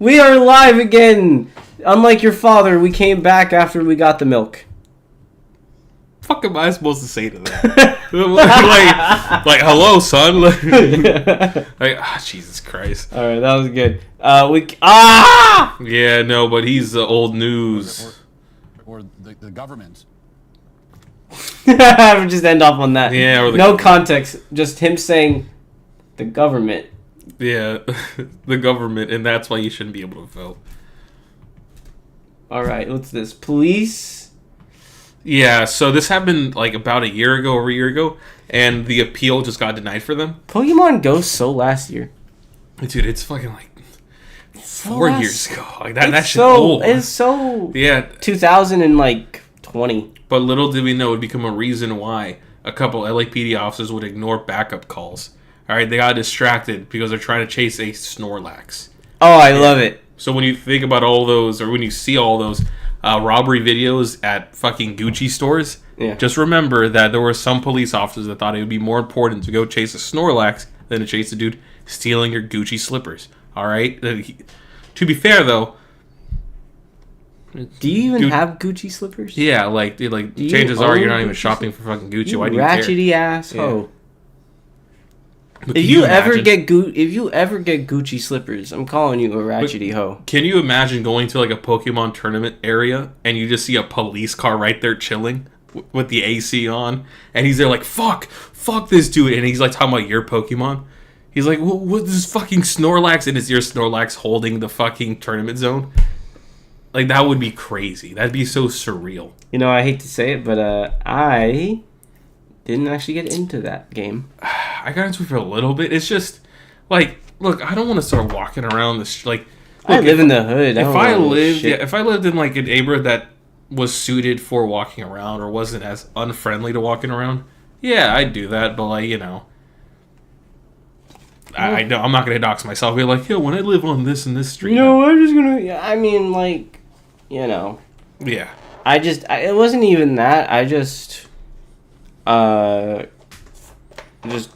We are live again! Unlike your father, we came back after we got the milk. Fuck am I supposed to say to that? like, hello, son. Jesus Christ. Alright, that was good. Yeah, no, but he's old news. Or the government. Just end off on that. Yeah, or no context, just him saying the government. Yeah, the government, and that's why you shouldn't be able to vote. Alright, what's this? Police? Yeah, so this happened like about over a year ago, and the appeal just got denied for them. Pokemon Go so last year. Dude, it's fucking like 4 years ago. Like that shit's so old. It's so 2020. But little did we know it would become a reason why a couple LAPD officers would ignore backup calls. Alright, they got distracted because they're trying to chase a Snorlax. Oh, I love it. So when you think about all those, or when you see all those robbery videos at fucking Gucci stores, just remember that there were some police officers that thought it would be more important to go chase a Snorlax than to chase a dude stealing your Gucci slippers. Alright? To be fair, though... Do you even have Gucci slippers? Yeah, chances are you're not even shopping for fucking Gucci. Why do you care? Ratchety asshole. Yeah. If you ever get Gucci slippers, I'm calling you a ratchety hoe. Can you imagine going to like a Pokemon tournament area and you just see a police car right there chilling with the AC on, and he's there like, fuck this dude, and he's like talking about your Pokemon. He's like, what this fucking Snorlax, and it's your Snorlax holding the fucking tournament zone. Like, that would be crazy. That'd be so surreal. You know, I hate to say it, but I didn't actually get into that game. I got into it for a little bit. It's just, like, look, I don't want to start walking around this, like... Look, I live in the hood. If I lived in, like, an neighborhood that was suited for walking around or wasn't as unfriendly to walking around, yeah, I'd do that, but, like, you know... I know, I'm not going to dox myself. Be like, yo, when I live on this and this street... You know, I'm just going to... I mean, like, you know... Yeah. It wasn't even that.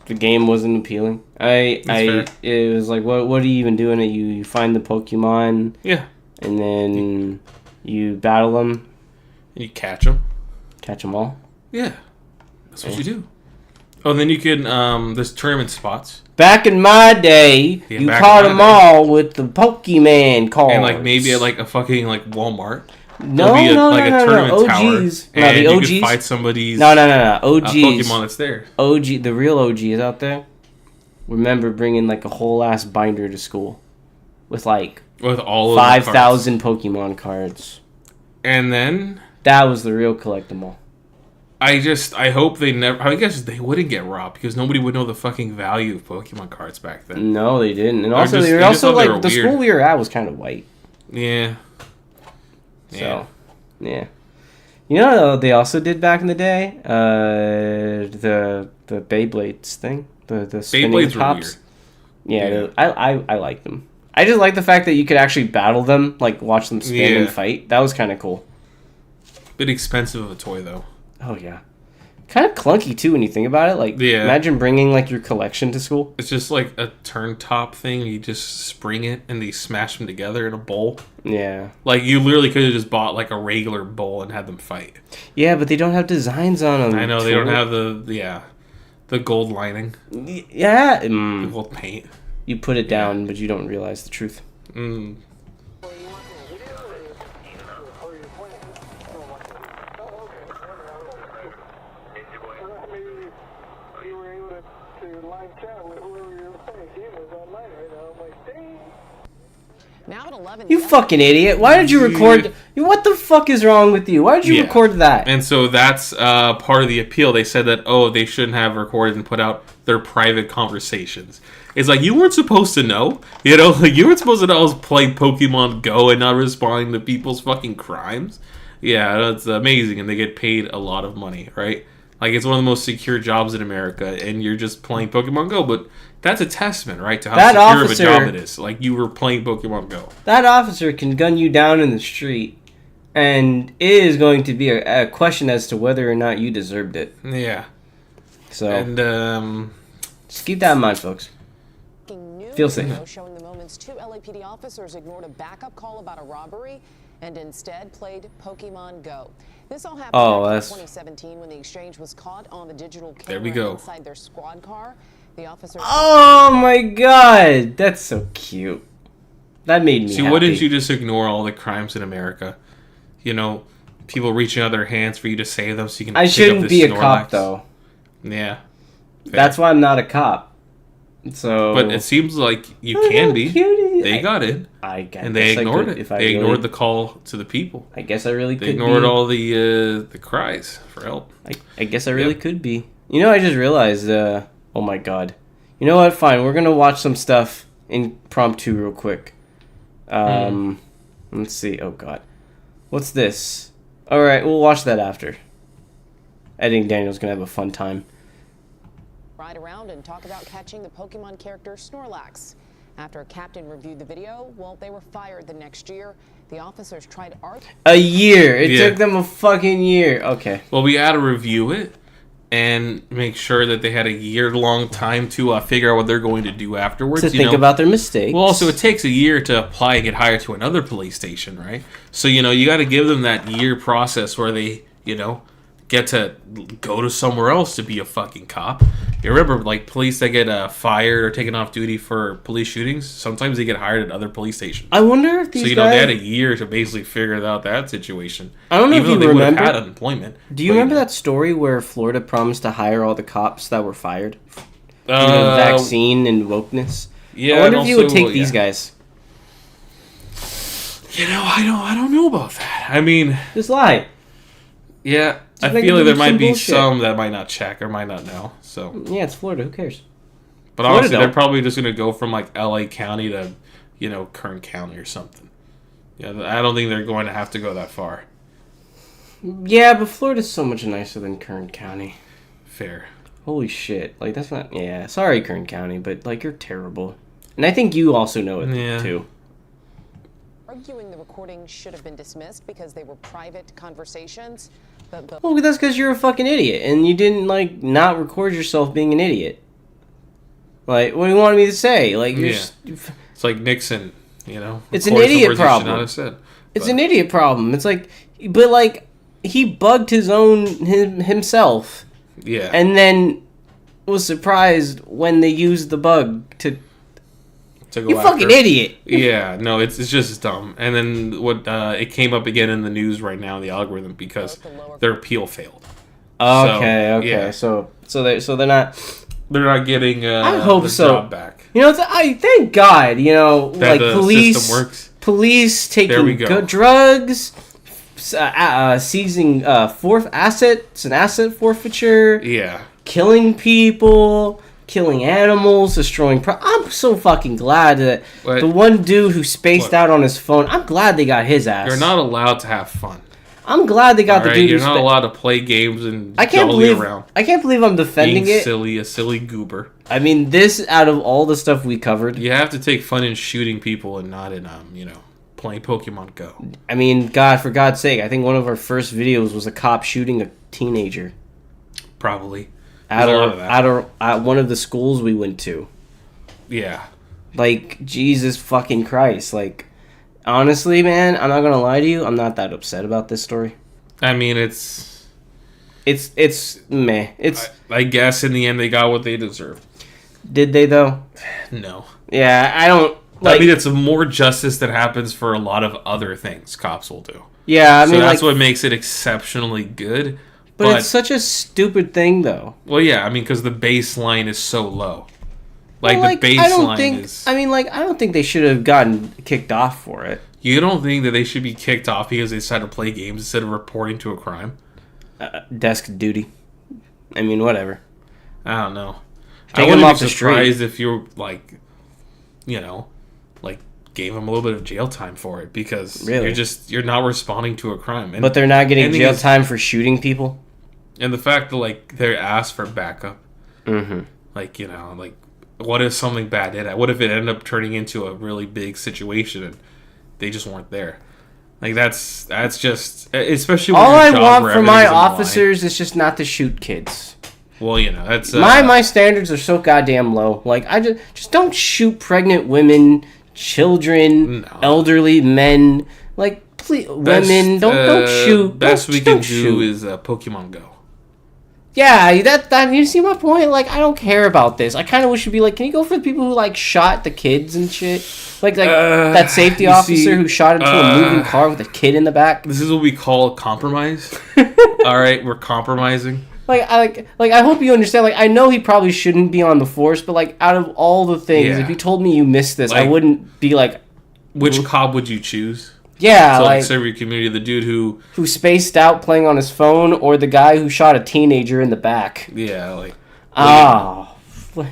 The game wasn't appealing. It was like, what are you even doing? You find the Pokemon, yeah, and then you battle them. You catch them all. Yeah, that's what you do. Oh, and then you can there's tournament spots. Back in my day, you caught them all with the Pokemon cards, and like maybe at like a fucking like Walmart. No. OGs. And the OGs. You can fight somebody's No. OGs. Pokemon that's there. The real OGs out there. Remember bringing like a whole ass binder to school with all 5,000 Pokemon cards. And then that was the real collectible. I hope they never... I guess they wouldn't get robbed because nobody would know the fucking value of Pokemon cards back then. No, they didn't. And also, the school we were at was kind of white. Yeah. So, yeah. You know, they also did back in the day the Beyblades thing, the spinning tops. Yeah, I like them. I just like the fact that you could actually battle them, like watch them spin and fight. That was kind of cool. Bit expensive of a toy though. Oh yeah. Kind of clunky too when you think about it. Like, imagine bringing like your collection to school. It's just like a turn top thing. You just spring it and they smash them together in a bowl. Yeah. Like you literally could have just bought like a regular bowl and had them fight. Yeah, but they don't have designs on them. I know they don't have the gold lining. Yeah. The gold paint. You put it down, but you don't realize the truth. Mm. Now at 11, you fucking idiot. Why did you record... What the fuck is wrong with you? Why did you record that? And so that's part of the appeal. They said that, they shouldn't have recorded and put out their private conversations. It's like, you weren't supposed to know. You know, like, you weren't supposed to know I was playing Pokemon Go and not responding to people's fucking crimes. Yeah, that's amazing. And they get paid a lot of money, right? Like, it's one of the most secure jobs in America, and you're just playing Pokemon Go, but that's a testament, right, to how secure of a job it is. Like, you were playing Pokemon Go. That officer can gun you down in the street, and it is going to be a question as to whether or not you deserved it. Yeah. So, and, just keep that in mind, folks. New Feel safe. Showing the moments 2 LAPD officers ignored a backup call about a robbery and instead played Pokemon Go. This all happened back in 2017 when the exchange was caught on the digital camera inside their squad car. The officers. Oh my god, that's so cute. That made me happy. Why didn't you just ignore all the crimes in America? You know, people reaching out their hands for you to save them so you can. I shouldn't be a cop though. Yeah, fair. That's why I'm not a cop. So, but it seems like you can be. They got it. I guess. And they ignored it. They ignored the call to the people. I guess I really could. They ignored all the cries for help. I guess I really could be. You know, I just realized. Oh my god. You know what? Fine. We're gonna watch some stuff impromptu real quick. Let's see. Oh god. What's this? All right, we'll watch that after. I think Daniel's gonna have a fun time. Ride around and talk about catching the Pokemon character Snorlax. After a captain reviewed the video, well, they were fired the next year. The officers tried to argue. A year. It took them a fucking year. Okay. Well, we had to review it and make sure that they had a year-long time to figure out what they're going to do afterwards. To think about their mistakes. Well, also, it takes a year to apply and get hired to another police station, right? So, you got to give them that year process where they, get to go to somewhere else to be a fucking cop. You remember, like, police that get fired or taken off duty for police shootings? Sometimes they get hired at other police stations. I wonder if these guys... So, they had a year to basically figure out that situation. I don't know if you remember... Even though they would have had unemployment. Do you remember that story where Florida promised to hire all the cops that were fired? Vaccine and wokeness? Yeah, I wonder if you would take these guys. I don't know about that. I mean... Just lie. Yeah, I feel like there might be some that might not check or might not know. So yeah, it's Florida. Who cares? But honestly, they're probably just going to go from like LA County to, Kern County or something. Yeah, I don't think they're going to have to go that far. Yeah, but Florida's so much nicer than Kern County. Fair. Holy shit! Like that's not. Yeah, sorry, Kern County, but like you're terrible, and I think you also know it too. Arguing the recording should have been dismissed because they were private conversations. Well, that's because you're a fucking idiot, and you didn't not record yourself being an idiot. Like, what do you want me to say? Like, it's like Nixon, It's an idiot problem. It's an idiot problem. It's like, but he bugged himself. Yeah. And then was surprised when they used the bug to go you after. Fucking idiot. Yeah, no, it's just dumb. And then it came up again in the news right now, the algorithm, because their appeal failed. Okay. Yeah. So they're not getting I hope the so. job back. I thank God, that the system works. Police taking good drugs, seizing assets and asset forfeiture. Yeah. Killing people. Killing animals, destroying... I'm so fucking glad that the one dude who spaced out on his phone, I'm glad they got his ass. You're not allowed to have fun. I'm glad they got the dude You're not allowed to play games and around. I can't believe I'm defending it. A silly goober. I mean, this, out of all the stuff we covered... You have to take fun in shooting people and not in, playing Pokemon Go. I mean, God, for God's sake, I think one of our first videos was a cop shooting a teenager. Probably. At one of the schools we went to. Yeah. Like, Jesus fucking Christ. Like, honestly, man, I'm not gonna lie to you. I'm not that upset about this story. I mean, it's meh. I guess in the end they got what they deserved. Did they, though? No. Yeah, I don't... I mean, it's more justice that happens for a lot of other things cops will do. Yeah, I mean, that's what makes it exceptionally good. But it's such a stupid thing, though. Well, yeah, I mean, because the baseline is so low. The baseline is... I don't think they should have gotten kicked off for it. You don't think that they should be kicked off because they decided to play games instead of reporting to a crime? Desk duty. I mean, whatever. I don't know. Take them off the street. I wouldn't be surprised if you gave them a little bit of jail time for it because you're not responding to a crime. But they're not getting jail time for shooting people? And the fact that, they're asked for backup. Mm-hmm. What if something bad did happen? What if it ended up turning into a really big situation and they just weren't there? That's just... Especially when all I want from my officers is just not to shoot kids. Well, you know, that's my standards are so goddamn low. Like, I just don't shoot pregnant women, children, elderly men. Like, please, women, don't shoot. Best we can do is Pokemon Go. Yeah, that you see my point? Like, I don't care about this. I kind of wish it'd be like, can you go for the people who, like, shot the kids and shit? Like that safety officer who shot into a moving car with a kid in the back. This is what we call a compromise. All right, we're compromising. I hope you understand. Like, I know he probably shouldn't be on the force, but, like, out of all the things, if you told me you missed this, I wouldn't be like... Which cop would you choose? Yeah, like serve your community, the dude who spaced out playing on his phone, or the guy who shot a teenager in the back. Yeah, like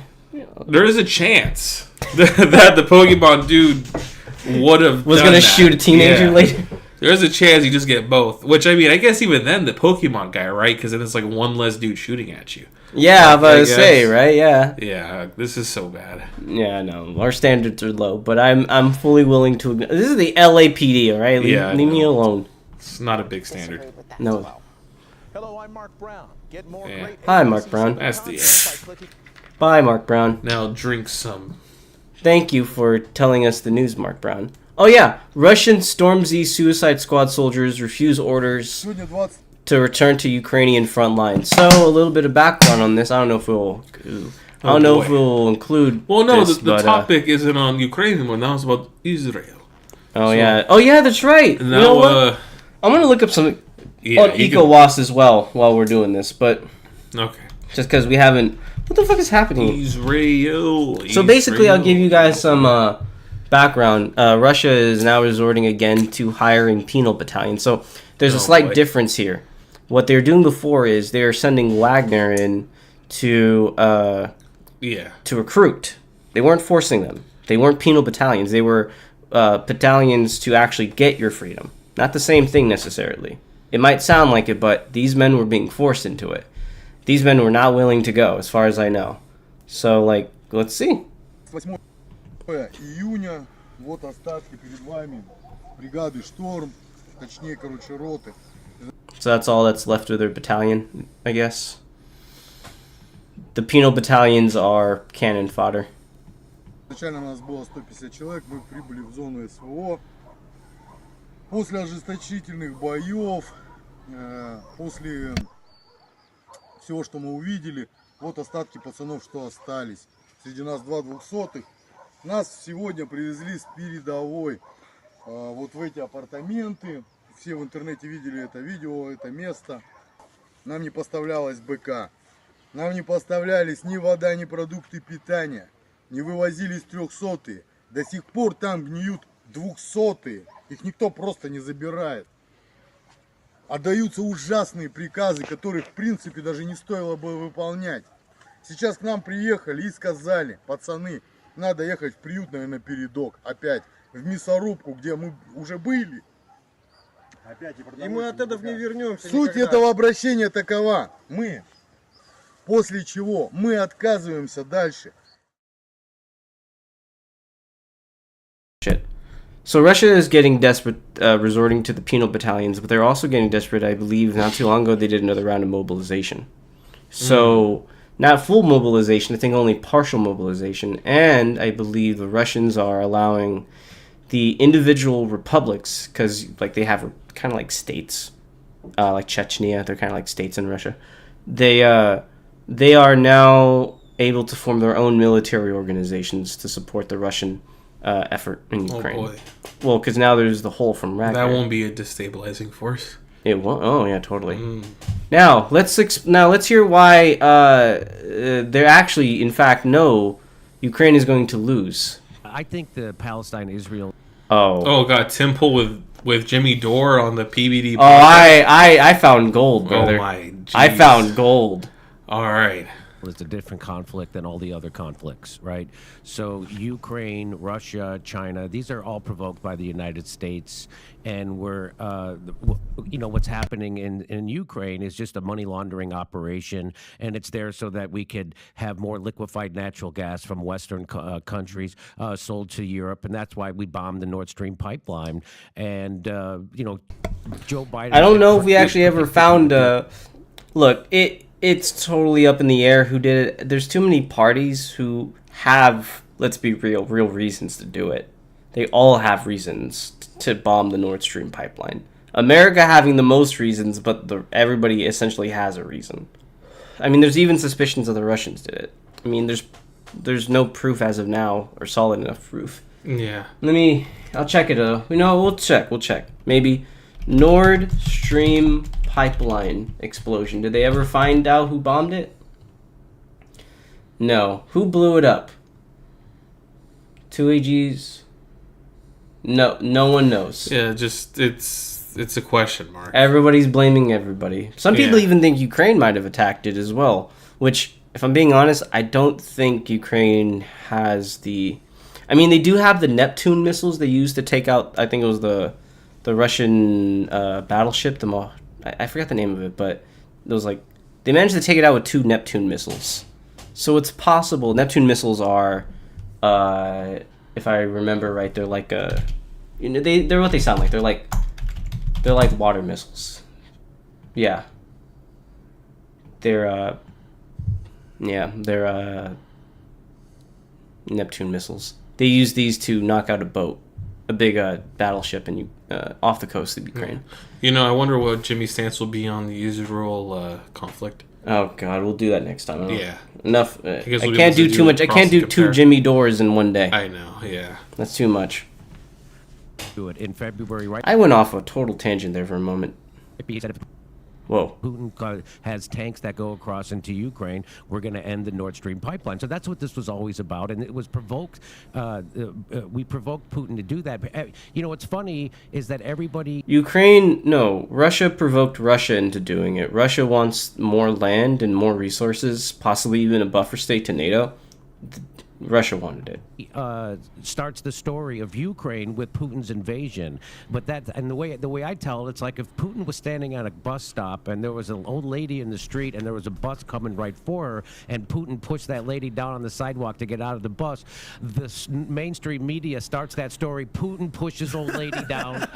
there is a chance that the Pokemon dude was gonna shoot a teenager later. There's a chance you just get both. Which, I mean, I guess even then, the Pokemon guy, right? Because then it's like one less dude shooting at you. Yeah, I'm about to say, right? Yeah. Yeah, this is so bad. Yeah, no, our standards are low, but I'm fully willing to. This is the LAPD, all right? Leave me alone. It's not a big standard. No. Hello, I'm Mark Brown. Get more great. Hi, Mark Brown. That's the Bye, Mark Brown. Now drink some. Thank you for telling us the news, Mark Brown. Oh yeah, Russian Storm Z Suicide Squad soldiers refuse orders to return to Ukrainian front lines. So a little bit of background on this. I don't know if we'll include. Well, no, this, the topic isn't on Ukraine anymore. Now it's about Israel. Oh yeah, that's right. Now, you know what? I'm gonna look up something on ECOWAS as well while we're doing this, but just because we haven't. What the fuck is happening? Israel. So basically, I'll give you guys some background. Russia is now resorting again to hiring penal battalions. So there's a slight difference here. What they were doing before is they were sending Wagner in to recruit. They weren't forcing them. They weren't penal battalions. They were battalions to actually get your freedom. Not the same thing necessarily. It might sound like it, but these men were being forced into it. These men were not willing to go, as far as I know. So, like, let's see. 8 июня, вот остатки перед вами бригады «Шторм», точнее, короче, роты. So that's all that's left of their battalion, I guess. The penal battalions are cannon fodder. Изначально у нас было 150 человек, мы прибыли в зону СВО. После ожесточительных боев, после всего, что мы увидели, вот остатки пацанов, что остались. Среди нас 2 200-х. Нас сегодня привезли с передовой вот в эти апартаменты. Все в интернете видели это видео, это место. Нам не поставлялась БК. Нам не поставлялись ни вода, ни продукты питания. Не вывозились 300-е. До сих пор там гниют 200-е. Их никто просто не забирает. Отдаются ужасные приказы, которые в принципе даже не стоило бы выполнять. Сейчас к нам приехали и сказали: пацаны, надо ехать в приют, наверное, передок. Опять в мясорубку, где мы уже были. И мы от этого не вернемся. Суть этого обращения такова. Мы, после чего мы отказываемся дальше. So Russia is getting desperate, resorting to the penal battalions, but they're also getting desperate. I believe not too long ago they did another round of mobilization. So not full mobilization, I think only partial mobilization. And I believe the Russians are allowing the individual republics, because like they have kind of like states, like Chechnya, they're kind of like states in Russia. They are now able to form their own military organizations to support the Russian effort in Ukraine. Oh boy. Well, because now there's the hole from Ragnar. That won't be a destabilizing force. It won't. Oh yeah, totally. Now let's hear why they actually, in fact, know Ukraine is going to lose. I think the Palestine-Israel. Oh god, Tim Pool with Jimmy Dore on the PBD. Oh, I found gold, brother. Oh my. Geez. I found gold. All right. It's a different conflict than all the other conflicts, right? So Ukraine, Russia, China, these are all provoked by the United States. And we're, what's happening in Ukraine is just a money laundering operation. And it's there so that we could have more liquefied natural gas from Western countries sold to Europe. And that's why we bombed the Nord Stream pipeline. And, Joe Biden. I don't know if we actually ever found, look, it's totally up in the air who did it. There's too many parties who have, let's be real reasons to do it. They all have reasons to bomb the Nord Stream pipeline. America having the most reasons, but everybody essentially has a reason. I mean, there's even suspicions that the Russians did it. I mean, there's no proof as of now, or solid enough proof. Yeah. I'll check it out. We'll check. Maybe Nord Stream pipeline explosion. Did they ever find out who bombed it? No. Who blew it up? 2AGs? No one knows. Yeah, just it's a question mark. Everybody's blaming everybody. Some people even think Ukraine might have attacked it as well, which, if I'm being honest, I don't think Ukraine has the... I mean, they do have the Neptune missiles they used to take out, I think it was the Russian battleship, I forgot the name of it, but it was like, they managed to take it out with 2 Neptune missiles. So it's possible. Neptune missiles are, if I remember right, they're like they're what they sound like. They're like water missiles. Yeah. They're Neptune missiles. They use these to knock out a big battleship off the coast of Ukraine. I wonder what Jimmy's stance will be on the Israel conflict. Oh God, we'll do that next time. Yeah, enough. I can't do too much. I can't do 2 Jimmy doors in one day. I know. Yeah, that's too much. Do it in February, right? I went off a total tangent there for a moment. Whoa. Putin has tanks that go across into Ukraine. We're going to end the Nord Stream pipeline. So that's what this was always about. And it was provoked. We provoked Putin to do that. But, what's funny is that Russia provoked Russia into doing it. Russia wants more land and more resources, possibly even a buffer state to NATO. Russia wanted it. Starts the story of Ukraine with Putin's invasion, but the way I tell it, it's like if Putin was standing at a bus stop and there was an old lady in the street and there was a bus coming right for her, and Putin pushed that lady down on the sidewalk to get out of the bus. The mainstream media starts that story. Putin pushes old lady down,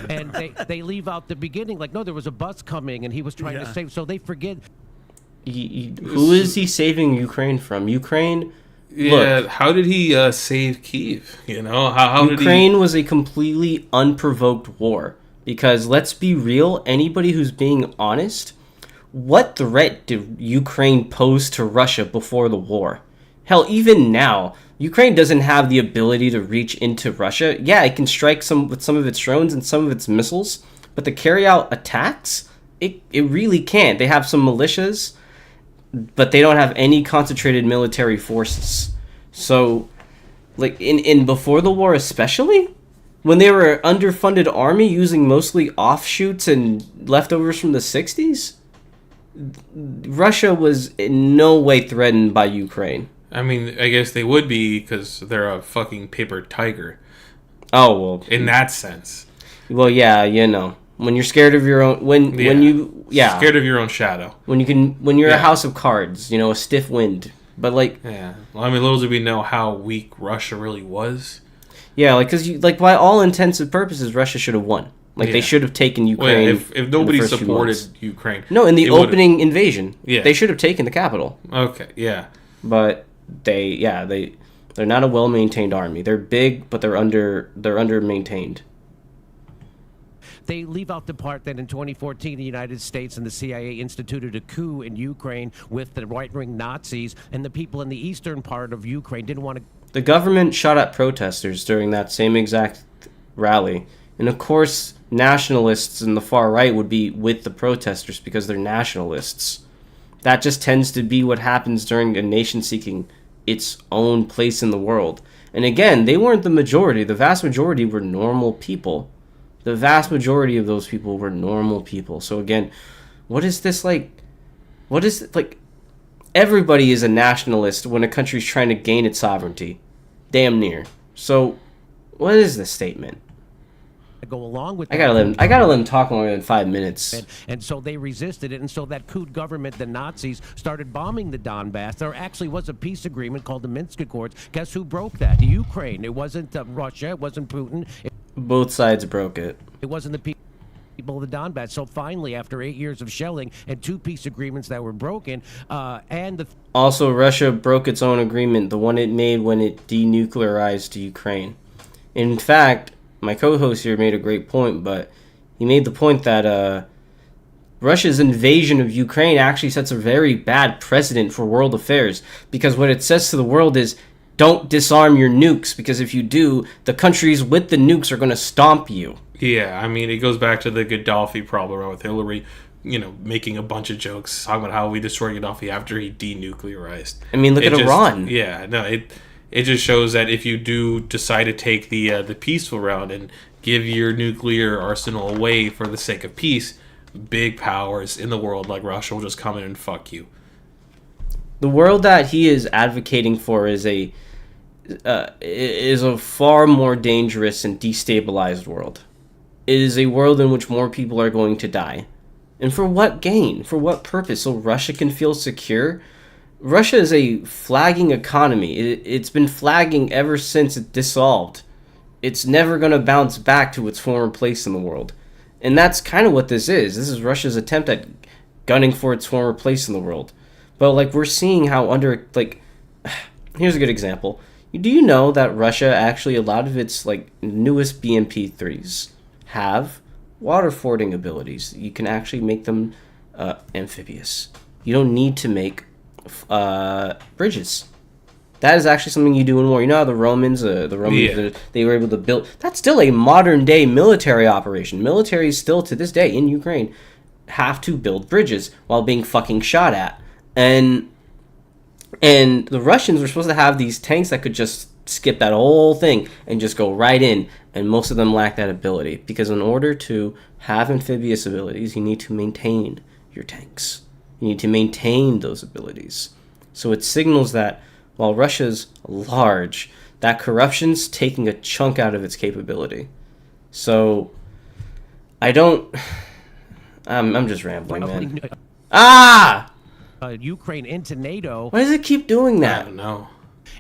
and they leave out the beginning. Like, no, there was a bus coming and he was trying to save. So they forget. Who is he saving Ukraine from? Ukraine. Yeah, look, how did he save Kyiv? How Ukraine was a completely unprovoked war. Because let's be real, anybody who's being honest, what threat did Ukraine pose to Russia before the war? Hell, even now, Ukraine doesn't have the ability to reach into Russia. Yeah, it can strike with some of its drones and some of its missiles, but to carry out attacks, it really can't. They have some militias, but they don't have any concentrated military forces. So, like, in before the war especially, when they were an underfunded army using mostly offshoots and leftovers from the 60s, Russia was in no way threatened by Ukraine. I mean, I guess they would be because they're a fucking paper tiger. Oh, well. In that sense. Well, yeah, when you're scared of your own, scared of your own shadow. When you're a house of cards, a stiff wind. But well, I mean, little do we know how weak Russia really was. Yeah, because by all intents and purposes, Russia should have won. They should have taken Ukraine. Well, if nobody supported Ukraine, no, in the opening invasion, they should have taken the capital. Okay, yeah, but they're not a well-maintained army. They're big, but they're under-maintained. They leave out the part that in 2014, the United States and the CIA instituted a coup in Ukraine with the right-wing Nazis, and the people in the eastern part of Ukraine didn't want to... The government shot at protesters during that same exact rally. And of course, nationalists in the far right would be with the protesters because they're nationalists. That just tends to be what happens during a nation seeking its own place in the world. And again, they weren't the majority. The vast majority were normal people. The vast majority of those people were normal people. So again, what is this like? What is it like? Everybody is a nationalist when a country's trying to gain its sovereignty. Damn near. So, what is this statement? Go along with I gotta let him talk longer than 5 minutes. And so they resisted it, and so that coup government, the Nazis, started bombing the Donbass. There actually was a peace agreement called the Minsk Accords. Guess who broke that? The Ukraine. It wasn't Russia. It wasn't Putin. Both sides broke it. It wasn't the people of the Donbass. So finally, after 8 years of shelling and 2 peace agreements that were broken, and the also Russia broke its own agreement, the one it made when it denuclearized Ukraine. In fact, my co-host here made a great point, but he made the point that Russia's invasion of Ukraine actually sets a very bad precedent for world affairs, because what it says to the world is, don't disarm your nukes, because if you do, the countries with the nukes are going to stomp you. Yeah, I mean, it goes back to the Gaddafi problem with Hillary, making a bunch of jokes, talking about how we destroyed Gaddafi after he denuclearized. I mean, look at Iran. Yeah, no, it just shows that if you do decide to take the peaceful route and give your nuclear arsenal away for the sake of peace, big powers in the world like Russia will just come in and fuck you. The world that he is advocating for is a far more dangerous and destabilized world. It is a world in which more people are going to die. And for what gain? For what purpose? So Russia can feel secure? Russia is a flagging economy. It's been flagging ever since it dissolved. It's never going to bounce back to its former place in the world. And that's kind of what this is. This is Russia's attempt at gunning for its former place in the world. But, we're seeing how here's a good example. Do you know that Russia actually, a lot of its, newest BMP-3s have water fording abilities? You can actually make them amphibious. You don't need to make bridges. That is actually something you do in war. You know how the Romans, they were able to build... That's still a modern-day military operation. Militaries still, to this day, in Ukraine, have to build bridges while being fucking shot at. And the Russians were supposed to have these tanks that could just skip that whole thing and just go right in. And most of them lack that ability. Because in order to have amphibious abilities, you need to maintain your tanks. You need to maintain those abilities. So it signals that while Russia's large, that corruption's taking a chunk out of its capability. So, I'm just rambling, man. Ukraine into NATO. Why does it keep doing that? I don't know.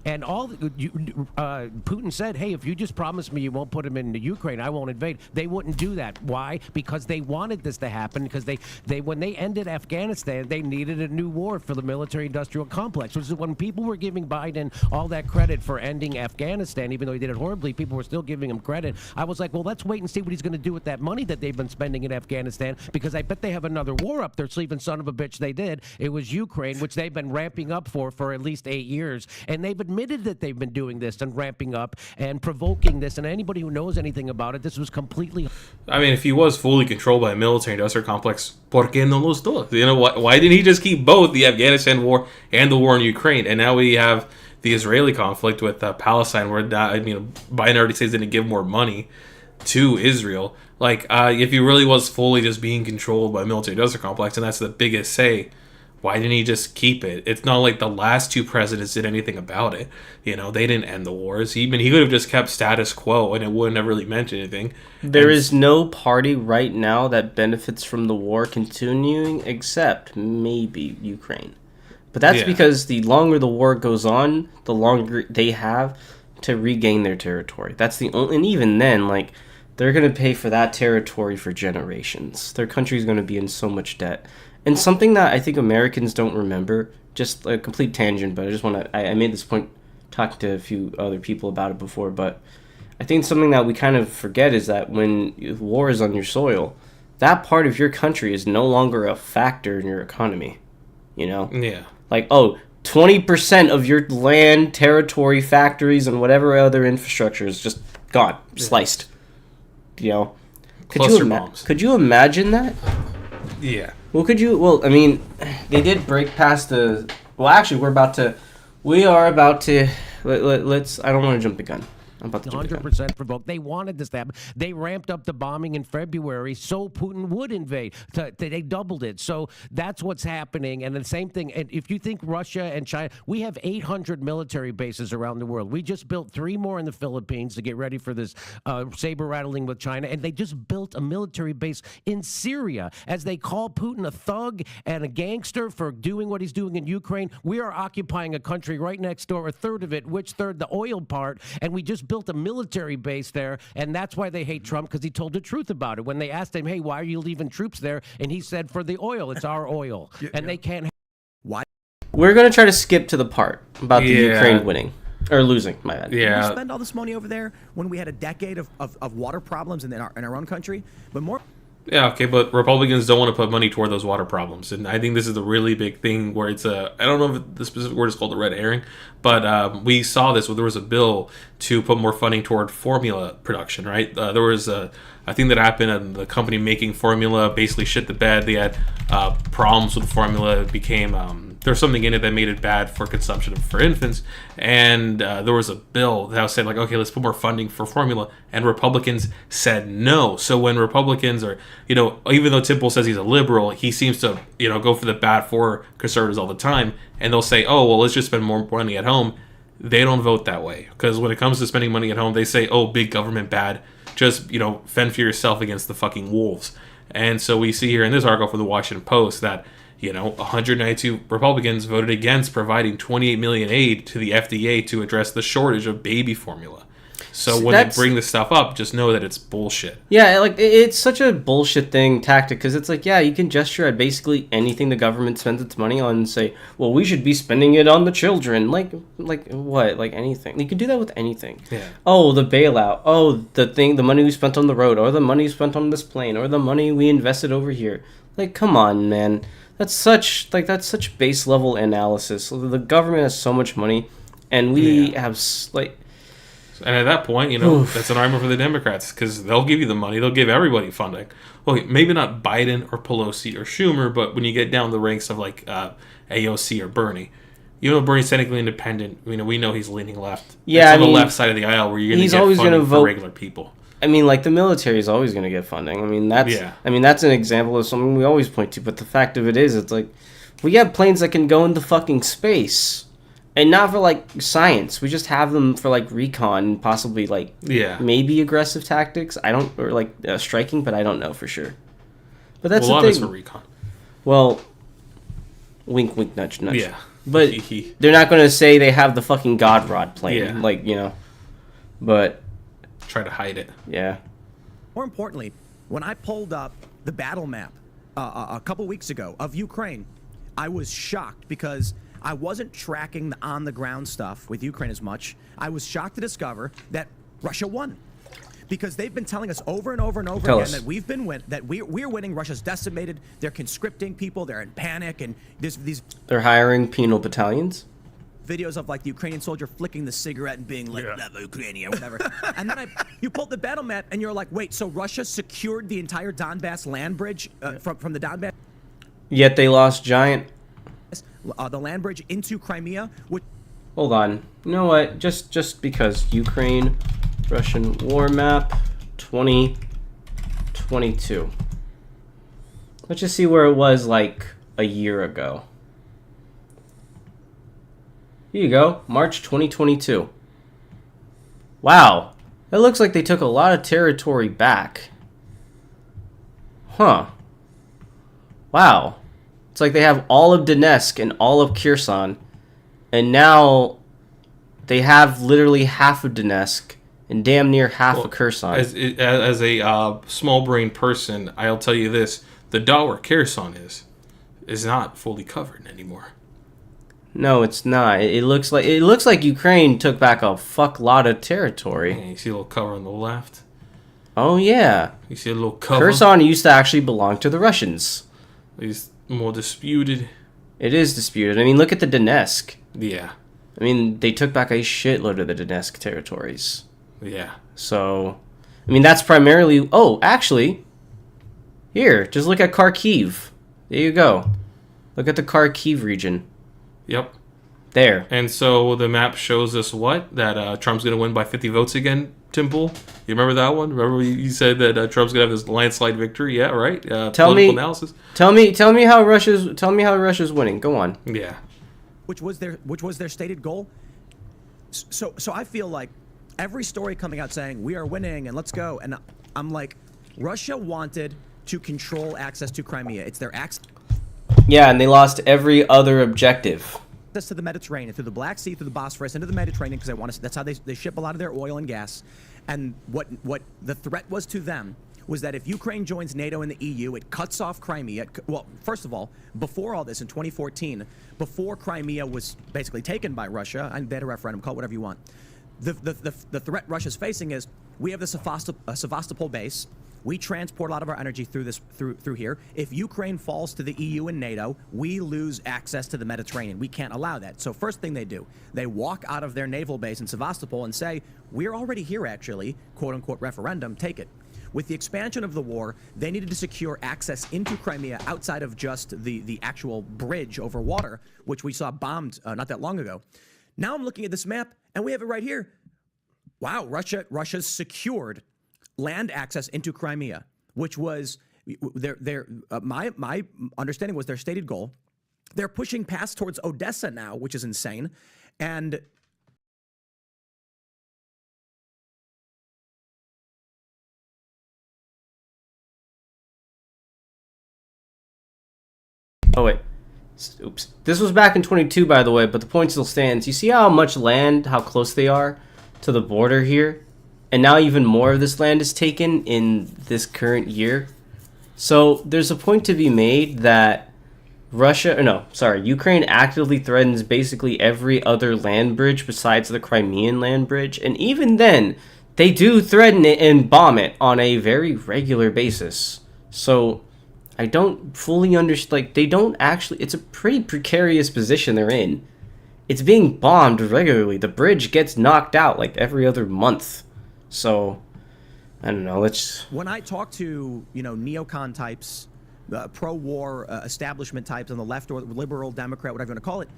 And Putin said, hey, if you just promise me you won't put him into Ukraine, I won't invade. They wouldn't do that. Why? Because they wanted this to happen, because they when they ended Afghanistan, they needed a new war for the military-industrial complex. Which is when people were giving Biden all that credit for ending Afghanistan, even though he did it horribly, people were still giving him credit. I was like, well, let's wait and see what he's going to do with that money that they've been spending in Afghanistan, because I bet they have another war up their sleeve, and son of a bitch, they did. It was Ukraine, which they've been ramping up for at least 8 years, and they've admitted that they've been doing this and ramping up and provoking this, and anybody who knows anything about it, this was completely... I mean, if he was fully controlled by a military-industrial complex, ¿por qué no los dos? Why didn't he just keep both the Afghanistan war and the war in Ukraine? And now we have the Israeli conflict with Palestine, where Biden already says didn't give more money to Israel. If he really was fully just being controlled by a military-industrial complex, and that's the biggest say, why didn't he just keep it? It's not like the last 2 presidents did anything about it. They didn't end the wars. He could have just kept status quo, and it wouldn't have really meant anything. There is no party right now that benefits from the war continuing, except maybe Ukraine. But that's because the longer the war goes on, the longer they have to regain their territory. That's the only... And even then, they're going to pay for that territory for generations. Their country's going to be in so much debt. And something that I think Americans don't remember, just a complete tangent, but I just want to... I made this point talking to a few other people about it before, but I think something that we kind of forget is that when war is on your soil, that part of your country is no longer a factor in your economy, Yeah. 20% of your land, territory, factories, and whatever other infrastructure is just gone, sliced. Could you imagine that? Yeah. Well, they did break past the... Well, actually, we are about to... Let's... I don't want to jump the gun. I'm about to jump the gun. 100% provoked. They wanted this to happen. They ramped up the bombing in February so Putin would invade. They doubled it. So that's what's happening. And the same thing, and if you think Russia and China, we have 800 military bases around the world. We just built 3 more in the Philippines to get ready for this saber rattling with China. And they just built a military base in Syria. As they call Putin a thug and a gangster for doing what he's doing in Ukraine, we are occupying a country right next door, a third of it, which third? The oil part. And we just built a military base there, and that's why they hate Trump, because he told the truth about it. When they asked him, hey, why are you leaving troops there? And he said, for the oil. It's our oil. And they can't. Why? We're going to try to skip to the part about the Ukraine winning. Or losing, my bad. We spend all this money over there when we had a decade of water problems in our own country, but more. Yeah, okay, but Republicans don't want to put money toward those water problems, and I think this is a really big thing where it's I don't know if the specific word is called a red herring, but we saw this where there was a bill to put more funding toward formula production, right? There was a thing that happened, and the company making formula basically shit the bed. They had problems with formula. It became there was something in it that made it bad for consumption for infants, and there was a bill that was saying like, okay, let's put more funding for formula, and Republicans said no. So when Republicans are, even though Temple says he's a liberal, he seems to, go for the bad for conservatives all the time, and they'll say, oh, well, let's just spend more money at home. They don't vote that way, because when it comes to spending money at home, they say, oh, big government bad, just, fend for yourself against the fucking wolves. And so we see here in this article from the Washington Post that 192 Republicans voted against providing $28 million aid to the FDA to address the shortage of baby formula. So when they bring this stuff up, just know that it's bullshit. Yeah, like it's such a bullshit tactic, because it's like, yeah, you can gesture at basically anything the government spends its money on and say, well, we should be spending it on the children. Like what? Like anything. You can do that with anything. Yeah. Oh, the bailout. Oh, the money we spent on the road, or the money we spent on this plane, or the money we invested over here. Like, come on, man. That's such base level analysis. The government has so much money, and we have And at that point, that's an argument for the Democrats, because they'll give you the money, they'll give everybody funding. Well, maybe not Biden or Pelosi or Schumer, but when you get down the ranks of like AOC or Bernie, Bernie's technically independent. We know he's leaning left. Yeah, it's on the left side of the aisle where you're going to get funding for regular people. I mean, like, the military is always going to get funding. I mean, that's an example of something we always point to. But the fact of it is, it's like, we have planes that can go into fucking space. And not for, like, science. We just have them for, like, recon and possibly, like, maybe aggressive tactics. Or, like, striking, but I don't know for sure. But that's the thing. A lot of it's for recon. Well, wink, wink, nudge, nudge. Yeah. But they're not going to say they have the fucking God Rod plane. Yeah. But... try to hide it. Yeah. More importantly, when I pulled up the battle map a couple weeks ago of Ukraine, I was shocked because I wasn't tracking the on-the-ground stuff with Ukraine as much. I was shocked to discover that Russia won, because they've been telling us over and over and over again that we're winning. Russia's decimated. They're conscripting people. They're in panic, and they're hiring penal battalions. Videos of like the Ukrainian soldier flicking the cigarette and being like, Ukraine or whatever. And then you pulled the battle map and you're like, wait, so Russia secured the entire Donbass land bridge from the Donbass? Yet they lost giant... the land bridge into Crimea. Hold on. You know what? Just because Ukraine, Russian war map, 2022. Let's just see where it was like a year ago. Here you go, March 2022. Wow, it looks like they took a lot of territory back. Huh. Wow. It's like they have all of Donetsk and all of Kherson, and now they have literally half of Donetsk and damn near half of Kherson. As a small brain person, I'll tell you this: the dot where Kherson is not fully covered anymore. No, it's not. It looks like Ukraine took back a fuck lot of territory. Yeah, you see a little cover on the left. Oh yeah. You see a little cover. Kherson used to actually belong to the Russians. It's more disputed. It is disputed. I mean, look at the Donetsk. Yeah. I mean, they took back a shitload of the Donetsk territories. Yeah. So, I mean, that's primarily... Oh, actually, here, just look at Kharkiv. There you go. Look at the Kharkiv region. Yep. There. And so the map shows us what? That Trump's going to win by 50 votes again, Temple? You remember that one? Remember you said that Trump's going to have this landslide victory? Yeah, right? Tell me analysis. Tell me how Russia's winning. Go on. Yeah. Which was their stated goal. So I feel like every story coming out saying we are winning and let's go, and I'm like, Russia wanted to control access to Crimea. It's their access. Yeah, and they lost every other objective. access to the Mediterranean, through the Black Sea, through the Bosphorus, into the Mediterranean, because they want to. That's how they ship a lot of their oil and gas. And what the threat was to them was that if Ukraine joins NATO and the EU, it cuts off Crimea. Well, first of all, before all this in 2014, before Crimea was basically taken by Russia, and they had a referendum, call it whatever you want. The threat Russia's facing is we have the Sevastopol base. We transport a lot of our energy through here. If Ukraine falls to the EU and NATO, we lose access to the Mediterranean. We can't allow that. So first thing they do, they walk out of their naval base in Sevastopol and say, we're already here actually, quote unquote referendum, take it. With the expansion of the war, they needed to secure access into Crimea outside of just the actual bridge over water, which we saw bombed not that long ago. Now I'm looking at this map, and we have it right here. Wow, Russia's secured land access into Crimea, which was my understanding was their stated goal. They're pushing past towards Odessa now, which is insane. And oh wait, oops. This was back in 22, by the way, but the point still stands. You see how much land, how close they are to the border here? And now even more of this land is taken in this current year. So there's a point to be made that Ukraine actively threatens basically every other land bridge besides the Crimean land bridge. And even then, they do threaten it and bomb it on a very regular basis. So I don't fully understand. Like, they don't actually. It's a pretty precarious position they're in. It's being bombed regularly. The bridge gets knocked out like every other month. So, I don't know. When I talk to neocon types, pro-war establishment types on the left or liberal Democrat, whatever you want to call it,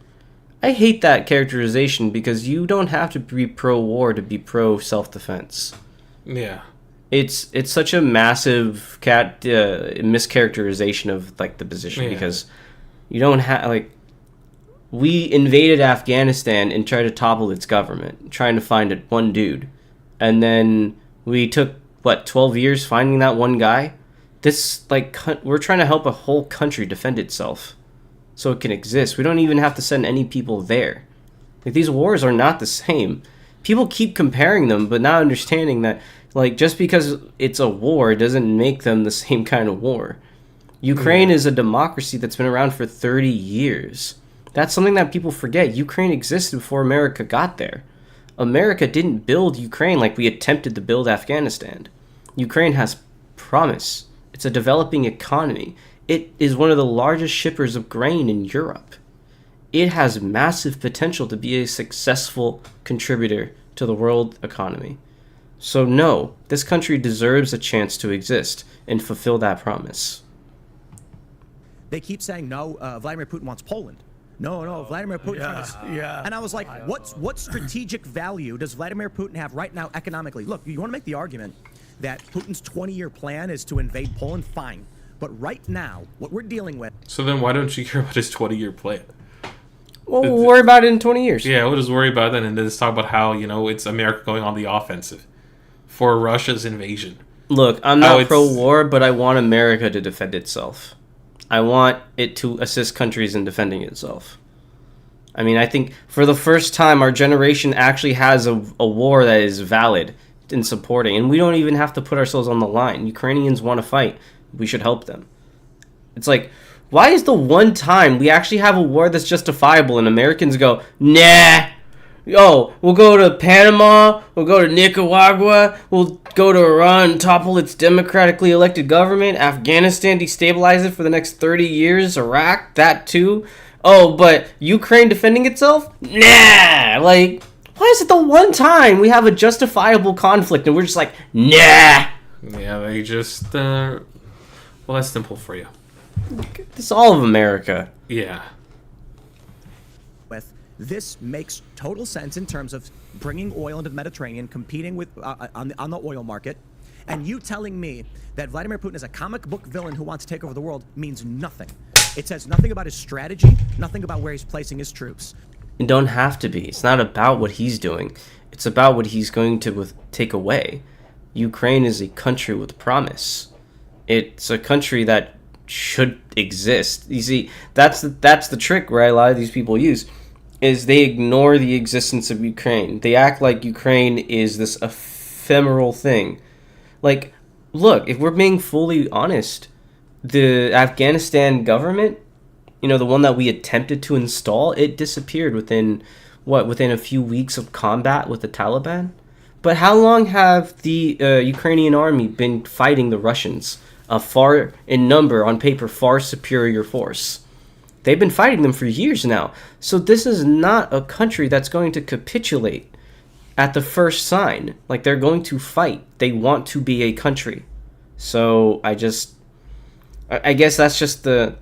I hate that characterization because you don't have to be pro-war to be pro-self-defense. Yeah. It's such a massive mischaracterization of like the position because you don't have we invaded Afghanistan and tried to topple its government, trying to find it one dude. And then we took, 12 years finding that one guy? We're trying to help a whole country defend itself so it can exist. We don't even have to send any people there. These wars are not the same. People keep comparing them, but not understanding that, just because it's a war doesn't make them the same kind of war. Ukraine is a democracy that's been around for 30 years. That's something that people forget. Ukraine existed before America got there. America didn't build Ukraine like we attempted to build Afghanistan. Ukraine has promise. It's a developing economy. It is one of the largest shippers of grain in Europe. It has massive potential to be a successful contributor to the world economy. So no, this country deserves a chance to exist and fulfill that promise. They keep saying, no, Vladimir Putin wants Poland. No, Vladimir Putin. And I was like, what strategic value does Vladimir Putin have right now economically? Look, you want to make the argument that Putin's 20-year plan is to invade Poland? Fine. But right now, what we're dealing with... So then why don't you care about his 20-year plan? Well, we'll worry about it in 20 years. Yeah, we'll just worry about that and then just talk about how, it's America going on the offensive for Russia's invasion. Look, I'm not pro-war, but I want America to defend itself. I want it to assist countries in defending itself. I mean, I think for the first time, our generation actually has a war that is valid in supporting. And we don't even have to put ourselves on the line. Ukrainians want to fight. We should help them. It's like, why is the one time we actually have a war that's justifiable and Americans go, nah, we'll go to Panama, we'll go to Nicaragua, we'll go to Iran, topple its democratically elected government, Afghanistan, destabilize it for the next 30 years, Iraq, that too. Oh, but Ukraine defending itself? Nah! Why is it the one time we have a justifiable conflict and we're just like, nah! Yeah, they just, well, that's simple for you. It's all of America. Yeah. This makes total sense in terms of bringing oil into the Mediterranean, competing with on the oil market, and you telling me that Vladimir Putin is a comic book villain who wants to take over the world means nothing. It says nothing about his strategy, nothing about where he's placing his troops. It don't have to be. It's not about what he's doing. It's about what he's going to take away. Ukraine is a country with promise. It's a country that should exist. You see, that's the trick, right? A lot of these people use. is they ignore the existence of Ukraine. They act like Ukraine is this ephemeral thing. Like, look, if we're being fully honest, the Afghanistan government, the one that we attempted to install, it disappeared within a few weeks of combat with the Taliban. But how long have the Ukrainian army been fighting the Russians? A far, in number, on paper, far superior force. They've been fighting them for years now. So this is not a country that's going to capitulate at the first sign. Like, they're going to fight. They want to be a country. So I guess that's just the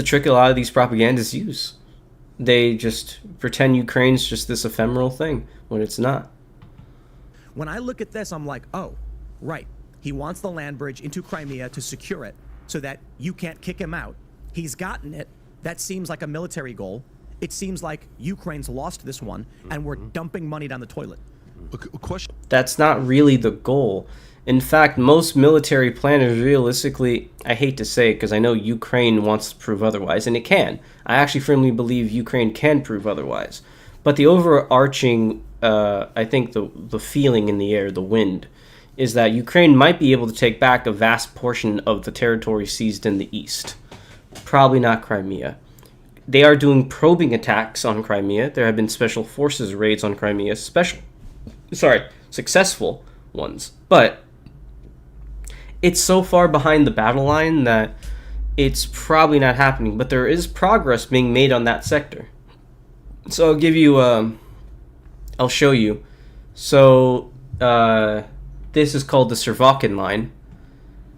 trick a lot of these propagandists use. They just pretend Ukraine's just this ephemeral thing when it's not. When I look at this, I'm like, oh, right. He wants the land bridge into Crimea to secure it so that you can't kick him out. He's gotten it. That seems like a military goal. It seems like Ukraine's lost this one, and we're dumping money down the toilet. Question. That's not really the goal. In fact, most military planners realistically, I hate to say it because I know Ukraine wants to prove otherwise, and it can. I actually firmly believe Ukraine can prove otherwise. But the overarching, I think the feeling in the air, the wind, is that Ukraine might be able to take back a vast portion of the territory seized in the east. Probably not Crimea. They are doing probing attacks on Crimea. There have been special forces raids on Crimea, successful ones. But it's so far behind the battle line that it's probably not happening. But there is progress being made on that sector. So I'll give you, I'll show you. So this is called the Shrrooms line.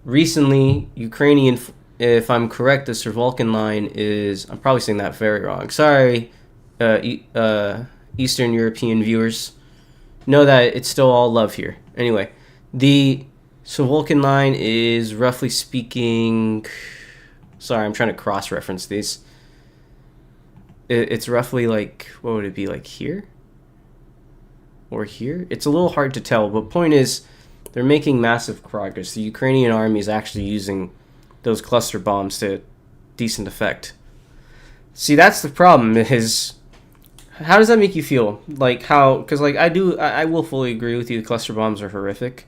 Recently, Ukrainian, if I'm correct, the Shrrooms line is, I'm probably saying that very wrong. Sorry, Eastern European viewers. Know that it's still all love here. Anyway, the Shrrooms line is roughly speaking, sorry, I'm trying to cross-reference these. It's roughly like, what would it be, like here? Or here? It's a little hard to tell, but point is, they're making massive progress. The Ukrainian army is actually using those cluster bombs to decent effect. See, that's the problem, is how does that make you feel? Like, how, because like I will fully agree with you, the cluster bombs are horrific,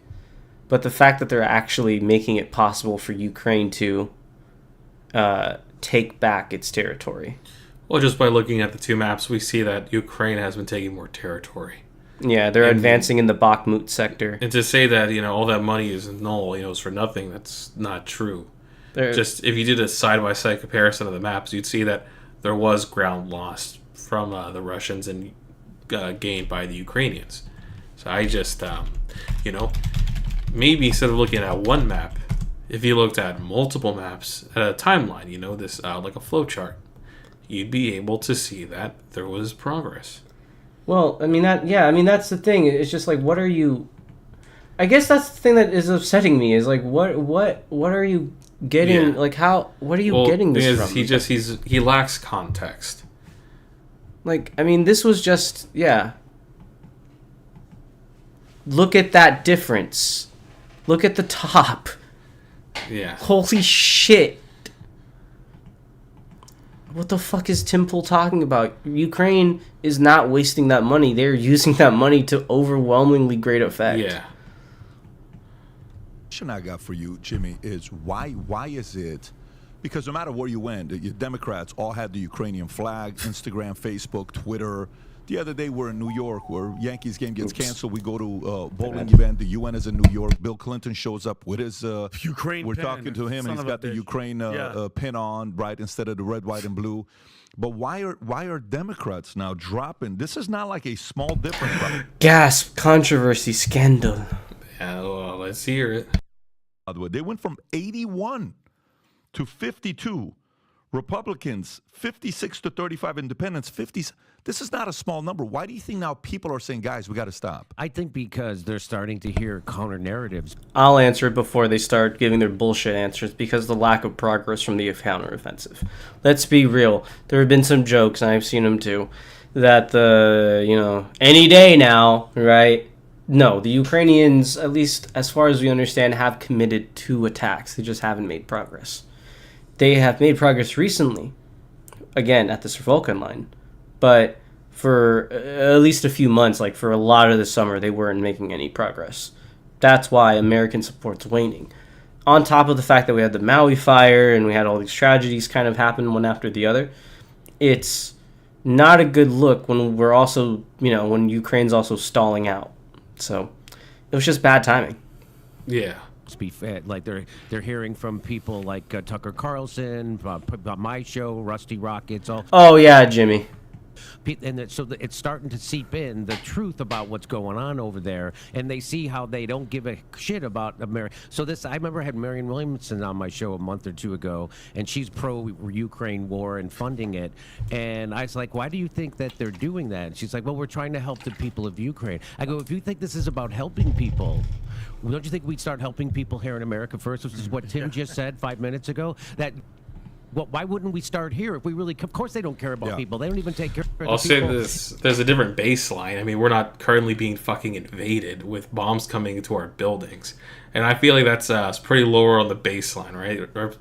but the fact that they're actually making it possible for Ukraine to take back its territory. Well, just by looking at the two maps, we see that Ukraine has been taking more territory. Yeah, they're advancing in the Bakhmut sector. And to say that, all that money is null, is for nothing, that's not true. Just if you did a side-by-side comparison of the maps, you'd see that there was ground lost from the Russians and gained by the Ukrainians. So I just, maybe instead of looking at one map, if you looked at multiple maps at a timeline, this like a flowchart, you'd be able to see that there was progress. Well, that's the thing. It's just like, what are you? I guess that's the thing that is upsetting me. Is like, what are you getting? Yeah. Like, how? What are you getting this from? He lacks context. Like, this was just Look at that difference. Look at the top. Yeah. Holy shit. What the fuck is Tim Pool talking about? Ukraine is not wasting that money. They're using that money to overwhelmingly great effect. Yeah. Question I got for you, Jimmy, is why is it, because no matter where you went, the Democrats all had the Ukrainian flag, Instagram, Facebook, Twitter. The other day we're in New York where Yankees game gets canceled. We go to a bowling event. The UN is in New York. Bill Clinton shows up with his Ukraine we're pin. talking to him, and he's got the Ukraine pin on, right, instead of the red, white, and blue. But why are Democrats now dropping? This is not like a small difference. Gasp, controversy, scandal. Yeah, well, let's hear it. By the way, they went from 81 to 52. Republicans, 56 to 35. Independents, 50s. This is not a small number. Why do you think now people are saying, guys, we got to stop? I think because they're starting to hear counter narratives. I'll answer it before they start giving their bullshit answers, because the lack of progress from the counteroffensive. Let's be real. There have been some jokes, and I've seen them too, that any day now, right? No, the Ukrainians, at least as far as we understand, have committed 2 attacks. They just haven't made progress. They have made progress recently, again, at the Shrrooms line. But for at least a few months, like for a lot of the summer, they weren't making any progress. That's why American support's waning. On top of the fact that we had the Maui fire and we had all these tragedies kind of happen one after the other, it's not a good look when we're also, when Ukraine's also stalling out. So it was just bad timing. Yeah. To be fair, like they're hearing from people like Tucker Carlson, about my show, Rusty Rockets. Oh yeah, Jimmy. And so it's starting to seep in the truth about what's going on over there, and they see how they don't give a shit about America. So I remember I had Marianne Williamson on my show a month or two ago, and she's pro-Ukraine war and funding it. And I was like, why do you think that they're doing that? And she's like, well, we're trying to help the people of Ukraine. I go, if you think this is about helping people, don't you think we'd start helping people here in America first, which is what Tim just said 5 minutes ago? Well, why wouldn't we start here if we really... Of course they don't care about people. They don't even take care of people. I'll say this. There's a different baseline. I mean, we're not currently being fucking invaded with bombs coming into our buildings. And I feel like that's pretty lower on the baseline, right?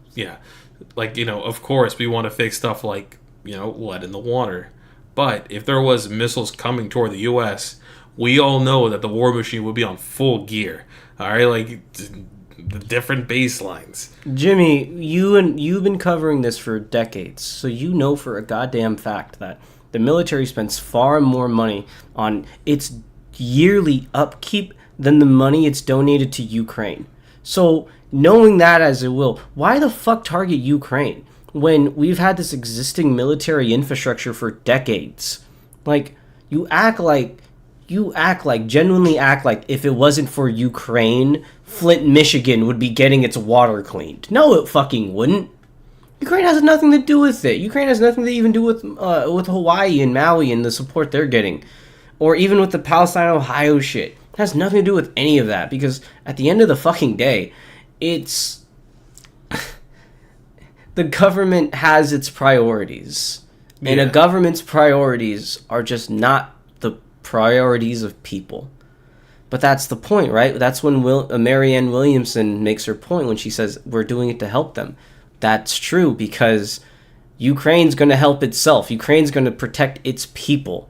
Like, of course, we want to fix stuff like, lead in the water. But if there was missiles coming toward the U.S., we all know that the war machine would be on full gear. All right? Like... the different baselines. Jimmy, you've been covering this for decades, so you know for a goddamn fact that the military spends far more money on its yearly upkeep than the money it's donated to Ukraine. So, knowing that as it will, why the fuck target Ukraine when we've had this existing military infrastructure for decades? Like, genuinely act like if it wasn't for Ukraine, Flint, Michigan would be getting its water cleaned. No, it fucking wouldn't. Ukraine has nothing to do with it. Ukraine has nothing to even do with Hawaii and Maui and the support they're getting. Or even with the Palestine, Ohio shit. It has nothing to do with any of that because at the end of the fucking day, it's... the government has its priorities. Yeah. And a government's priorities are just not the priorities of people. But that's the point, right? That's when Marianne Williamson makes her point when she says we're doing it to help them. That's true because Ukraine's going to help itself. Ukraine's going to protect its people.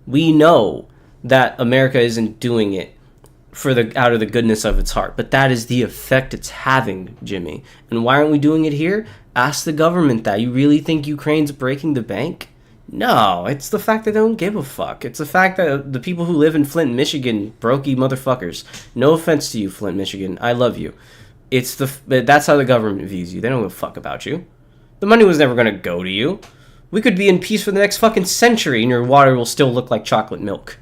We know that America isn't doing it out of the goodness of its heart, but that is the effect it's having, Jimmy. And why aren't we doing it here? Ask the government that. You really think Ukraine's breaking the bank? No, it's the fact that they don't give a fuck. It's the fact that the people who live in Flint, Michigan, brokey motherfuckers. No offense to you, Flint, Michigan. I love you. That's how the government views you. They don't give a fuck about you. The money was never going to go to you. We could be in peace for the next fucking century and your water will still look like chocolate milk.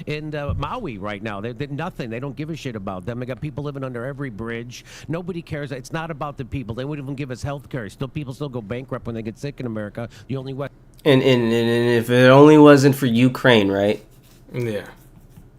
In Maui right now, they're nothing. They don't give a shit about them. They got people living under every bridge. Nobody cares. It's not about the people. They wouldn't even give us health care. People still go bankrupt when they get sick in America. The only way. And if it only wasn't for Ukraine, right? Yeah.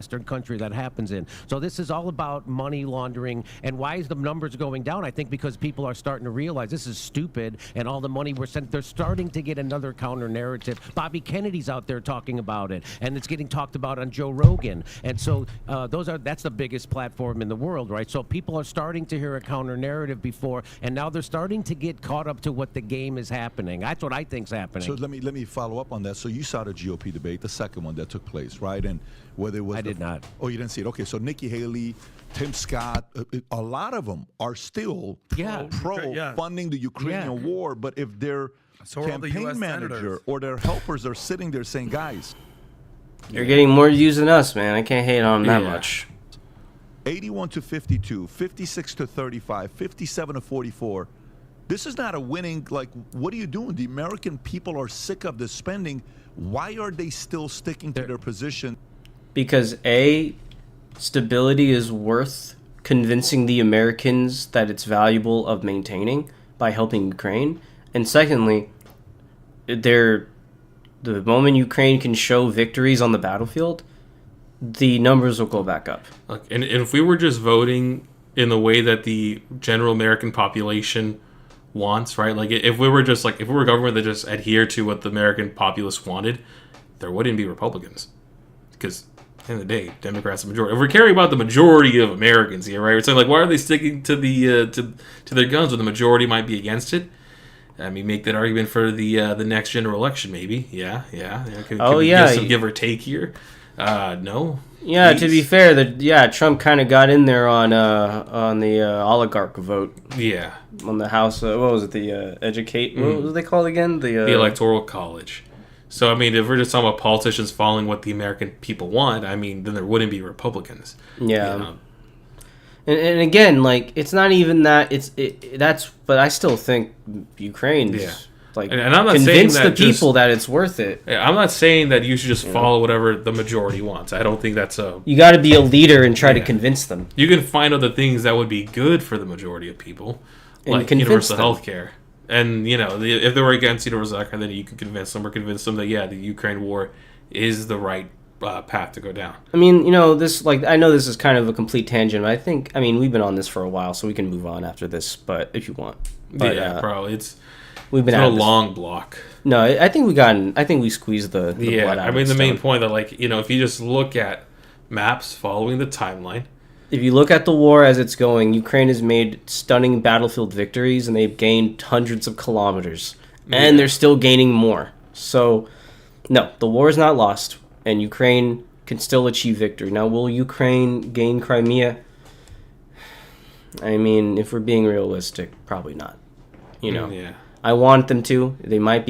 Western country that happens in. So this is all about money laundering. And why is the numbers going down? I think because people are starting to realize this is stupid and all the money we're sent. They're starting to get another counter narrative. Bobby Kennedy's out there talking about it, and it's getting talked about on Joe Rogan. And so that's the biggest platform in the world, right? So people are starting to hear a counter narrative before, and now they're starting to get caught up to what the game is happening. That's what I think's happening. So let me follow up on that. So you saw the GOP debate, the second one that took place, right? And whether it was I did not. Oh, you didn't see it. Okay, so Nikki Haley, Tim Scott, a lot of them are still pro funding the Ukrainian war. But if their campaign manager or their helpers are sitting there saying, guys, you're getting more views than us, man. I can't hate on them that much. 81 to 52, 56 to 35, 57 to 44. This is not a winning, like, what are you doing? The American people are sick of this spending. Why are they still sticking to their position? Because stability is worth convincing the Americans that it's valuable of maintaining by helping Ukraine. And secondly, the moment Ukraine can show victories on the battlefield, the numbers will go back up. And if we were just voting in the way that the general American population wants, right? Like if we were a government that just adhered to what the American populace wanted, there wouldn't be Republicans. Because at the end of the day, Democrats are the majority. If we're caring about the majority of Americans here, right? We're saying, like, why are they sticking to the to their guns when the majority might be against it? I mean, make that argument for the next general election, maybe. Yeah. Can oh, we yeah. get some give or take here? No. Yeah, please. to be fair, Trump kind of got in there on the oligarch vote. Yeah. On the House, what was it? The educate. What was they called again? The Electoral College. So I mean, if we're just talking about politicians following what the American people want, I mean, then there wouldn't be Republicans. Yeah. You know? And again, like, it's not even that. But I still think Ukraine's like, and I'm not convince saying that the people that it's worth it. I'm not saying that you should just follow whatever the majority wants. I don't think that's a. You got to be a leader and try to convince them. You can find other things that would be good for the majority of people, and like universal health care. And, you know, if they were against universal health care, then you can convince them that, the Ukraine war is the right path to go down. I mean, you know, I know this is kind of a complete tangent, but we've been on this for a while, so we can move on after this, but if you want. But, bro, we've been a long block. No, I think we squeezed the blood out. I mean, the main point that, like, you know, if you just look at maps following the timeline. If you look at the war as it's going, Ukraine has made stunning battlefield victories, and they've gained hundreds of kilometers, and they're still gaining more. So, no, the war is not lost, and Ukraine can still achieve victory. Now, will Ukraine gain Crimea? I mean, if we're being realistic, probably not. You know, I want them to. They might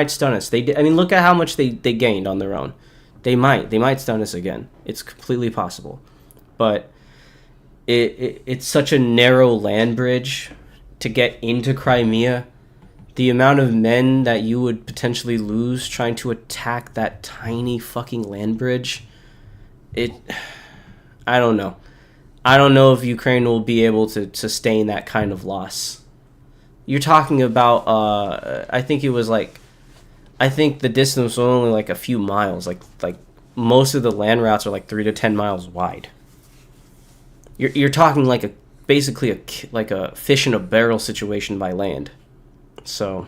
stun us. Look at how much they gained on their own. They might stun us again. It's completely possible, but it's such a narrow land bridge to get into Crimea. The amount of men that you would potentially lose trying to attack that tiny fucking land bridge, I don't know. I don't know if Ukraine will be able to sustain that kind of loss. You're talking about, I think the distance was only like a few miles. Like most of the land routes are like 3 to 10 miles wide. You're talking like basically a fish in a barrel situation by land. So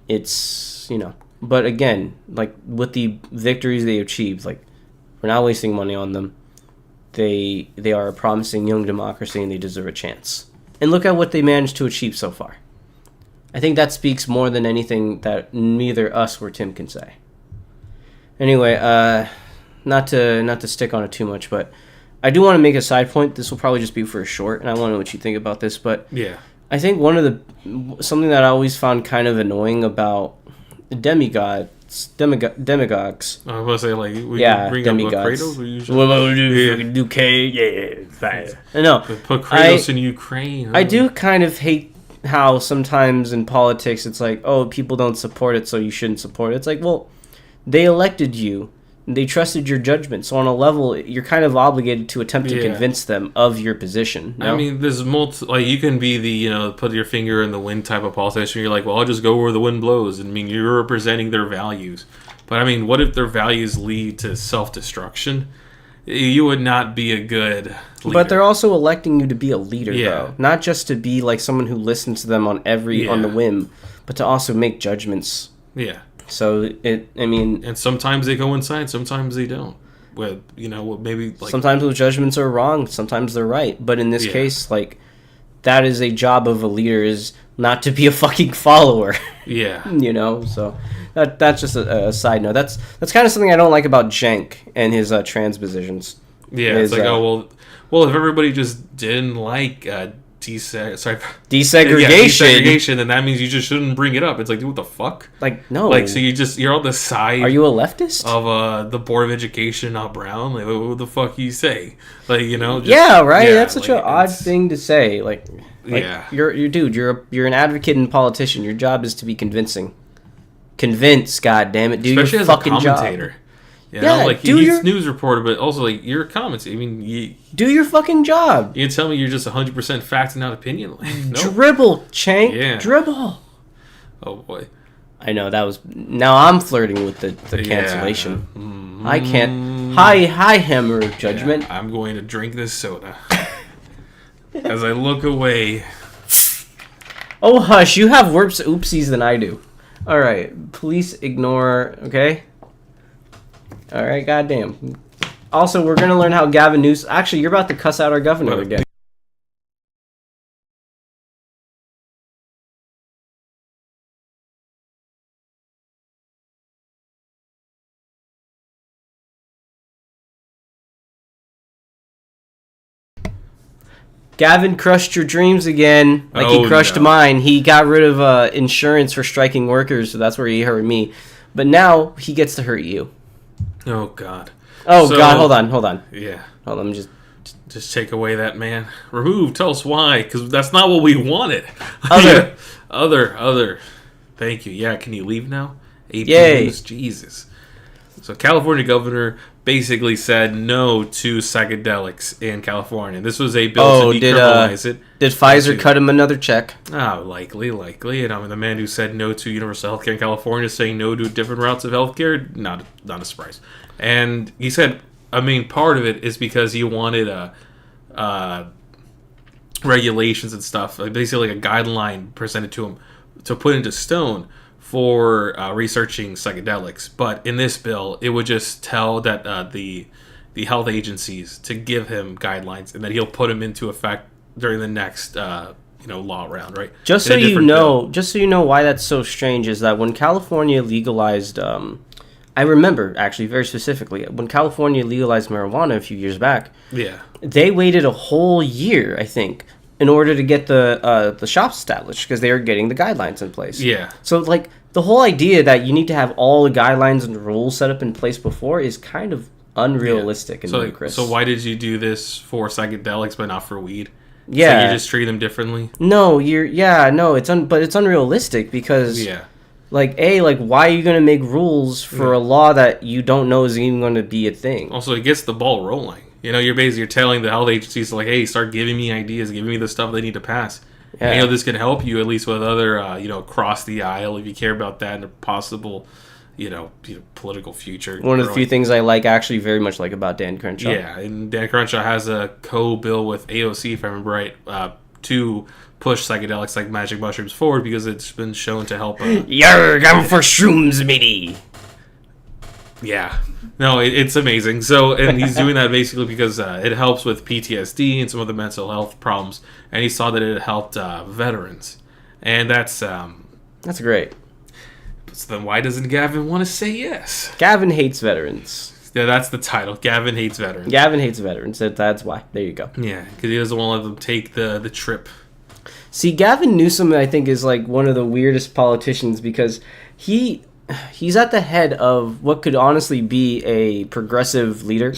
it's, you know, but again, like with the victories they achieved, like we're not wasting money on them. They are a promising young democracy and they deserve a chance. And look at what they managed to achieve so far. I think that speaks more than anything that neither us or Tim can say. Anyway, not to stick on it too much, but I do want to make a side point. This will probably just be for a short, and I want to know what you think about this. But I think something that I always found kind of annoying about demagogues. I was going to say, like, we bring demigods. up Kratos. What about do K? Yeah, fine. I know. Put Kratos in Ukraine. I do kind of hate how sometimes in politics it's like, oh, people don't support it, so you shouldn't support it. It's like, well, they elected you. They trusted your judgment. So on a level, you're kind of obligated to attempt to convince them of your position. No? I mean, there's you can be the, you know, put your finger in the wind type of politician. You're like, well, I'll just go where the wind blows. I mean, you're representing their values. But I mean, what if their values lead to self-destruction? You would not be a good leader. But they're also electing you to be a leader, though. Not just to be like someone who listens to them on the whim, but to also make judgments. Yeah. So and sometimes they coincide, sometimes they don't. With, you know, maybe like sometimes those judgments are wrong, sometimes they're right. But in this case, like, that is a job of a leader, is not to be a fucking follower. Yeah. You know, so that's just a side note. That's kind of something I don't like about Cenk and his transpositions. Yeah, it's like, well, if everybody just didn't like desegregation, then that means you just shouldn't bring it up. It's like, dude, what the fuck? Like, no. Like, so you're on the side. Are you a leftist? Of the Board of Education, not Brown? Like, what the fuck you say? Like, you know? That's such an odd thing to say. Like you're an advocate and politician. Your job is to be convincing. Convince, goddammit. Do especially your as fucking a commentator. job. You know, like, he's news reporter, but also, like, you're a commentator. I mean, do your fucking job. You can tell me you're just 100% fact and not opinion. Like, no. Dribble, Cenk. Yeah. Dribble. Oh, boy. I know, now I'm flirting with the cancellation. Mm-hmm. I can't. Hi, Hammer of Judgment. Yeah, I'm going to drink this soda. As I look away. Oh, hush. You have worse oopsies than I do. All right. Police ignore, okay? All right, goddamn. Also, we're going to learn how Gavin Newsom... Actually, you're about to cuss out our governor again. Gavin crushed your dreams again, like he crushed mine. He got rid of insurance for striking workers, so that's where he hurt me. But now he gets to hurt you. Oh, God. God, hold on. Yeah. Hold on, Just take away that man. Remove. Tell us why, because that's not what we wanted. Other. Thank you. Yeah, can you leave now? AP Yay. News. Jesus. So California governor basically said no to psychedelics in California. This was a bill to decriminalize it. Did Pfizer cut him another check? Likely. And I mean, the man who said no to universal health care in California saying no to different routes of healthcare, not a surprise. And he said a main part of it is because he wanted regulations and stuff, basically like a guideline presented to him to put into stone for researching psychedelics. But in this bill, it would just tell that the health agencies to give him guidelines, and that he'll put them into effect during the next law round, right? Just so you know why that's so strange is that when California legalized, I remember actually very specifically when California legalized marijuana a few years back. Yeah, they waited a whole year, I think, in order to get the shops established because they were getting the guidelines in place. Yeah. So like the whole idea that you need to have all the guidelines and rules set up in place before is kind of unrealistic and ludicrous. So why did you do this for psychedelics but not for weed? Yeah. So you just treat them differently? No, but it's unrealistic because why are you going to make rules for a law that you don't know is even going to be a thing? Also, it gets the ball rolling. You're telling the health agencies like, hey, start giving me ideas, giving me the stuff they need to pass. Yeah. And, this can help you at least with other, across the aisle if you care about that and a possible, political future. One of the few things I actually very much like about Dan Crenshaw. Yeah, and Dan Crenshaw has a co-bill with AOC, if I remember right, to push psychedelics like magic mushrooms forward because it's been shown to help. Yarg, I'm for shrooms, matey. Yeah. No, it's amazing. So, and he's doing that basically because it helps with PTSD and some of the mental health problems, and he saw that it helped veterans, and that's great. So then, why doesn't Gavin want to say yes? Gavin hates veterans. Yeah, that's the title. Gavin hates veterans. Gavin hates veterans. That's why. There you go. Yeah, because he doesn't want to let them take the trip. See, Gavin Newsom, I think, is one of the weirdest politicians because he's at the head of what could honestly be a progressive leader,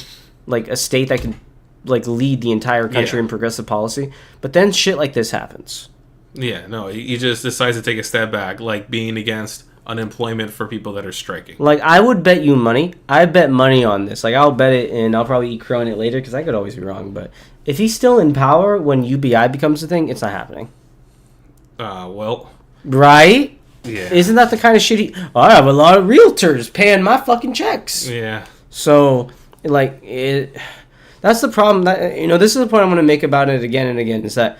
like a state that can lead the entire country in progressive policy. But then shit like this happens. Yeah, no, he just decides to take a step back, like being against unemployment for people that are striking. I would bet you money. I bet money on this. I'll bet it, and I'll probably eat crow on it later because I could always be wrong. But if he's still in power when UBI becomes a thing, it's not happening. Right? Yeah. Isn't that the kind of shit I have a lot of realtors paying my fucking checks. Yeah. So, that's the problem. This is the point I'm going to make about it again and again, is that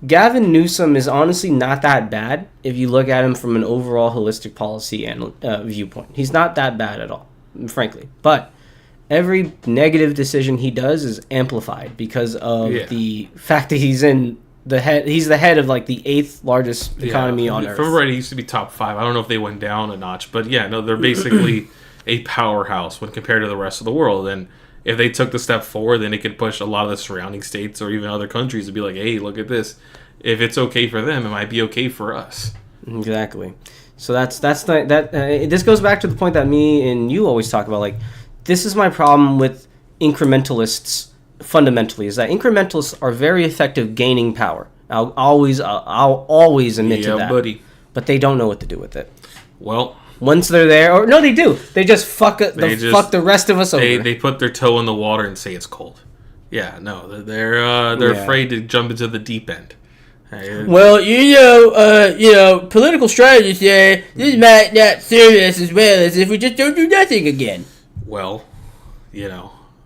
Gavin Newsom is honestly not that bad if you look at him from an overall holistic policy and viewpoint. He's not that bad at all, frankly. But every negative decision he does is amplified because of the fact that he's the head of the 8th largest economy on earth. From right, he used to be top 5. I don't know if they went down a notch, but they're basically a powerhouse when compared to the rest of the world. And if they took the step forward, then it could push a lot of the surrounding states or even other countries to be like, hey, look at this. If it's okay for them, it might be okay for us. Exactly. So this goes back to the point that me and you always talk about. This is my problem with incrementalists. Fundamentally, is that incrementalists are very effective gaining power. I'll always admit to that. Buddy. But they don't know what to do with it. Well, once they're there, or no, they do. They just fuck the rest of us over. They put their toe in the water and say it's cold. Yeah, no, they're afraid to jump into the deep end. Well, political strategists say this might not serve us as well as if we just don't do nothing again. Well,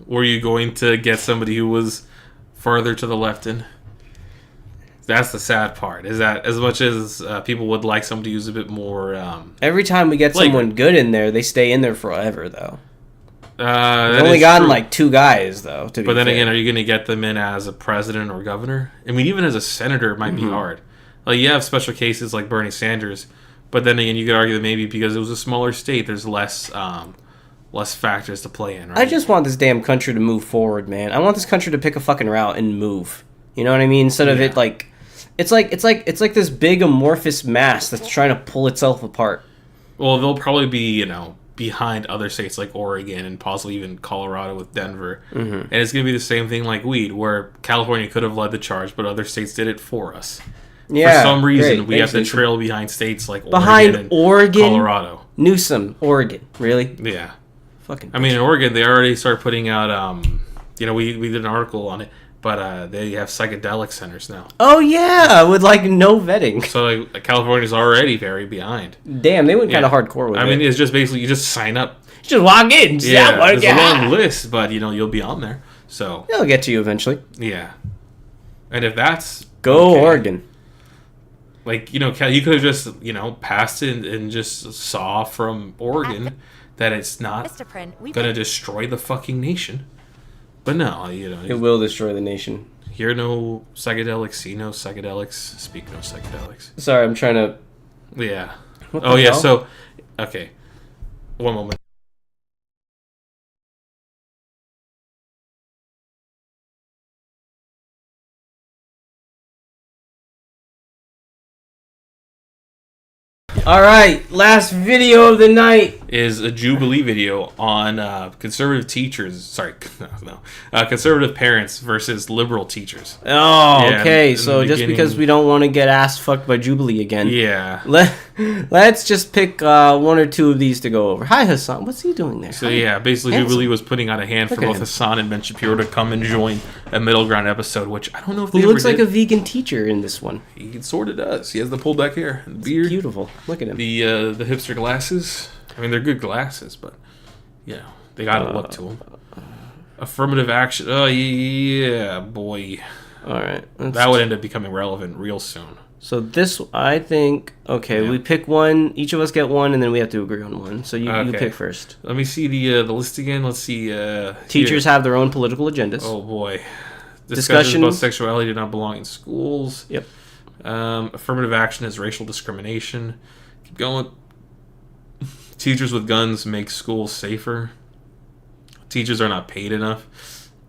were you going to get somebody who was further to the left in? That's the sad part, is that as much as people would like somebody who's a bit more... every time we get someone good in there, they stay in there forever, though. We've only gotten 2 guys, though, to be But then fair. again, are you going to get them in as a president or governor? I mean, even as a senator, it might be hard. You have special cases like Bernie Sanders, but then again, you could argue that maybe because it was a smaller state, there's less factors to play in, right? I just want this damn country to move forward, man. I want this country to pick a fucking route and move. You know what I mean? Instead of it like, it's like this big amorphous mass that's trying to pull itself apart. Well, they'll probably be, behind other states like Oregon and possibly even Colorado with Denver. Mm-hmm. And it's going to be the same thing like weed, where California could have led the charge, but other states did it for us. Yeah, for some reason, we have to trail behind states like Oregon, Colorado. Newsom, Oregon. Really? Yeah. Fucking. I mean, in Oregon, they already started putting out, we did an article on it, but they have psychedelic centers now. Oh, yeah, with, no vetting. So, California's already very behind. Damn, they went kind of hardcore with it. I mean, it's just basically, you just sign up. You just log in. There's a long list, but, you'll be on there. So they'll get to you eventually. Yeah. And if that's... Go Oregon. You could have just, passed it and just saw from Oregon that it's not going to destroy the fucking nation. But no, it will destroy the nation. Hear no psychedelics, see no psychedelics, speak no psychedelics. Sorry, I'm trying to... Yeah. Yeah, so... Okay. One moment. All right, last video of the night is a Jubilee video on conservative teachers. Sorry, conservative parents versus liberal teachers. Oh, okay. So just because we don't want to get ass fucked by Jubilee again, let's just pick one or two of these to go over. Hi, Hassan. What's he doing there? So basically, Jubilee was putting out a hand for both Hassan and Ben Shapiro to come and join a middle ground episode, which I don't know if they ever looks like a vegan teacher in this one. He sort of does. He has the pulled back hair, and beard. It's beautiful. Look at him. The hipster glasses. I mean, they're good glasses, but they got a look to them. Affirmative action. Oh yeah, boy. All right, that would end up becoming relevant real soon. So this, I think, we pick one. Each of us get one, and then we have to agree on one. So you pick first. Let me see the list again. Let's see. Teachers have their own political agendas. Oh boy. Discussions about sexuality do not belong in schools. Yep. Affirmative action is racial discrimination. Keep going. Teachers with guns make schools safer. Teachers are not paid enough.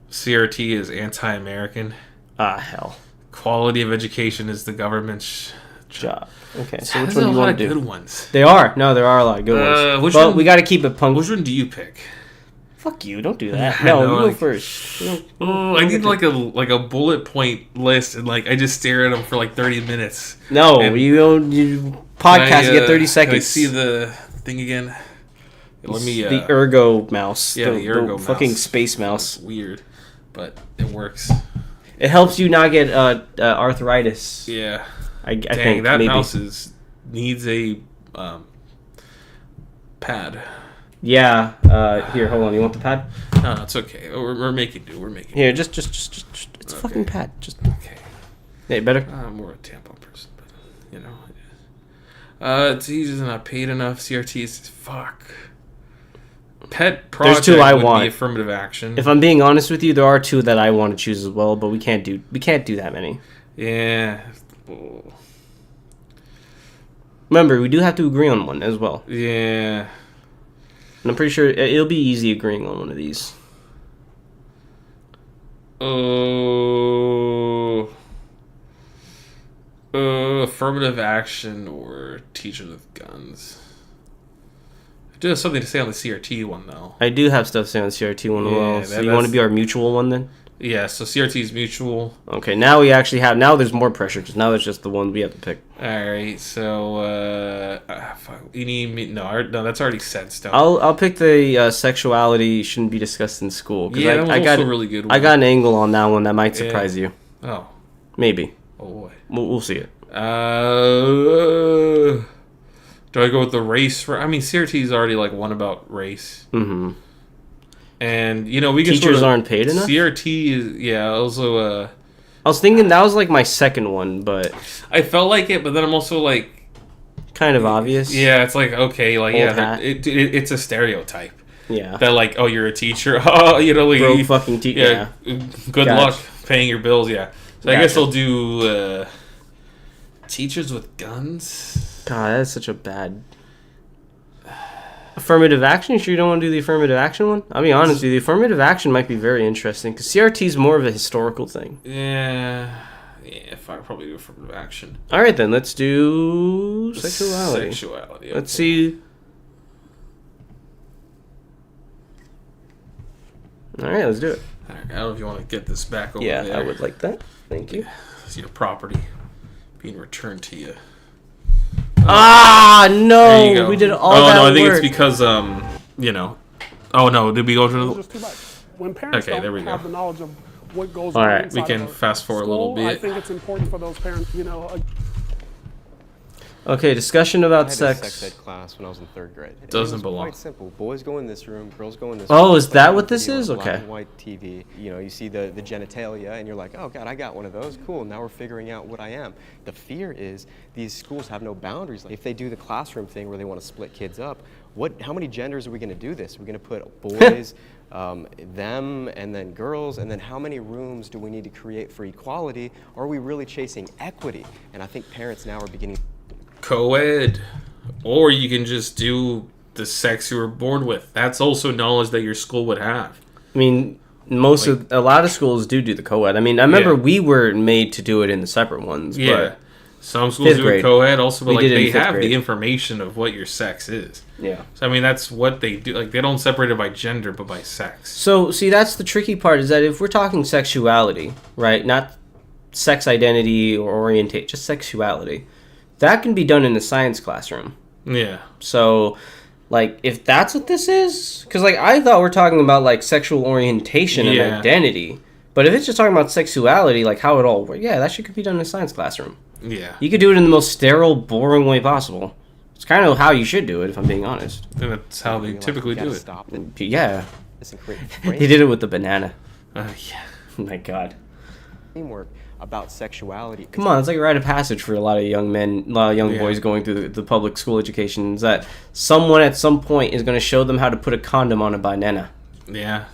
CRT is anti-American. Ah, hell. Quality of education is the government's job. Okay, so which one do you want to do? Good ones. There are a lot of good ones. But we got to keep it punk. Which one do you pick? Fuck you! Don't do that. No, you go first. I need like a bullet point list, and I just stare at them for 30 minutes. No, you podcast. You get 30 seconds. Can I see the thing again? Let me. The ergo mouse. Yeah, the ergo mouse. Fucking space mouse. It's weird, but it works. It helps you not get arthritis. Yeah. I think that maybe. mouse needs a pad. Yeah. Here, hold on. You want the pad? No, it's okay. We're making do. We're making. Here, just it's a fucking pad. Just okay. Hey, better. I'm more a tampon person, but teachers are not paid enough. CRTs, fuck. Pet project. There's two I would want. Be affirmative action. If I'm being honest with you, there are two that I want to choose as well, but we can't do that many. Yeah. Remember, we do have to agree on one as well. Yeah. And I'm pretty sure it'll be easy agreeing on one of these. Affirmative action or teachers with guns. I do have something to say on the CRT one, though. I do have stuff to say on the CRT one as well. So you want to be our mutual one then? Yeah, so CRT is mutual. Okay, now we actually have... Now there's more pressure, because now it's just the one we have to pick. Alright, so... fuck, you need me... No, that's already set stone. I'll pick the sexuality shouldn't be discussed in school. Yeah, that was also a really good one. I got an angle on that one that might surprise you. Oh. Maybe. Oh, boy. We'll see it. Do I go with the race? I mean, CRT's already one about race. Mm-hmm. And we can teachers aren't paid enough. CRT is also. I was thinking that was my second one, but I felt like it, but then I'm also kind of obvious. Yeah, it's okay, it's a stereotype. Yeah. That you're a teacher. Oh, broke fucking teacher. Yeah. Good luck paying your bills. Yeah. So I guess I'll do teachers with guns. God, that's such a bad. Affirmative action? You sure you don't want to do the affirmative action one? I'll be honest with you, the affirmative action might be very interesting, because CRT is more of a historical thing. Yeah, if I probably do affirmative action. All right, then, let's do sexuality. Sexuality. Let's see. All right, let's do it. All right, I don't know if you want to get this back over there. Yeah, I would like that. Thank you. It's your property being returned to you. No! We did all that work. Oh, no, I think it's because, you know. Oh, no, did we go to Just too much. When parents there we don't have go. the knowledge of what goes all on right, inside we can of fast forward school, a little bit. I think it's important for those parents, you know. Okay, discussion about I had sex. a sex ed class when I was in 3rd grade. Doesn't it was belong. Quite simple. Boys go in this room, girls go in this room. Oh, is that what this is? Black okay. and white TV. You know, you see the genitalia, and you're like, oh God, I got one of those. Cool. Now we're figuring out what I am. The fear is these schools have no boundaries. Like, if they do the classroom thing where they want to split kids up, how many genders are we going to do this? We're going to put boys, them, and then girls, and then how many rooms do we need to create for equality? Or are we really chasing equity? And I think parents now are beginning. Co-ed, or you can just do the sex you were born with. That's also knowledge that your school would have. I mean, a lot of schools do the co-ed. I mean, I remember we were made to do it in the separate ones. Yeah, but some schools do it co-ed also, but like they have the information of what your sex is. Yeah. So I mean, that's what they do. Like they don't separate it by gender, but by sex. So see, that's the tricky part. Is that if we're talking sexuality, right? Not sex identity or orientate, just sexuality. That can be done in the science classroom. Yeah. So, like, if that's what this is, because like I thought we're talking about like sexual orientation and identity, but if it's just talking about sexuality, like how it all works, that shit could be done in a science classroom. Yeah. You could do it in the most sterile, boring way possible. It's kind of how you should do it, if I'm being honest. And that's how they typically do it. Yeah. They did it with the banana. Yeah. Oh my God. Teamwork about sexuality. Come on, it's like a rite of passage for a lot of young men, a lot of young boys going through the public school education. Is that someone at some point is going to show them how to put a condom on a banana? Yeah.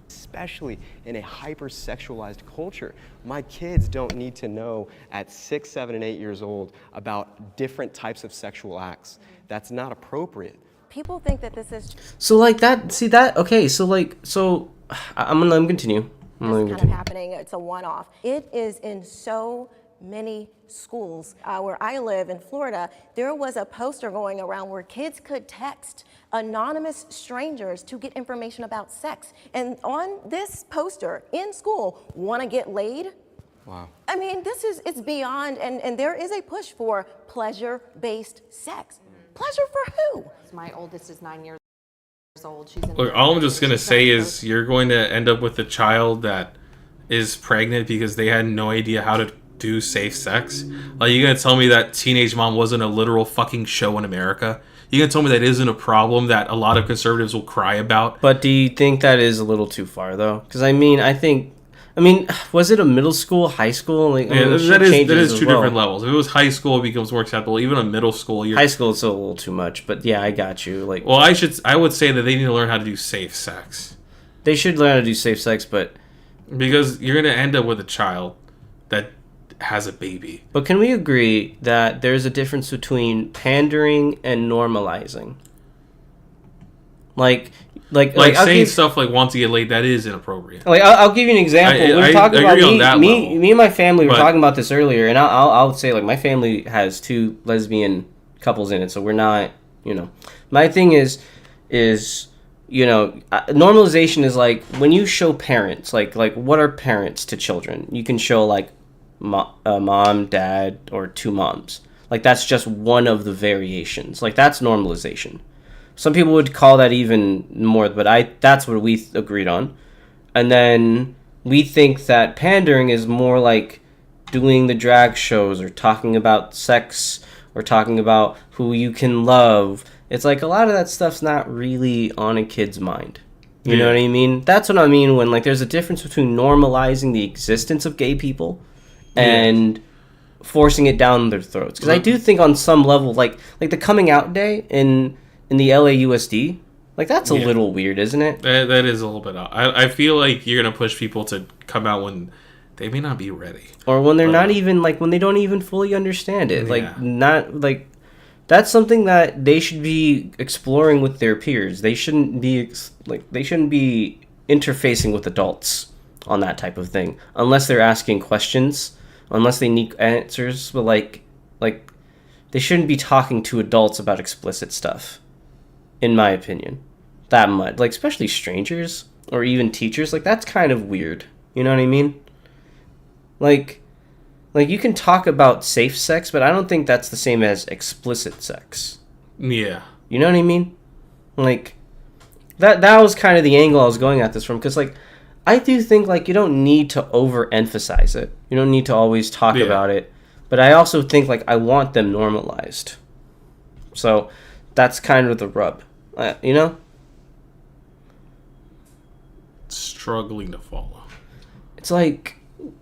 Especially in a hyper-sexualized culture. My kids don't need to know at 6, 7, and 8 years old about different types of sexual acts. That's not appropriate. People think that this is... So like that, see that, okay, so I'm going to let him continue. It's kind of happening. It's a one-off. It is in so many schools. Where I live in Florida, there was a poster going around where kids could text anonymous strangers to get information about sex. And on this poster in school, want to get laid? Wow. I mean, it's beyond, and there is a push for pleasure-based sex. Pleasure for who? My oldest is 9 years old. Look, all I'm just gonna say is you're going to end up with a child that is pregnant because they had no idea how to do safe sex. Like, you're gonna tell me that Teenage Mom wasn't a literal fucking show in America? You're gonna tell me that isn't a problem that a lot of conservatives will cry about? But do you think that is a little too far though? Because I mean, was it a middle school, high school? Like, that is two different levels. If it was high school, it becomes more acceptable. Even a middle school, high school is a little too much. But yeah, I got you. Like, well, I would say that they need to learn how to do safe sex. They should learn how to do safe sex, but because you're gonna end up with a child that has a baby. But can we agree that there's a difference between pandering and normalizing? Like saying stuff like "want to get laid," that is inappropriate. Like, I'll give you an example. We're talking about me and my family were talking about this earlier, and I'll say, like, my family has 2 lesbian couples in it, so we're not, My thing is normalization is like when you show parents, like what are parents to children? You can show like mom, dad, or 2 moms. Like, that's just one of the variations. Like, that's normalization. Some people would call that even more, but that's what we agreed on. And then we think that pandering is more like doing the drag shows or talking about sex or talking about who you can love. It's like a lot of that stuff's not really on a kid's mind. You know what I mean? That's what I mean when, like, there's a difference between normalizing the existence of gay people and forcing it down their throats. Because I do think on some level, like the coming out day in the LAUSD, like, that's a little weird, isn't it? That is a little bit odd. I feel like you're going to push people to come out when they may not be ready. Or when they're not even, like, when they don't even fully understand it. Like, not, like, That's something that they should be exploring with their peers. They shouldn't be interfacing with adults on that type of thing unless they're asking questions, unless they need answers. But like they shouldn't be talking to adults about explicit stuff, in my opinion. That much, like especially strangers or even teachers. Like that's kind of weird. You know what I mean? Like you can talk about safe sex, but I don't think that's the same as explicit sex. Yeah. You know what I mean? Like, that was kind of the angle I was going at this from, because, like, I do think, like, you don't need to overemphasize it. You don't need to always talk about it. But I also think, like, I want them normalized. So, that's kind of the rub. You know? Struggling to follow. It's like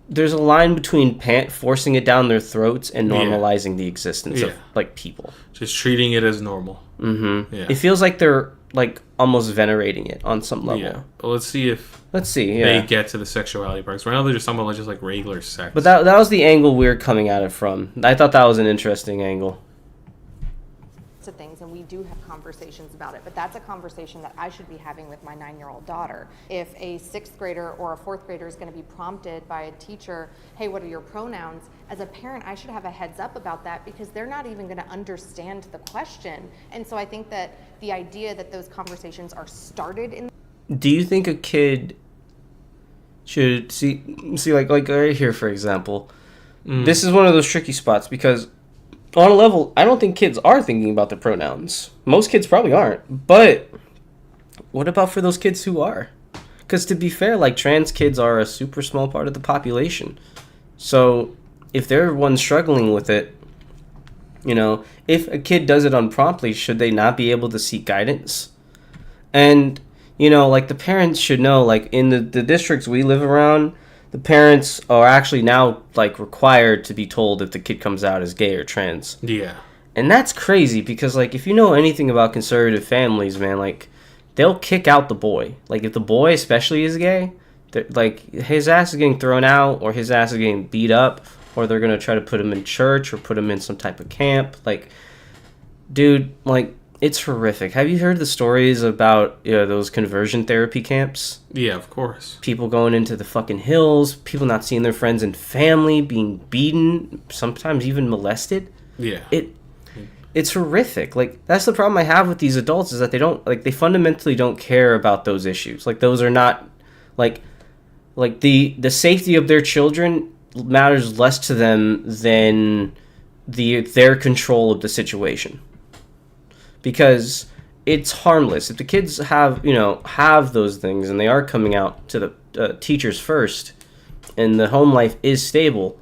there's a line between forcing it down their throats and normalizing the existence of like people. Just treating it as normal. Mm-hmm. Yeah. It feels like they're like almost venerating it on some level. Yeah. Well, let's see. They get to the sexuality parts. Right now they're just talking about just like regular sex. But that was the angle we were coming at it from. I thought that was an interesting angle. To things, and we do have conversations about it, but that's a conversation that I should be having with my 9-year-old daughter. If a 6th grader or a 4th grader is going to be prompted by a teacher, hey, what are your pronouns? As a parent, I should have a heads up about that, because they're not even going to understand the question. And so I think that the idea that those conversations are started in. Do you think a kid should see like right here, for example, this is one of those tricky spots, because on a level, I don't think kids are thinking about their pronouns. Most kids probably aren't. But what about for those kids who are? Because to be fair, like, trans kids are a super small part of the population. So if they're one struggling with it, you know, if a kid does it unpromptly, should they not be able to seek guidance? And, you know, like, the parents should know, like, in the districts we live around, the parents are actually now, like, required to be told if the kid comes out as gay or trans. Yeah. And that's crazy, because, like, if you know anything about conservative families, man, like, they'll kick out the boy. Like, if the boy especially is gay, like, his ass is getting thrown out, or his ass is getting beat up, or they're going to try to put him in church or put him in some type of camp. Like, dude, like, it's horrific. Have you heard the stories about those conversion therapy camps? Yeah, of course. People going into the fucking hills, people not seeing their friends and family, being beaten, sometimes even molested. Yeah. It's horrific. Like, that's the problem I have with these adults, is that they fundamentally don't care about those issues. Like, those are not, like the safety of their children matters less to them than their control of the situation. Because it's harmless. If the kids have those things, and they are coming out to the teachers first, and the home life is stable,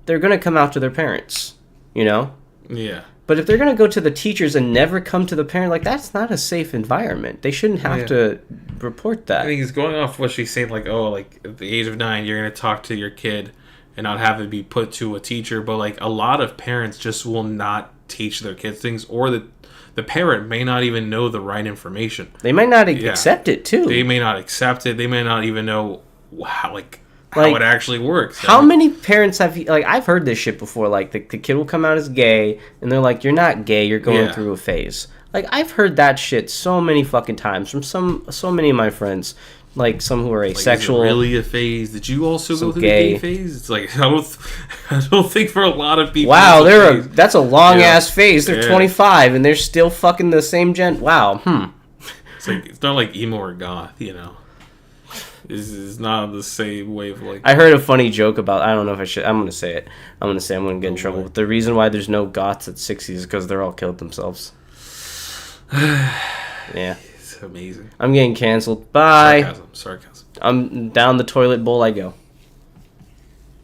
they're going to come out to their parents, you know? Yeah. But if they're going to go to the teachers and never come to the parent, like, that's not a safe environment. They shouldn't have to report that. I think he's going off what she's saying, like, oh, like, at the age of 9, you're going to talk to your kid and not have it be put to a teacher. But, like, a lot of parents just will not teach their kids things, or the parent may not even know the right information. They might not accept it, too. They may not accept it. They may not even know how it actually works. How many parents have, like, I've heard this shit before, like, the kid will come out as gay, and they're like, you're not gay, you're going through a phase. Like, I've heard that shit so many fucking times from so many of my friends. Like, some who are asexual. Like, is it really a phase? Did you also go through the gay phase? It's like, I don't think for a lot of people. Wow, that's a long ass phase. They're 25 and they're still fucking the same gen. Wow. It's like, it's not like emo or goth, you know. It's not the same way of, like. I heard a funny joke about. I don't know if I should. I'm gonna say it. I'm gonna get in trouble. But the reason why there's no goths at 60 is because they're all killed themselves. Yeah. Amazing. I'm getting canceled. Bye. Sarcasm. I'm down the toilet bowl I go.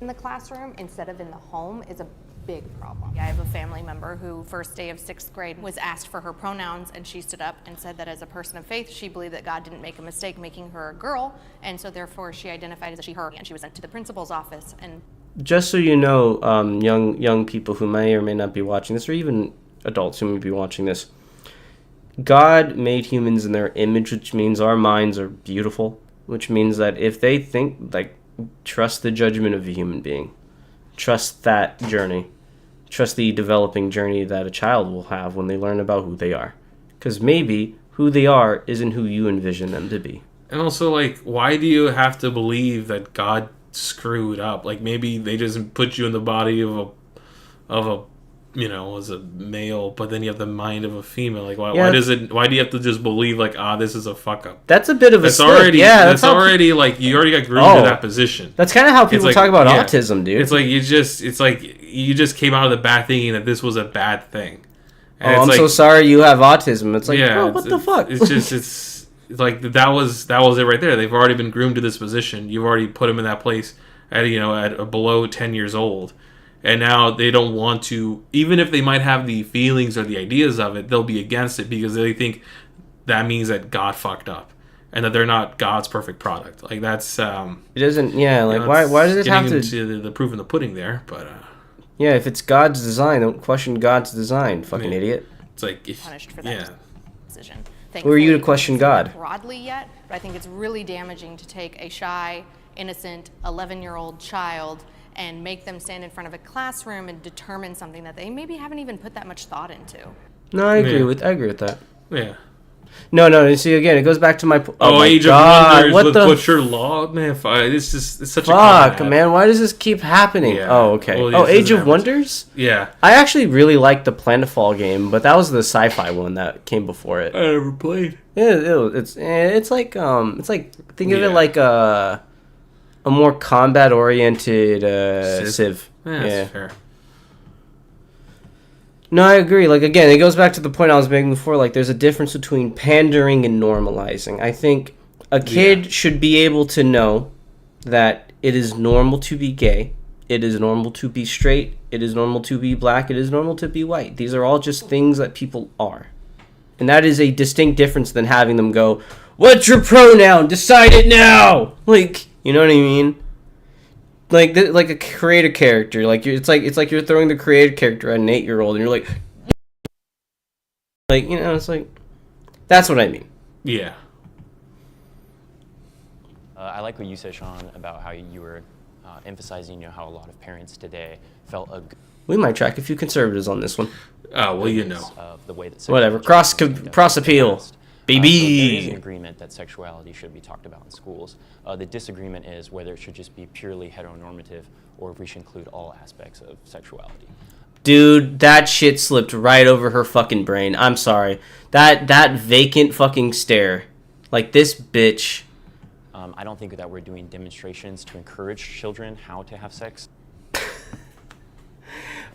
In the classroom instead of in the home is a big problem. I have a family member who first day of 6th grade was asked for her pronouns, and she stood up and said that as a person of faith, she believed that God didn't make a mistake making her a girl, and so therefore she identified as a she, her, and she was sent to the principal's office. And just so you know, young people who may or may not be watching this, or even adults who may be watching this, God made humans in their image, which means our minds are beautiful, which means that if they think, like, trust the judgment of a human being, trust that journey, Trust the developing journey that a child will have when they learn about who they are. Because maybe who they are isn't who you envision them to be. And also, like, why do you have to believe that God screwed up? Like, maybe they just put you in the body of a as a male, but then you have the mind of a female. Like, why do you have to just believe, like, this is a fuck up? That's a bit of a slip. That's already like, you already got groomed to that position. That's kind of how people talk about autism, dude. It's like you just came out of the bat thinking that this was a bad thing. And I'm so sorry you have autism. It's like, bro, what the fuck? It's like that was it right there. They've already been groomed to this position. You've already put them in that place at below 10 years old. And now they don't want to, even if they might have the feelings or the ideas of it, they'll be against it because they think that means that God fucked up and that they're not God's perfect product. Like, that's it doesn't. Yeah, like why does it have to? Into the proof in the pudding there, but yeah, if it's God's design, don't question God's design, fucking idiot. It's like punished for that decision. Who are you to question God? Broadly yet, but I think it's really damaging to take a shy, innocent 11-year-old child and make them stand in front of a classroom and determine something that they maybe haven't even put that much thought into. No, I agree with that. Yeah. No. See, again, it goes back to my. Age of Wonders with Butcher Law. Man, it's such a fuck, man. Why does this keep happening? Yeah. Oh, okay. Well, Age of Wonders. Yeah. I actually really liked the Planetfall game, but that was the sci-fi one that came before it. I never played. Yeah, it's like think of it like a more combat-oriented Civ. Yeah, that's fair. No, I agree. Like, again, it goes back to the point I was making before. Like, there's a difference between pandering and normalizing. I think a kid should be able to know that it is normal to be gay. It is normal to be straight. It is normal to be black. It is normal to be white. These are all just things that people are. And that is a distinct difference than having them go, "What's your pronoun? Decide it now!" Like, you know what I mean? Like a creator character. Like, it's like you're throwing the creator character at an 8-year-old, and you're like, it's like, that's what I mean. Yeah. I like what you said, Sean, about how you were emphasizing, how a lot of parents today felt we might track a few conservatives on this one. Oh, well, of the way that whatever. Cross appeal. Baby. There is an agreement that sexuality should be talked about in schools. The disagreement is whether it should just be purely heteronormative or if we should include all aspects of sexuality. Dude, that shit slipped right over her fucking brain. I'm sorry. That vacant fucking stare. Like, this bitch. I don't think that we're doing demonstrations to encourage children how to have sex.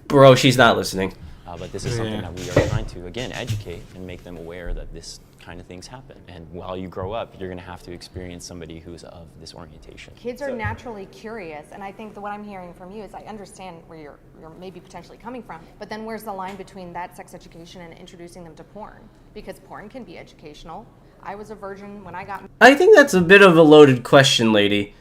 Bro, she's not listening. But this is something that we are trying to, again, educate and make them aware that this kind of things happen. And while you grow up, you're going to have to experience somebody who's of this orientation. Kids are naturally curious, and I think that what I'm hearing from you is I understand where you're maybe potentially coming from, but then where's the line between that sex education and introducing them to porn? Because porn can be educational. I was a virgin when I got... I think that's a bit of a loaded question, lady.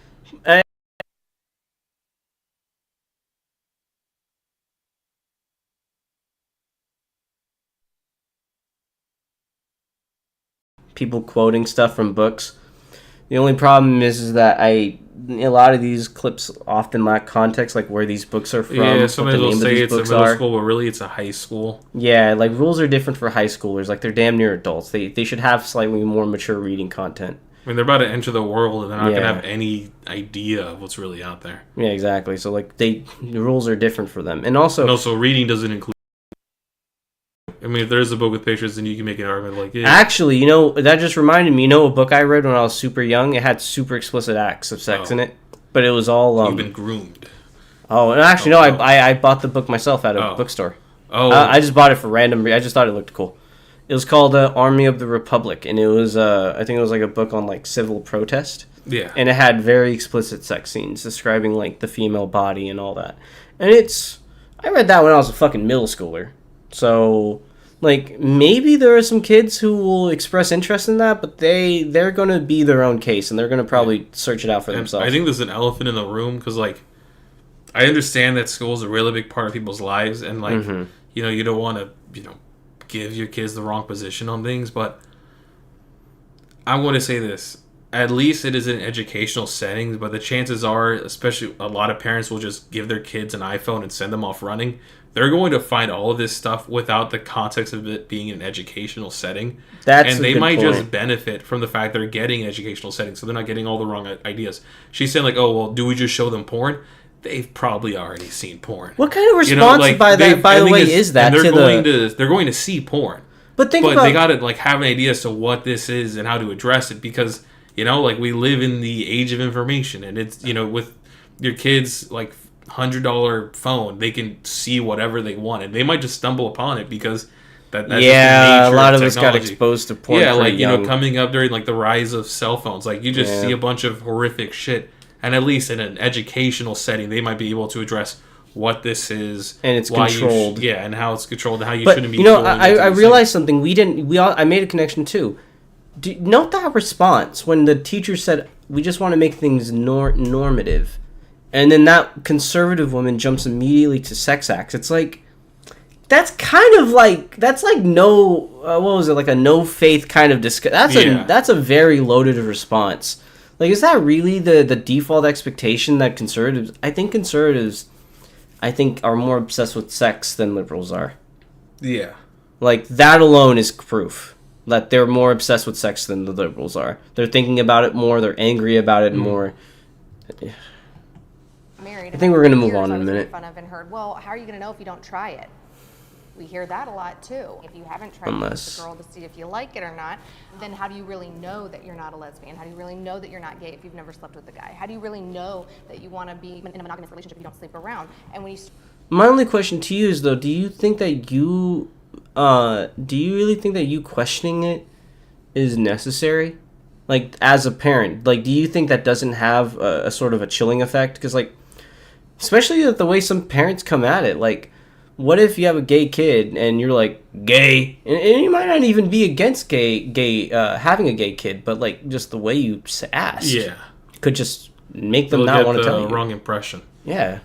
People quoting stuff from books. The only problem is that a lot of these clips often lack context, like where these books are from. Yeah, somebody will say it's a middle school, but really it's a high school. Yeah, like, rules are different for high schoolers. Like, they're damn near adults. They should have slightly more mature reading content. I mean, they're about to enter the world, and they're not going to have any idea of what's really out there. Yeah, exactly. So, like, the rules are different for them. And also reading doesn't include... I mean, if there's a book with pictures, then you can make an argument like... Yeah. Actually, that just reminded me, a book I read when I was super young, it had super explicit acts of sex in it, but it was all... You've been groomed. Oh, and actually, I bought the book myself at a bookstore. Oh. I just bought it for random... I just thought it looked cool. It was called Army of the Republic, and it was, I think it was like a book on, like, civil protest. Yeah. And it had very explicit sex scenes describing, like, the female body and all that. And I read that when I was a fucking middle schooler. So... like, maybe there are some kids who will express interest in that, but they're going to be their own case, and they're going to probably search it out for themselves. I think there's an elephant in the room, because, like, I understand that school is a really big part of people's lives, and, like, you don't want to, give your kids the wrong position on things, but I want to say this. at least it is in educational settings, but the chances are, especially a lot of parents will just give their kids an iPhone and send them off running. They're going to find all of this stuff without the context of it being an educational setting. And they might just benefit from the fact they're getting educational settings, so they're not getting all the wrong ideas. She's saying, like, oh, well, do we just show them porn? They've probably already seen porn. What kind of response, by the way, is that? They're going to see porn. But they got to like have an idea as to what this is and how to address it, because, you know, like, we live in the age of information, and it's, you know, with your kids, like, $100 phone, they can see whatever they want, and they might just stumble upon it because that's just the nature a lot of us got exposed to porn. Yeah, like, you know, coming up during like the rise of cell phones, like, you just see a bunch of horrific shit, and at least in an educational setting, they might be able to address what this is, and it's controlled. And how it's controlled, and how you but, shouldn't be. You know, I realized something. I made a connection too. Note that response when the teacher said, "We just want to make things normative." And then that conservative woman jumps immediately to sex acts. It's like, that's like no, what was it, like a no faith kind of discussion. That's a very loaded response. Like, is that really the default expectation that conservatives are more obsessed with sex than liberals are? Yeah. Like, that alone is proof that they're more obsessed with sex than the liberals are. They're thinking about it more. They're angry about it more. Married. I think we're going to move on in a minute. Fun of and heard, well, how are you going to know if you don't try it? We hear that a lot too. If you haven't tried to kiss a girl to see if you like it or not, then how do you really know that you're not a lesbian? How do you really know that you're not gay if you've never slept with a guy? How do you really know that you want to be in a monogamous relationship if you don't sleep around? And when you... My only question to you is, though, do you really think that you questioning it is necessary? Like, as a parent, like, do you think that doesn't have a sort of a chilling effect? Because, like, especially the way some parents come at it. Like, what if you have a gay kid and you're like, gay? And you might not even be against having a gay kid, but, like, just the way you ask could just make them not want to tell you. The wrong impression. Yeah.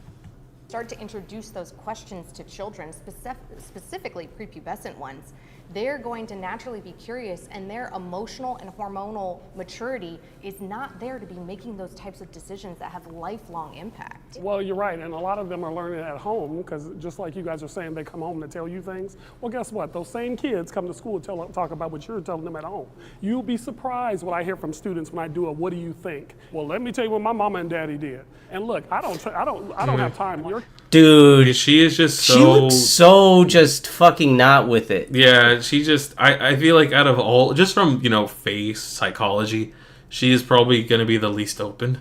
Start to introduce those questions to children, specifically prepubescent ones. They're going to naturally be curious, and their emotional and hormonal maturity is not there to be making those types of decisions that have lifelong impact. Well, you're right, and a lot of them are learning at home, because just like you guys are saying, they come home to tell you things. Well, guess what? Those same kids come to school to talk about what you're telling them at home. You'll be surprised what I hear from students when I do a "What do you think?" Well, let me tell you what my mama and daddy did. And look, I don't have time. Dude, she is just so... She looks so just fucking not with it. Yeah, she just... I feel like out of all... Just from, you know, face psychology, she is probably going to be the least open.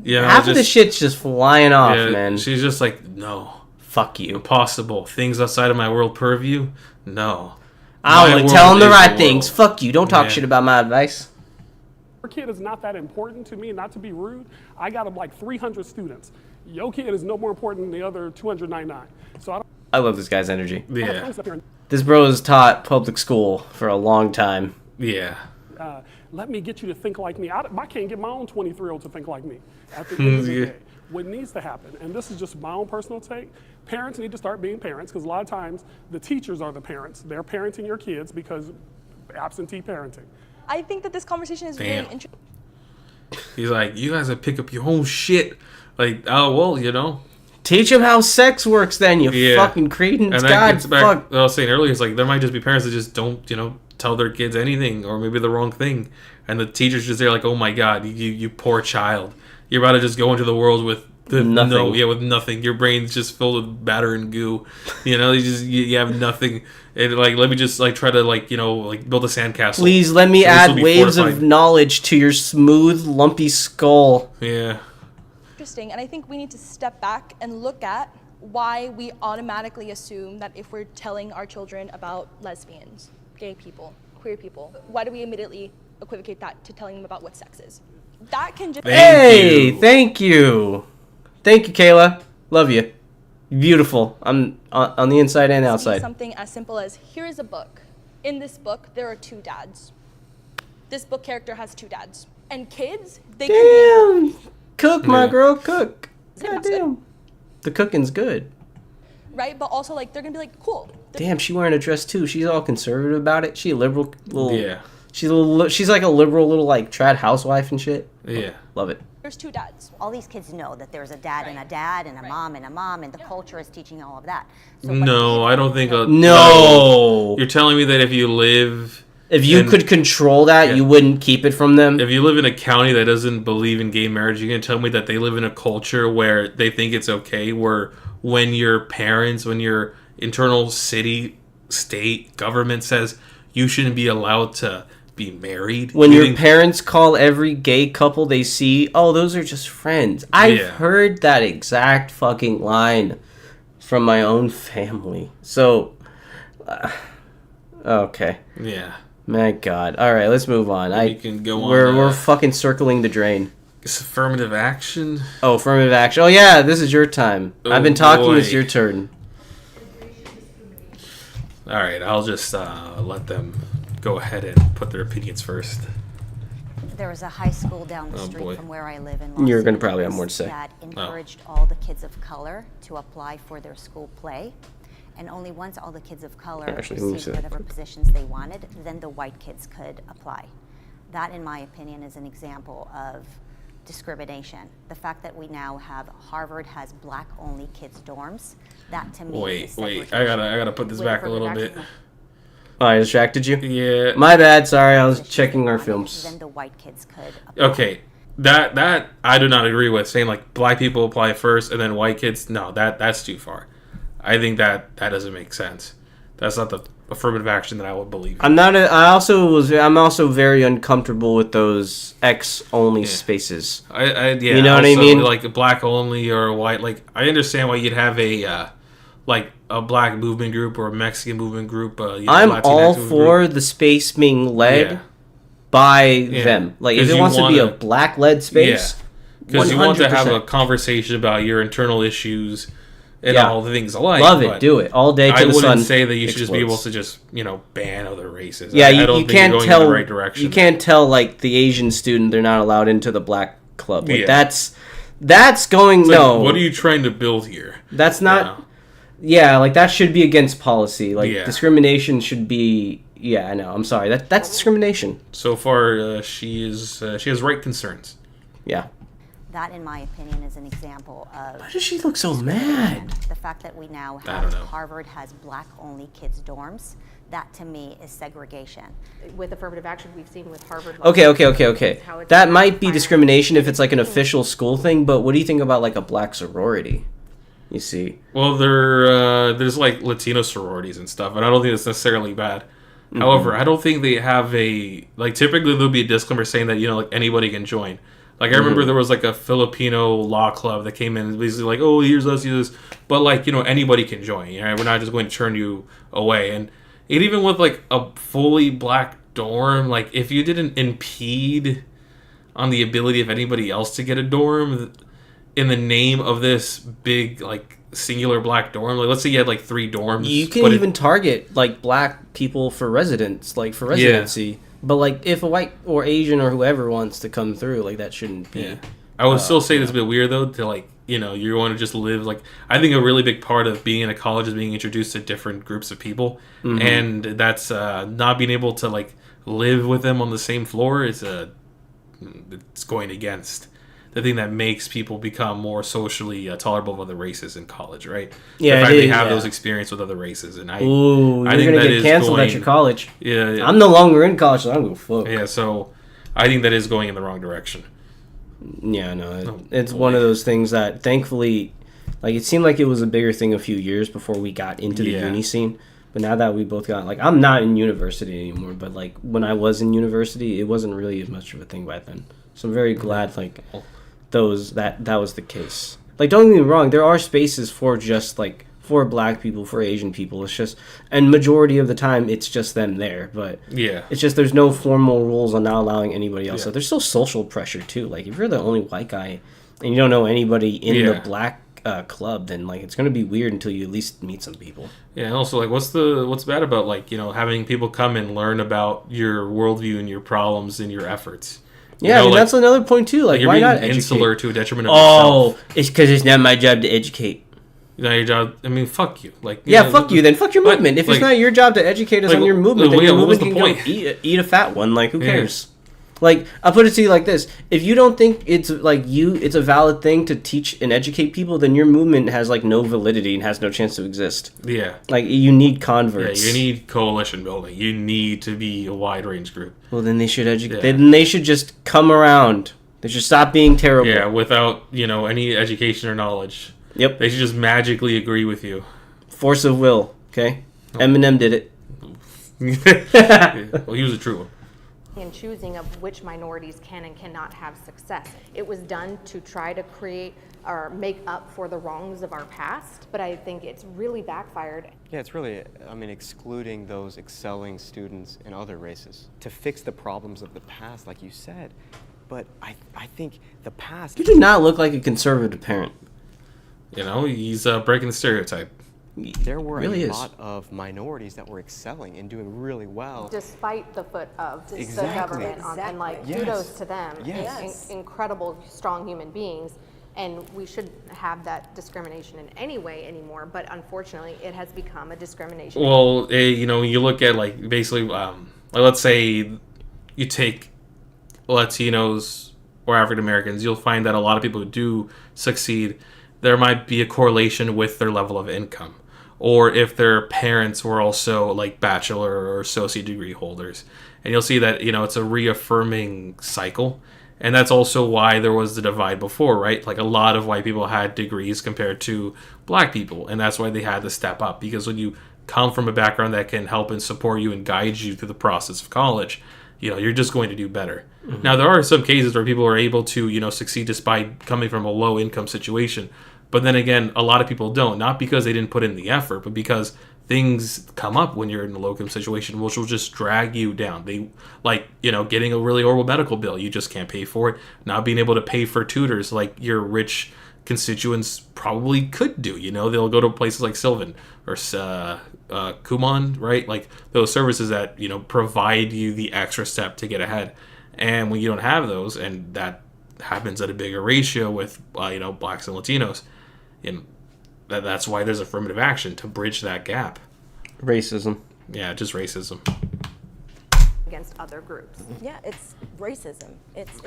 Yeah, half of the shit's just flying off, man. She's just like, no. Fuck you. Impossible. Things outside of my world purview? No. I only tell them the right things. Fuck you. Don't talk shit about my advice. Your kid is not that important to me, not to be rude. I got like 300 students. Your kid is no more important than the other 299. So I love this guy's energy. Yeah. This bro has taught public school for a long time. Yeah. Let me get you to think like me. I can't get my own 23-year-old to think like me. At the end of the day, what needs to happen, and this is just my own personal take, parents need to start being parents, because a lot of times the teachers are the parents. They're parenting your kids because absentee parenting. I think that this conversation is really interesting. He's like, you guys have to pick up your own shit. Like, oh, well, you know. Teach them how sex works then, you fucking cretins. And that gets back what I was saying earlier. It's like, there might just be parents that just don't, you know, tell their kids anything, or maybe the wrong thing. And the teacher's just there like, oh my God, you poor child. You're about to just go into the world with nothing. With nothing. Your brain's just filled with batter and goo. You know, you have nothing. And like, let me just like try to like, you know, like build a sandcastle. Please let me add waves of knowledge to your smooth, lumpy skull. Yeah. Interesting, and I think we need to step back and look at why we automatically assume that if we're telling our children about lesbians, gay people, queer people, why do we immediately equivocate that to telling them about what sex is? That can just... Thank you, Kayla. Love you. Beautiful. I'm on the inside and outside. Something as simple as, here is a book. In this book, there are 2 dads. This book character has 2 dads. And kids, they can be... Cook, my girl, cook. Goddamn. The cooking's good. Right, but also, like, they're gonna be like, cool. Damn, she wearing a dress, too. She's all conservative about it. She a liberal little... Yeah. She's like a liberal little like trad housewife and shit. Yeah. Love it. There's two dads. All these kids know that there's a dad and a dad and a mom and a mom, and the culture is teaching all of that. So, no, I don't think. No. You're telling me that if you live... If you could control that, you wouldn't keep it from them? If you live in a county that doesn't believe in gay marriage, you're going to tell me that they live in a culture where they think it's okay, where when your parents, when your internal city, state, government says you shouldn't be allowed to be married? When your parents call every gay couple they see, oh, those are just friends. I've heard that exact fucking line from my own family. So, okay. Yeah. My God. All right, let's move on. We can go on. We're fucking circling the drain. It's affirmative action. Oh, affirmative action. Oh yeah, this is your time. I've been talking. Boy. It's your turn. All right, I'll just let them go ahead and put their opinions first. There was a high school down the street from where I live in Los You're going to probably have more to say. That encouraged all the kids of color to apply for their school play. And only once all the kids of color received whatever positions they wanted, then the white kids could apply. That, in my opinion, is an example of discrimination. The fact that we now have Harvard has black-only kids' dorms, that to me is Wait, I gotta put this back a little bit. Oh, I distracted you? Yeah. My bad, sorry, I was checking our films. Then the white kids could apply. Okay. That I do not agree with, saying like black people apply first and then white kids. No, that's too far. I think that doesn't make sense. That's not the affirmative action that I would believe in. I'm also very uncomfortable with those X only spaces. You know what I mean? Like a black only or a white. Like I understand why you'd have a like a black movement group or a Mexican movement group. I'm all for the space being led by them. Like if it wants to be a black led space, because you want to have a conversation about your internal issues. And all the things alike. Love it. Do it all day. I wouldn't say that you should just be able to just ban other races. Yeah, I don't you think can't you're going tell. in the right direction. You can't tell like the Asian student they're not allowed into the black club. Like, that's going it's no. Like, what are you trying to build here? That's not. Yeah, like that should be against policy. Like discrimination should be. Yeah, I know. I'm sorry. That's discrimination. So far, she has right concerns. Yeah. That, in my opinion, is an example of... Why does she look so mad? The fact that we now have Harvard has black-only kids' dorms, that to me is segregation. With affirmative action, we've seen with Harvard... Okay. That might be discrimination if it's like an official school thing, but what do you think about like a black sorority? You see? Well, there's like Latino sororities and stuff, and I don't think it's necessarily bad. Mm-hmm. However, I don't think they have typically there'll be a disclaimer saying that, like anybody can join. Like, I remember there was, like, a Filipino law club that came in and basically like, oh, here's us, here's this. But, like, anybody can join. We're not just going to turn you away. And even with, like, a fully black dorm, like, if you didn't impede on the ability of anybody else to get a dorm in the name of this big, like, singular black dorm, like, let's say you had, like, 3 dorms. You can even target, like, black people for residence, like, for residency. Yeah. But, like, if a white or Asian or whoever wants to come through, like, that shouldn't be. Yeah. I would still say it's a bit weird, though, to, like, you want to just live, like, I think a really big part of being in a college is being introduced to different groups of people. Mm-hmm. And that's not being able to, like, live with them on the same floor it's going against the thing that makes people become more socially tolerable of other races in college, right? Yeah, the fact they have those experiences with other races, and I think you're gonna get canceled at your college. Yeah, I'm no longer in college, so I don't give a fuck. Yeah, so I think that is going in the wrong direction. Yeah, no, it's one of those things that thankfully, like, it seemed like it was a bigger thing a few years before we got into the uni scene. But now that we both got, like, I'm not in university anymore, but like when I was in university, it wasn't really as much of a thing back then. So I'm very glad, like. That was the case. Like, don't get me wrong, there are spaces for just like for black people, for Asian people. It's just, and majority of the time it's just them there. But it's just there's no formal rules on not allowing anybody else. So there's still social pressure too. Like if you're the only white guy and you don't know anybody in the black club, then like it's gonna be weird until you at least meet some people. Yeah, and also like what's bad about like having people come and learn about your worldview and your problems and your efforts. Yeah, I mean, like, that's another point too. Like, you're why being not educate? Insular to a detriment of yourself. It's because it's not my job to educate. Not your job. I mean, fuck you. Like, fuck you. Then fuck your movement. If it's not your job to educate us on your movement, then your movement can go eat a fat one. Like, who cares? Like, I'll put it to you like this: if you don't think it's it's a valid thing to teach and educate people, then your movement has like no validity and has no chance to exist. Yeah. Like, you need converts. Yeah, you need coalition building. You need to be a wide range group. Well, then they should educate. Then they should just come around. They should stop being terrible. Yeah, without any education or knowledge. Yep. They should just magically agree with you. Force of will. Okay. Eminem did it. Well, he was a true one. In choosing of which minorities can and cannot have success. It was done to try to create or make up for the wrongs of our past, but I think it's really backfired. Yeah, it's really, excluding those excelling students in other races to fix the problems of the past, like you said. But I think the past... You do not look like a conservative parent. He's breaking the stereotype. There were a lot of minorities that were excelling and doing really well. Despite the foot of the Exactly. government, and like Yes. kudos to them. Yes. Incredible, strong human beings. And we shouldn't have that discrimination in any way anymore, but unfortunately it has become a discrimination. Well, you look at basically, let's say you take Latinos or African Americans, you'll find that a lot of people who do succeed, there might be a correlation with their level of income, or if their parents were also like bachelor or associate degree holders, and you'll see that it's a reaffirming cycle. And that's also why there was the divide before, right? Like, a lot of white people had degrees compared to black people, and that's why they had to step up, because when you come from a background that can help and support you and guide you through the process of college, you're just going to do better. Mm-hmm. Now, there are some cases where people are able to, succeed despite coming from a low income situation. But then again, a lot of people don't, not because they didn't put in the effort, but because things come up when you're in a low income situation, which will just drag you down. They getting a really horrible medical bill, you just can't pay for it. Not being able to pay for tutors like your rich constituents probably could do. They'll go to places like Sylvan or Kumon, right? Like those services that provide you the extra step to get ahead. And when you don't have those, and that happens at a bigger ratio with blacks and Latinos, that's why there's affirmative action to bridge that gap. Racism. Yeah, just racism. Against other groups. Yeah, it's racism. It's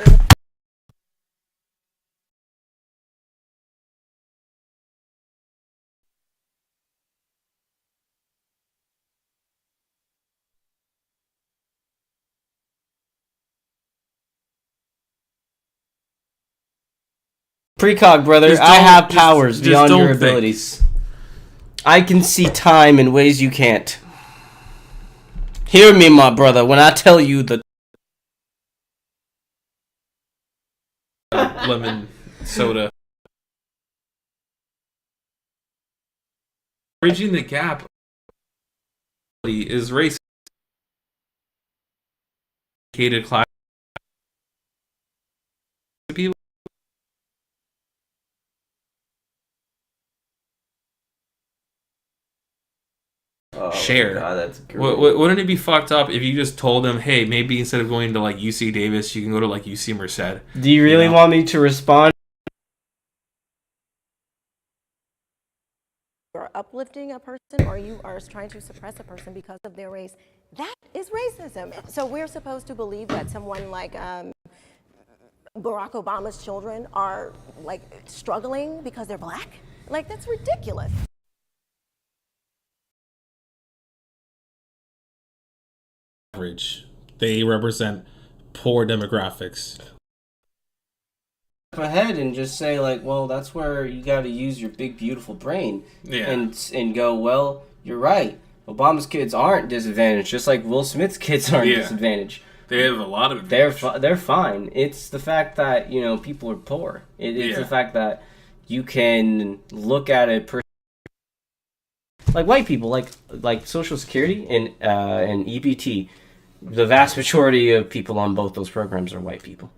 Precog, brother. I have powers beyond your abilities. I can see time in ways you can't. Hear me, my brother, when I tell you the lemon soda. Bridging the gap is racist. Educated class people. Share. God, that's great. Wouldn't it be fucked up if you just told them, hey, maybe instead of going to like UC Davis, you can go to like UC Merced? Do you really want me to respond? You're uplifting a person, or you are trying to suppress a person because of their race. That is racism. So we're supposed to believe that someone like Barack Obama's children are like struggling because they're black? Like, that's ridiculous. They represent poor demographics. Ahead and just say like, well, that's where you got to use your big beautiful brain, and go, well, you're right. Obama's kids aren't disadvantaged, just like Will Smith's kids aren't disadvantaged. They have a lot of advantage. They're fine. It's the fact that people are poor. It's the fact that you can look at it like white people, like Social Security and EBT. The vast majority of people on both those programs are white people.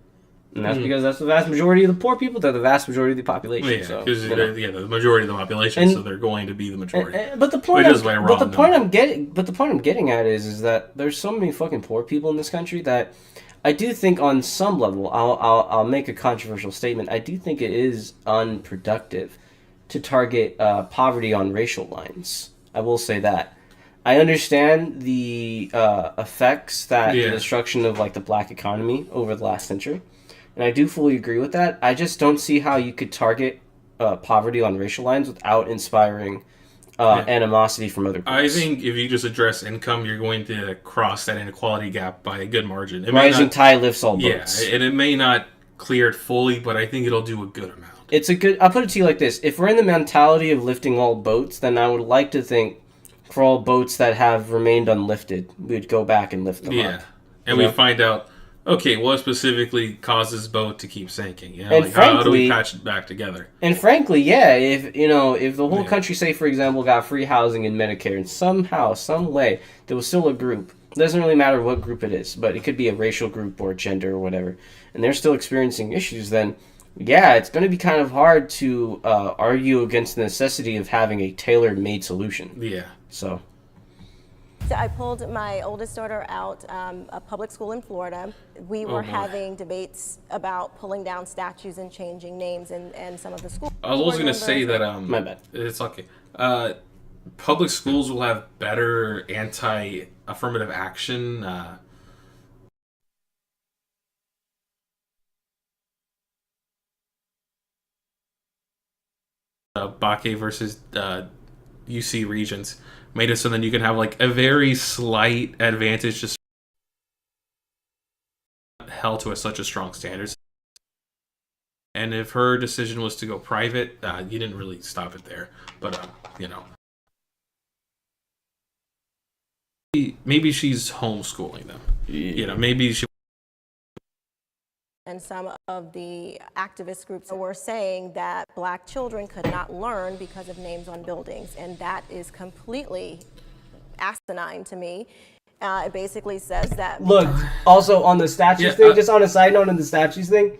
And that's because that's the vast majority of the poor people. They're the vast majority of the population. Yeah, because the majority of the population, so they're going to be the majority. But the point I'm getting at is that there's so many fucking poor people in this country that I do think on some level, I'll make a controversial statement. I do think it is unproductive to target poverty on racial lines. I will say that. I understand the effects that the destruction of like the black economy over the last century, and I do fully agree with that. I just don't see how you could target poverty on racial lines without inspiring animosity from other groups. I think if you just address income, you're going to cross that inequality gap by a good margin. Rising tide lifts all boats. Yeah, and it may not clear it fully, but I think it'll do a good amount. It's a good. I'll put it to you like this: if we're in the mentality of lifting all boats, then I would like to think for all boats that have remained unlifted, we'd go back and lift them up. And we find out, okay, what specifically causes boat to keep sinking? You know, and like frankly, how do we patch it back together? And frankly, if the whole country, say for example, got free housing and Medicare, and somehow, some way, there was still a group. It doesn't really matter what group it is, but it could be a racial group or gender or whatever, and they're still experiencing issues. Then, it's going to be kind of hard to argue against the necessity of having a tailor-made solution. Yeah. So I pulled my oldest daughter out a public school in Florida. We were having debates about pulling down statues and changing names and some of the schools. I was going to say that my bad. It's okay. Public schools will have better anti-affirmative action. Bakke versus UC Regents made it so then you can have like a very slight advantage just held to such a strong standard. And if her decision was to go private, you didn't really stop it there. But maybe she's homeschooling them. Maybe she. And some of the activist groups were saying that black children could not learn because of names on buildings, and that is completely asinine to me. It basically says that... Look, also on the statues thing, just on a side note on the statues thing,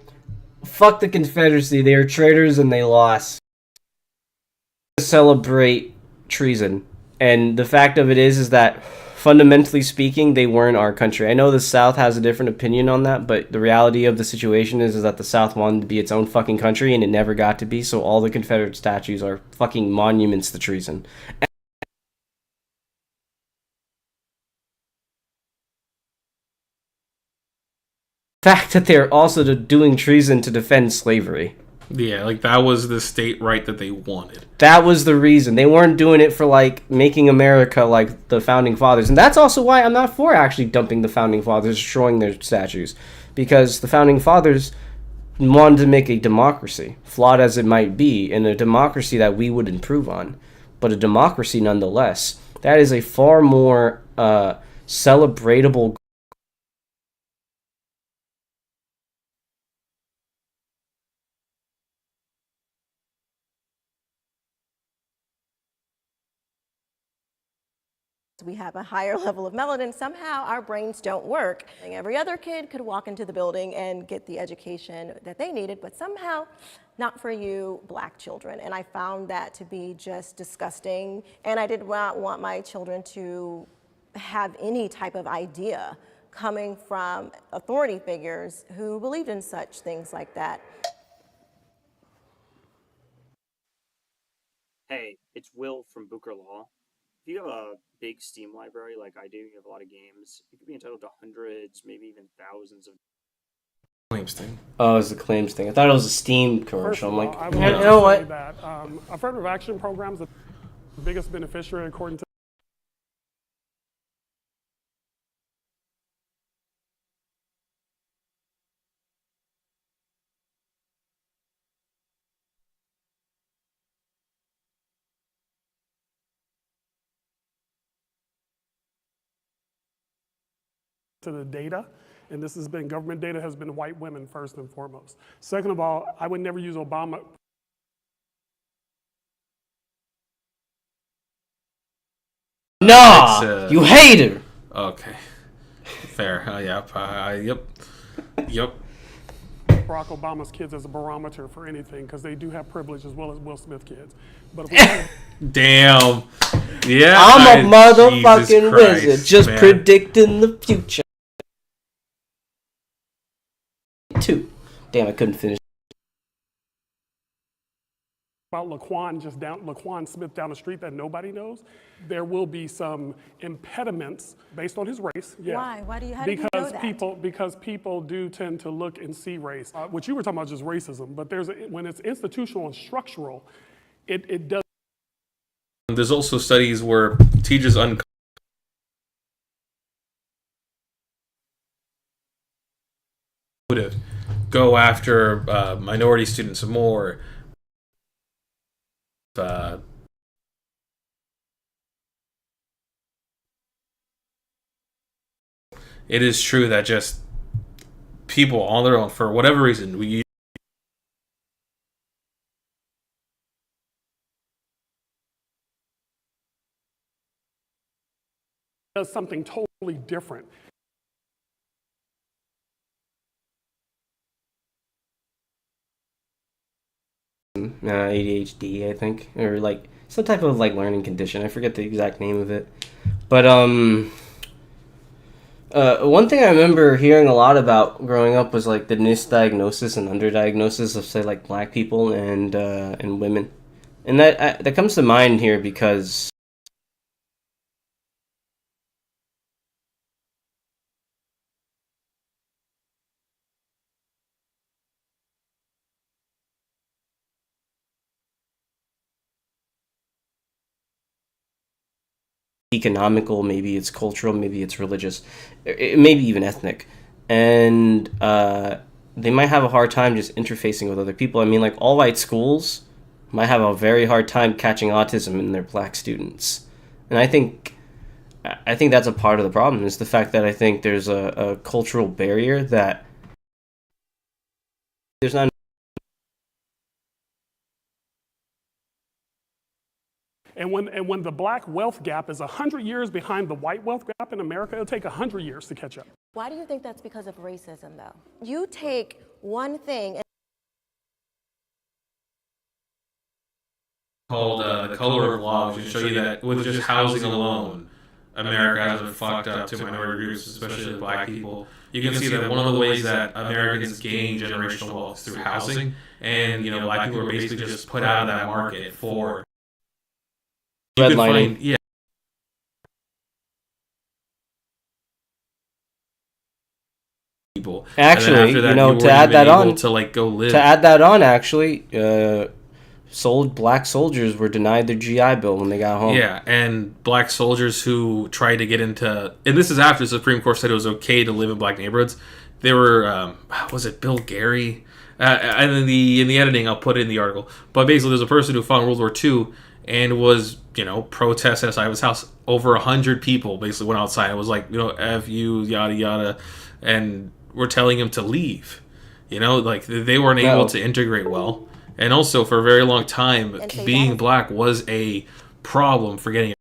fuck the Confederacy. They are traitors and they lost. Celebrate treason. And the fact of it is that fundamentally speaking, they weren't our country. I know the South has a different opinion on that, but the reality of the situation is that the South wanted to be its own fucking country, and it never got to be, so all the Confederate statues are fucking monuments to treason. The fact that they're also doing treason to defend slavery. Yeah, like that was the state right that they wanted. That was the reason. They weren't doing it for like making America like the founding fathers. And that's also why I'm not for actually dumping the founding fathers, destroying their statues. Because the founding fathers wanted to make a democracy, flawed as it might be, and a democracy that we would improve on. But a democracy nonetheless. That is a far more celebratable we have a higher level of melanin, somehow our brains don't work. Every other kid could walk into the building and get the education that they needed, but somehow not for you black children. And I found that to be just disgusting. And I did not want my children to have any type of idea coming from authority figures who believed in such things like that. Hey, it's Will from Booker Law. If you have a big Steam library like I do, you have a lot of games, you could be entitled to hundreds, maybe even thousands of claims thing. Oh, it's a claims thing. I thought it was a Steam commercial. I'm like, you know what? That, affirmative action programs, the biggest beneficiary according to the data, and this has been government data, has been white women first and foremost. Second of all, I would never use Obama. Nah, you hate her. Okay, fair. Yep. Barack Obama's kids as a barometer for anything because they do have privilege as well as Will Smith kids. But if we damn, yeah, I'm a motherfucking wizard, just predicting the future. 2. Damn, I couldn't finish. about Laquan Smith down the street that nobody knows, there will be some impediments based on his race. Yeah. Why? How do you know that? Because people do tend to look and see race. What you were talking about just racism, but when it's institutional and structural, it does. There's also studies where teachers go after minority students more. It is true that just people on their own, for whatever reason, we does something totally different. ADHD, I think, or like some type of like learning condition. I forget the exact name of it, but one thing I remember hearing a lot about growing up was like the misdiagnosis and underdiagnosis of say like black people and women, and that comes to mind here because economical, maybe it's cultural, maybe it's religious, maybe even ethnic, and they might have a hard time just interfacing with other people. I mean, like all white schools might have a very hard time catching autism in their black students, and I think that's a part of the problem is the fact that I think there's a cultural barrier that there's not. And when the black wealth gap is 100 years behind the white wealth gap in America, it'll take 100 years to catch up. Why do you think that's because of racism, though? You take one thing and called The Color of Law, which show you that with just housing alone, America has been fucked up to minority groups, especially black people. You can see that one of the ways that Americans gain generational wealth is through housing, and black people are basically just put out of that market for redlining. Yeah. People. Actually, to add that on, to like go live. To add that on, actually, black soldiers were denied their GI Bill when they got home. Yeah, and black soldiers who tried to get into, and this is after the Supreme Court said it was okay to live in black neighborhoods. They were, was it Bill Gary? And in the editing, I'll put it in the article. But basically, there's a person who fought in World War II and was, protesting outside of his house. Over 100 people basically went outside and was like, F you, yada yada, and were telling him to leave. Like they weren't able to integrate well. And also, for a very long time, being black was a problem for getting.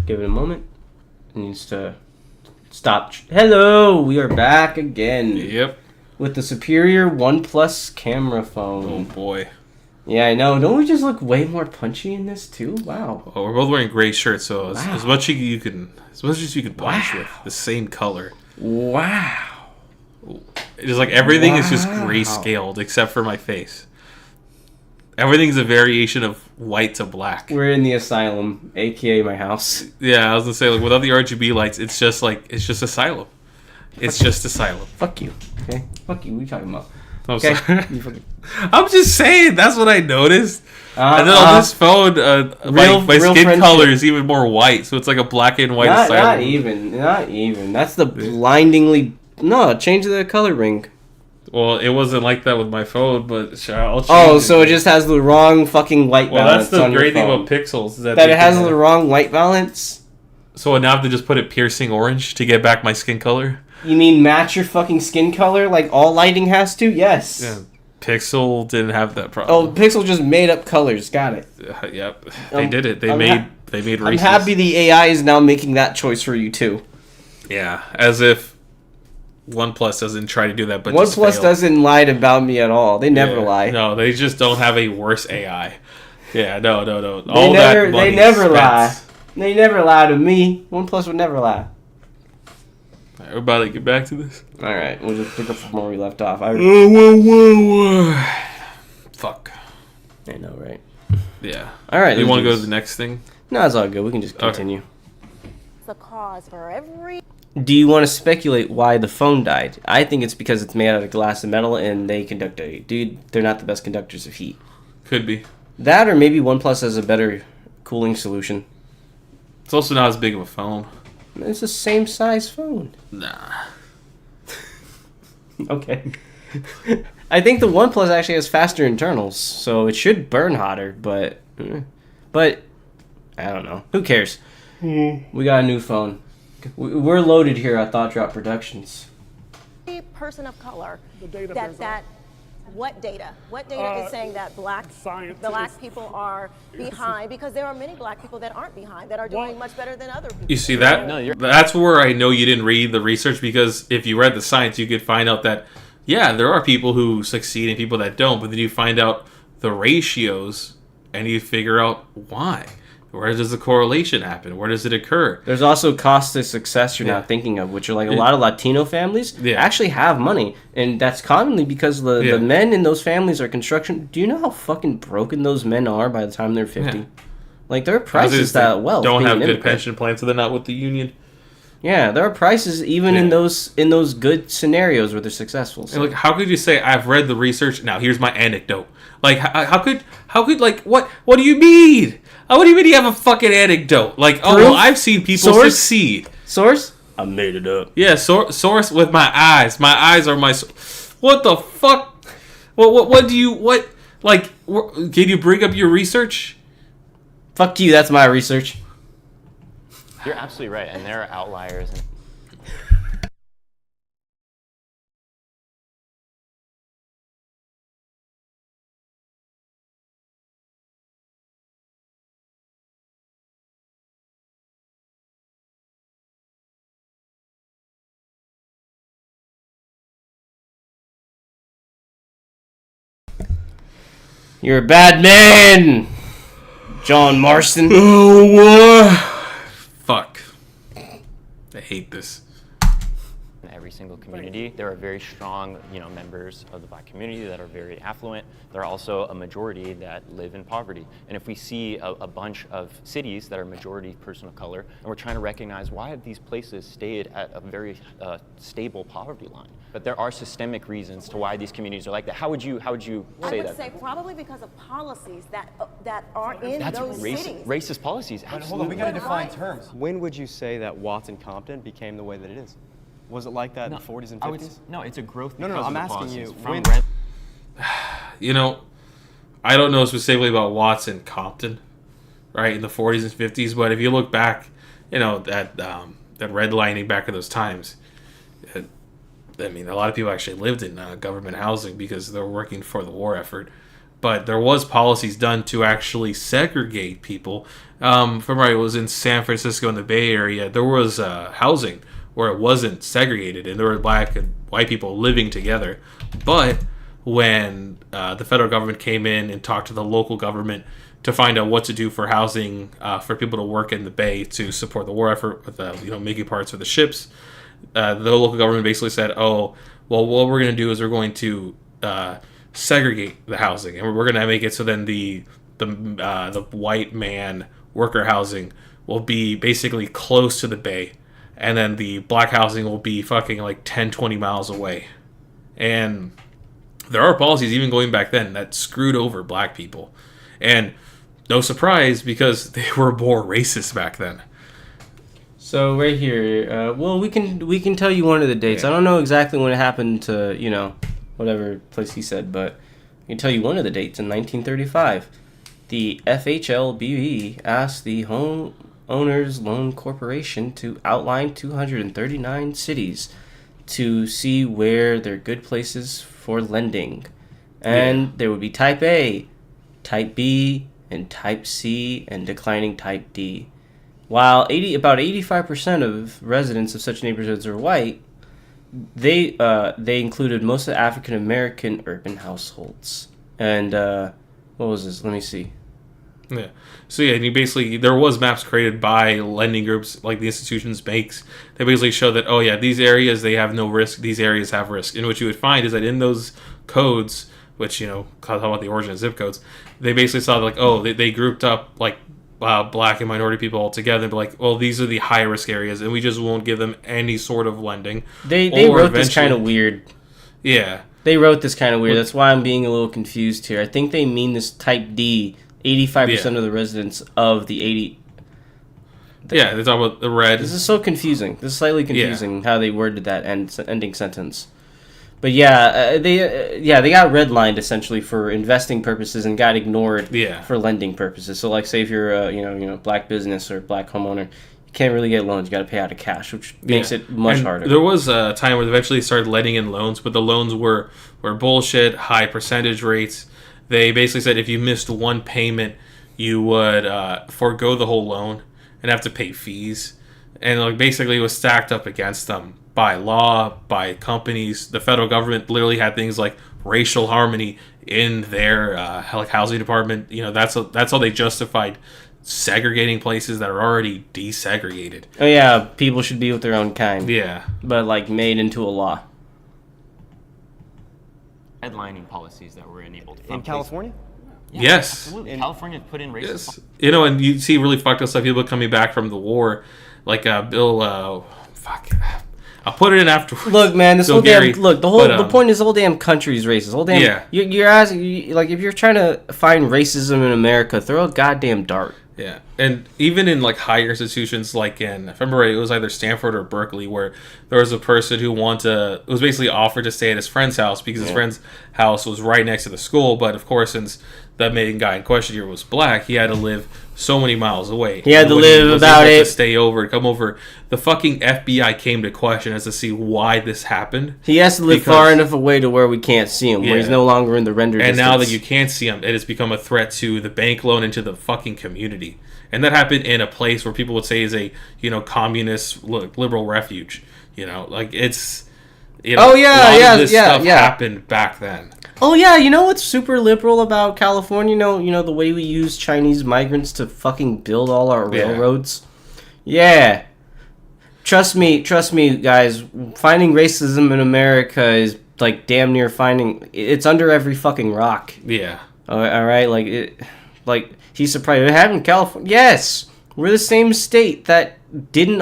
Give it a moment. It needs to stop. Hello, we are back again. Yep. With the superior OnePlus camera phone. Oh boy. Yeah, I know. Don't we just look way more punchy in this too? Wow. Oh, we're both wearing gray shirts, so as much as you can punch with the same color. Wow. It's just like everything is just gray scaled except for my face. Everything's a variation of white to black. We're in the asylum, aka my house. Yeah, I was gonna say, like, without the RGB lights, it's just asylum. It's just asylum. Fuck you. Okay. Fuck you. What are you talking about? I'm okay. sorry. I'm just saying. That's what I noticed. And then on this phone, my skin color is even more white, so it's like a black and white asylum. Not even. That's the blindingly. No, change the color ring. Well, it wasn't like that with my phone, but I'll change it. So it just has the wrong fucking white balance. Well, that's the great thing about Pixels. Is that it has the wrong white balance? So now I have to just put it piercing orange to get back my skin color? You mean match your fucking skin color like all lighting has to? Yes. Yeah. Pixel didn't have that problem. Oh, Pixel just made up colors. Got it. Yep. They did it. They made races. I'm happy the AI is now making that choice for you too. Yeah, as if OnePlus doesn't try to do that, but OnePlus doesn't lie about me at all. They never lie. No, they just don't have a worse AI. Yeah, no. They never lie. They never lie to me. OnePlus would never lie. We're about to get back to this. All right, we'll just pick up from where we left off. Fuck. I know, right? Yeah. All right. You want to go to the next thing? No, it's all good. We can just continue. Okay. The cause for every. Do you want to speculate why the phone died? I think it's because it's made out of glass and metal, and they conduct they're not the best conductors of heat. Could be. That, or maybe OnePlus has a better cooling solution. It's also not as big of a phone. It's the same size phone. Nah. Okay. I think the OnePlus actually has faster internals, so it should burn hotter, but I don't know. Who cares? We got a new phone. We're loaded here at ThoughtDrought Productions. Person of color. The data what data? What data is saying that black people are behind? Because there are many black people that aren't behind, that are doing much better than other people. You see that? No, that's where I know you didn't read the research, because if you read the science, you could find out that, yeah, there are people who succeed and people that don't, but then you find out the ratios and you figure out why. Where does the correlation happen? Where does it occur? There's also cost to success you're not thinking of, which are like a lot of Latino families actually have money. And that's commonly because the men in those families are construction. Do you know how fucking broken those men are by the time they're 50? Yeah. Like, there are prices that don't have good pension plans, so they're not with the union. Yeah, there are prices even in those good scenarios where they're successful. So. And like, how could you say I've read the research? Now here's my anecdote. Like, how could like what do you mean? What do you mean you have a fucking anecdote? Like, I've seen people succeed. Source? I made it up. Yeah, source with my eyes. My eyes are my. What the fuck? What do you like? Can you bring up your research? Fuck you. That's my research. You're absolutely right, and there are outliers. You're a bad man, John Marston. Oh, fuck. I hate this. In every single community, there are very strong, members of the Black community that are very affluent. There are also a majority that live in poverty. And if we see a bunch of cities that are majority person of color, and we're trying to recognize why have these places stayed at a very stable poverty line. But there are systemic reasons to why these communities are like that. How would you say that? I would say probably because of policies that are in those cities. Racist policies, absolutely. Hold on, we gotta define terms. When would you say that Watson Compton became the way that it is? Was it like that in the 40s and 50s? No, it's a growth. No, I'm asking you. I don't know specifically about Watson Compton, right, in the 40s and 50s, but if you look back, that redlining back in those times, I mean, a lot of people actually lived in government housing because they were working for the war effort. But there was policies done to actually segregate people. From where I was in San Francisco in the Bay Area, there was housing where it wasn't segregated, and there were black and white people living together. But when the federal government came in and talked to the local government to find out what to do for housing for people to work in the Bay to support the war effort with making parts for the ships, the local government basically said, "Oh, well, what we're going to do is we're going to segregate the housing, and we're going to make it so then the white man worker housing will be basically close to the Bay, and then the black housing will be fucking like 10, 20 miles away." And there are policies even going back then that screwed over black people, and no surprise because they were more racist back then. So right here, we can tell you one of the dates. I don't know exactly when it happened to whatever place he said, but I can tell you one of the dates in 1935. The FHLBE asked the Homeowners Loan Corporation to outline 239 cities to see where they're good places for lending, and there would be Type A, Type B, and Type C, and declining Type D. While about 85% of residents of such neighborhoods are white, they included most of the African American urban households. And what was this? Let me see. Yeah. So yeah, and there was maps created by lending groups like the institutions banks. They basically show that these areas they have no risk, these areas have risk. And what you would find is that in those codes, which talk about the origin of zip codes, they basically saw they grouped up like black and minority people all together and be like, well, these are the high risk areas and we just won't give them any sort of lending. They wrote this kind of weird. Yeah. They wrote this kind of weird. That's why I'm being a little confused here. I think they mean this Type D, 85% of the residents of the 80. Yeah, they talk about the red. This is so confusing. This is slightly confusing how they worded that ending sentence. But they got redlined essentially for investing purposes and got ignored for lending purposes. So like, say if you're a black business or black homeowner, you can't really get loans. You got to pay out of cash, which makes it much harder. There was a time where they eventually started letting in loans, but the loans were bullshit, high percentage rates. They basically said if you missed one payment, you would forego the whole loan and have to pay fees. And basically it was stacked up against them by law, by companies. The federal government literally had things like racial harmony in their housing department. That's how they justified segregating places that are already desegregated. Oh yeah, people should be with their own kind. Yeah. But made into a law. Redlining policies that were enabled in California. Yeah, yes. Absolutely. California put in racist. Yes. And you see really fucked up stuff. People coming back from the war, like Bill. I'll put it in afterwards. Look, man, the point is the whole damn country is racist. Whole damn. You're asking if you're trying to find racism in America, throw a goddamn dart. Yeah, and even in like higher institutions, like in, if I remember right, it was either Stanford or Berkeley, where there was a person who was basically offered to stay at his friend's house because his friend's house was right next to the school. But of course, since the main guy in question here was black, he had to live so many miles away. He had to live about it. To stay over, come over. The fucking FBI came to question as to see why this happened. He has to live far enough away to where we can't see him, where he's no longer in the render distance. And now that you can't see him, it has become a threat to the bank loan and to the fucking community. And that happened in a place where people would say is a, communist liberal refuge. Like it's, a lot of this stuff happened back then. Oh yeah, you know what's super liberal about California? You know the way we use Chinese migrants to fucking build all our railroads? Yeah. Trust me, guys. Finding racism in America is like damn near it's under every fucking rock. Yeah. All right, he's surprised it happened in California. Yes, we're the same state that didn't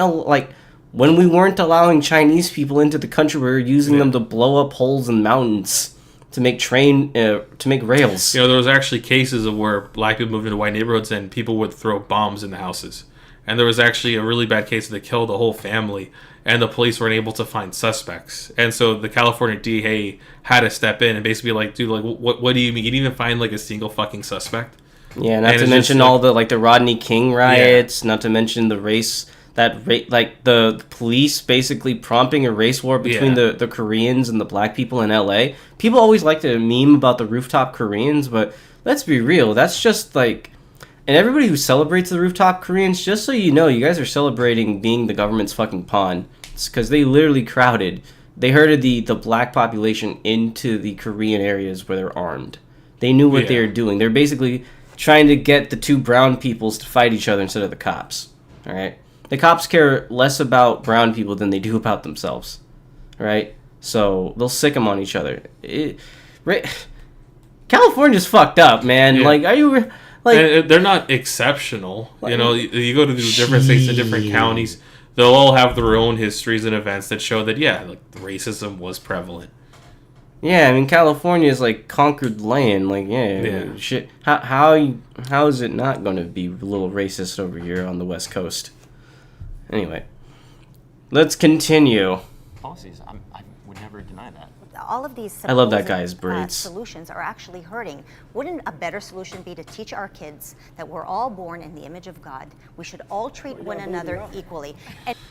when we weren't allowing Chinese people into the country, we were using them to blow up holes in mountains to make rails. There was actually cases of where black people moved into white neighborhoods and people would throw bombs in the houses. And there was actually a really bad case that killed a whole family, and the police weren't able to find suspects. And so the California DA had to step in and basically dude, what do you mean? You didn't even find a single fucking suspect? Yeah, not to mention all the Rodney King riots, not to mention the the police basically prompting a race war between the Koreans and the black people in LA. People always like to meme about the rooftop Koreans, but let's be real, that's just and everybody who celebrates the rooftop Koreans, just so you know, you guys are celebrating being the government's fucking pawn. It's because they literally they herded the black population into the Korean areas where they're armed. They knew what they were doing. They're basically trying to get the two brown peoples to fight each other instead of the cops. All right? The cops care less about brown people than they do about themselves. All right? So they'll sick them on each other. California's fucked up, man. Yeah. Are you... and they're not exceptional. You go to the different states and different counties, they'll all have their own histories and events that show that, racism was prevalent. Yeah, I mean, California is conquered land. Shit. How is it not going to be a little racist over here on the West Coast? Anyway, let's continue. Policies, I would never deny that. All of these I love that guy's braids. Solutions are actually hurting. Wouldn't a better solution be to teach our kids that we're all born in the image of God? We should all treat one another equally.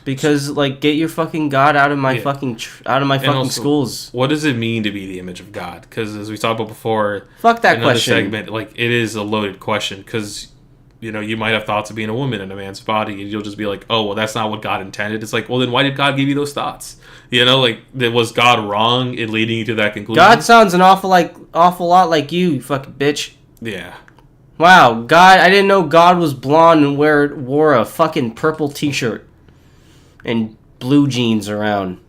Because get your fucking God out of my fucking schools. What does it mean to be the image of God? Because as we talked about before, fuck that question. Segment, it is a loaded question because you might have thoughts of being a woman in a man's body, and you'll just be like, oh, well, that's not what God intended. It's well, then why did God give you those thoughts? Was God wrong in leading you to that conclusion? God sounds an awful lot like you fucking bitch. Yeah. Wow, God, I didn't know God was blonde and wore a fucking purple t-shirt and blue jeans around.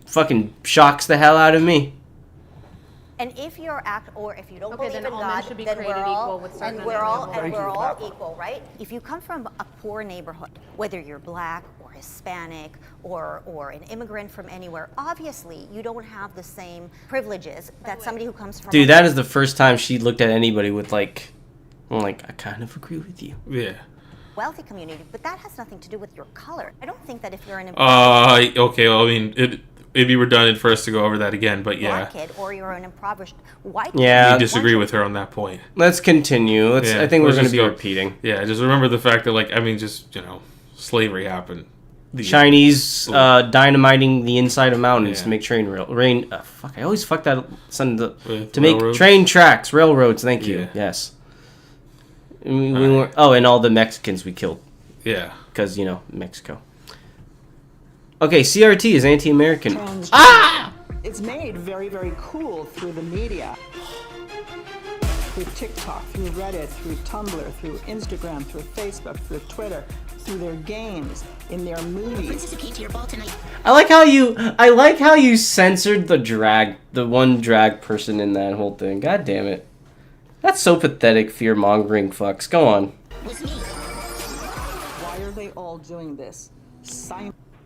Fucking shocks the hell out of me. And if you're if you don't believe in then all God, men should be then created we're all equal with certain we're all animals. equal, right? If you come from a poor neighborhood, whether you're black or Hispanic or an immigrant from anywhere, obviously you don't have the same privileges that somebody who comes from. Dude, that is the first time she looked at anybody with I kind of agree with you. Yeah. Wealthy community, but that has nothing to do with your color. I don't think that if you're an okay, well, I mean, it'd be redundant for us to go over that again, but black kid or you're an impoverished white kid. Yeah, we disagree with her on that point. Let's continue. I think we're going to be repeating. Yeah, just remember the fact that slavery happened. Chinese dynamiting the inside of mountains to make train I always fuck that to make railroads? Train tracks, railroads. Thank you. Yes. We were, and all the Mexicans we killed. Yeah. Because Mexico. Okay, CRT is anti-American. It's made very, very cool through the media. Through TikTok, through Reddit, through Tumblr, through Instagram, through Facebook, through Twitter, through their games, in their movies. I like how you censored the one drag person in that whole thing. God damn it. That's so pathetic, fear-mongering fucks. Go on. Why are they all doing this?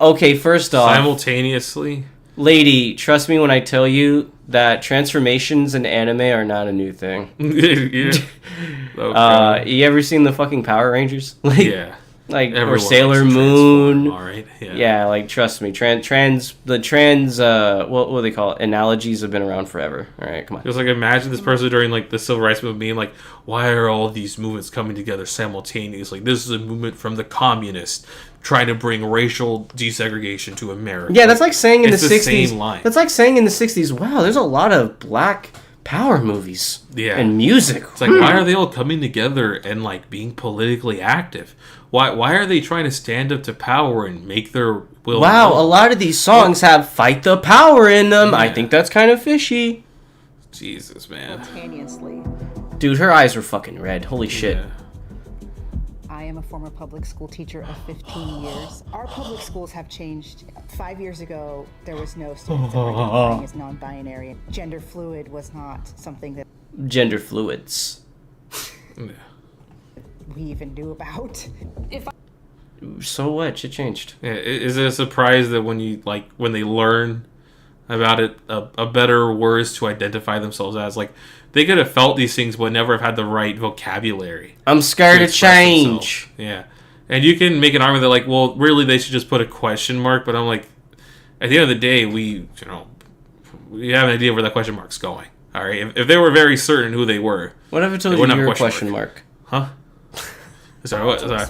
Okay, first off... Simultaneously? Lady, trust me when I tell you, that transformations in anime are not a new thing. Yeah. You ever seen the fucking Power Rangers? Like, yeah. Like, Everyone or Sailor Moon. All right. Yeah, like, trust me. What do they call it? Analogies have been around forever. All right, come on. Just like, imagine this person during, like, the Civil Rights Movement being like, why are all these movements coming together simultaneously? This is a movement from the communists trying to bring racial desegregation to America. Yeah, that's like saying in the 60s. Same line. That's like saying in the 60s, wow, there's a lot of black power movies and music. It's like, why are they all coming together and, like, being politically active? Why are they trying to stand up to power and make their will? Wow, a lot of these songs have fight the power in them. I think that's kind of fishy. Jesus, man. Simultaneously. Dude, her eyes were fucking red. Holy shit. I am a former public school teacher of 15 years. Our public schools have changed. 5 years ago, there was no students identifying as non-binary. Gender fluid was not something that gender fluids. we even knew about. So what? Shit changed. Yeah, is it a surprise that when they learn about it, a better words to identify themselves as, like, they could have felt these things but never have had the right vocabulary. I'm scared of change. Themselves. Yeah. And you can make an argument that, like, well, really they should just put a question mark, but I'm like, at the end of the day, we have an idea where that question mark's going. All right? If they were very certain who they were. What if I told you you're a question mark? Huh? Sorry, what? Sorry.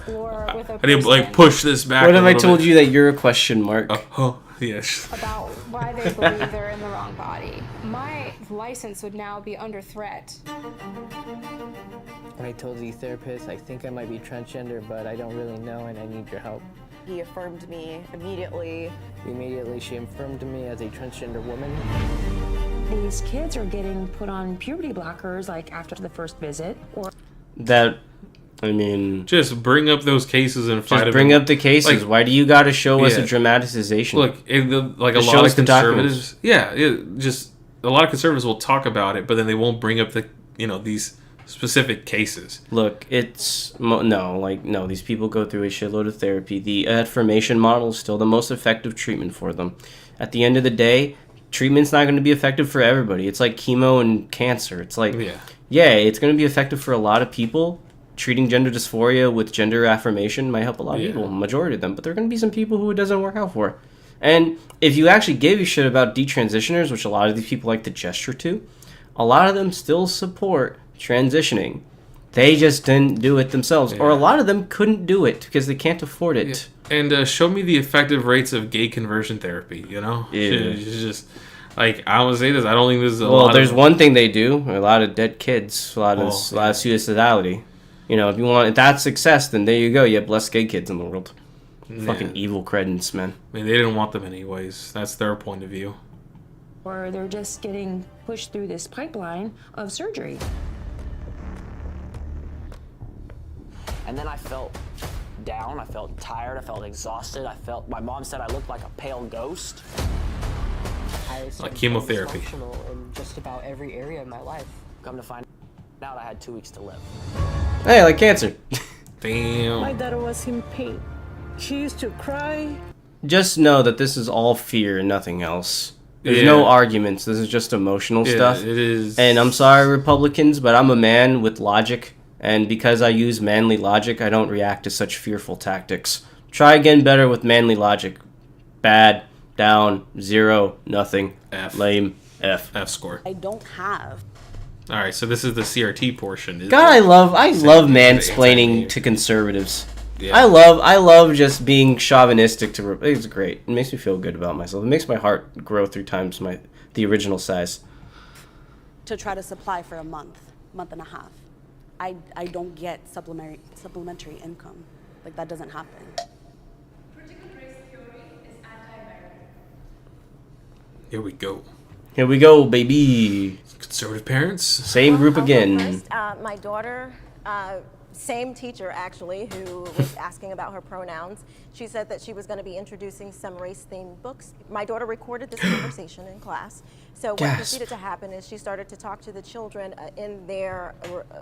I need to, like, push this back. What if I told you that you're a question mark? Oh, yes. About why they believe they're in the wrong body. My license would now be under threat. When I told the therapist, I think I might be transgender, but I don't really know and I need your help. He affirmed me immediately. Immediately, she affirmed me as a transgender woman. These kids are getting put on puberty blockers, like, after the first visit, or... just bring up those cases and fight. Just bring up the cases. Like, why do you got to show us a dramatization? Look, a lot of conservatives. Just a lot of conservatives will talk about it, but then they won't bring up these specific cases. Look, these people go through a shitload of therapy. The affirmation model is still the most effective treatment for them. At the end of the day, treatment's not going to be effective for everybody. It's like chemo and cancer. It's like, it's going to be effective for a lot of people. Treating gender dysphoria with gender affirmation might help a lot of people, majority of them, but there are going to be some people who it doesn't work out for. And if you actually give a shit about detransitioners, which a lot of these people like to gesture to, a lot of them still support transitioning. They just didn't do it themselves, or a lot of them couldn't do it because they can't afford it. And show me the effective rates of gay conversion therapy, It's just... Like, I would say this, I don't think this is a lot. Well, there's one thing they do, a lot of dead kids, a lot of suicidality. If that's success, then there you go. You have less gay kids in the world. Fucking evil credence, man. I mean, they didn't want them anyways. That's their point of view. Or they're just getting pushed through this pipeline of surgery. And then I felt down. I felt tired. I felt exhausted. My mom said I looked like a pale ghost. Like chemotherapy. In just about every area of my life. Come to find out, I had 2 weeks to live. Hey, like cancer. Damn. My daughter was in pain. She used to cry. Just know that this is all fear and nothing else. There's no arguments. This is just emotional stuff. It is. And I'm sorry, Republicans, but I'm a man with logic. And because I use manly logic, I don't react to such fearful tactics. Try again better with manly logic. Bad. Down. 0. Nothing. F. Lame. F. F score. I don't have. All right, so this is the CRT portion. God, I love mansplaining to conservatives. Yeah. I love just being chauvinistic to. It's great. It makes me feel good about myself. It makes my heart grow 3 times the original size. To try to supply for a month and a half. I don't get supplementary income. Like, that doesn't happen. Here we go. Here we go, baby. Conservative parents. Same group again. My daughter same teacher actually who was asking about her pronouns, she said that she was going to be introducing some race-themed books. My daughter recorded this conversation in class. So what proceeded to happen is she started to talk to the children in their,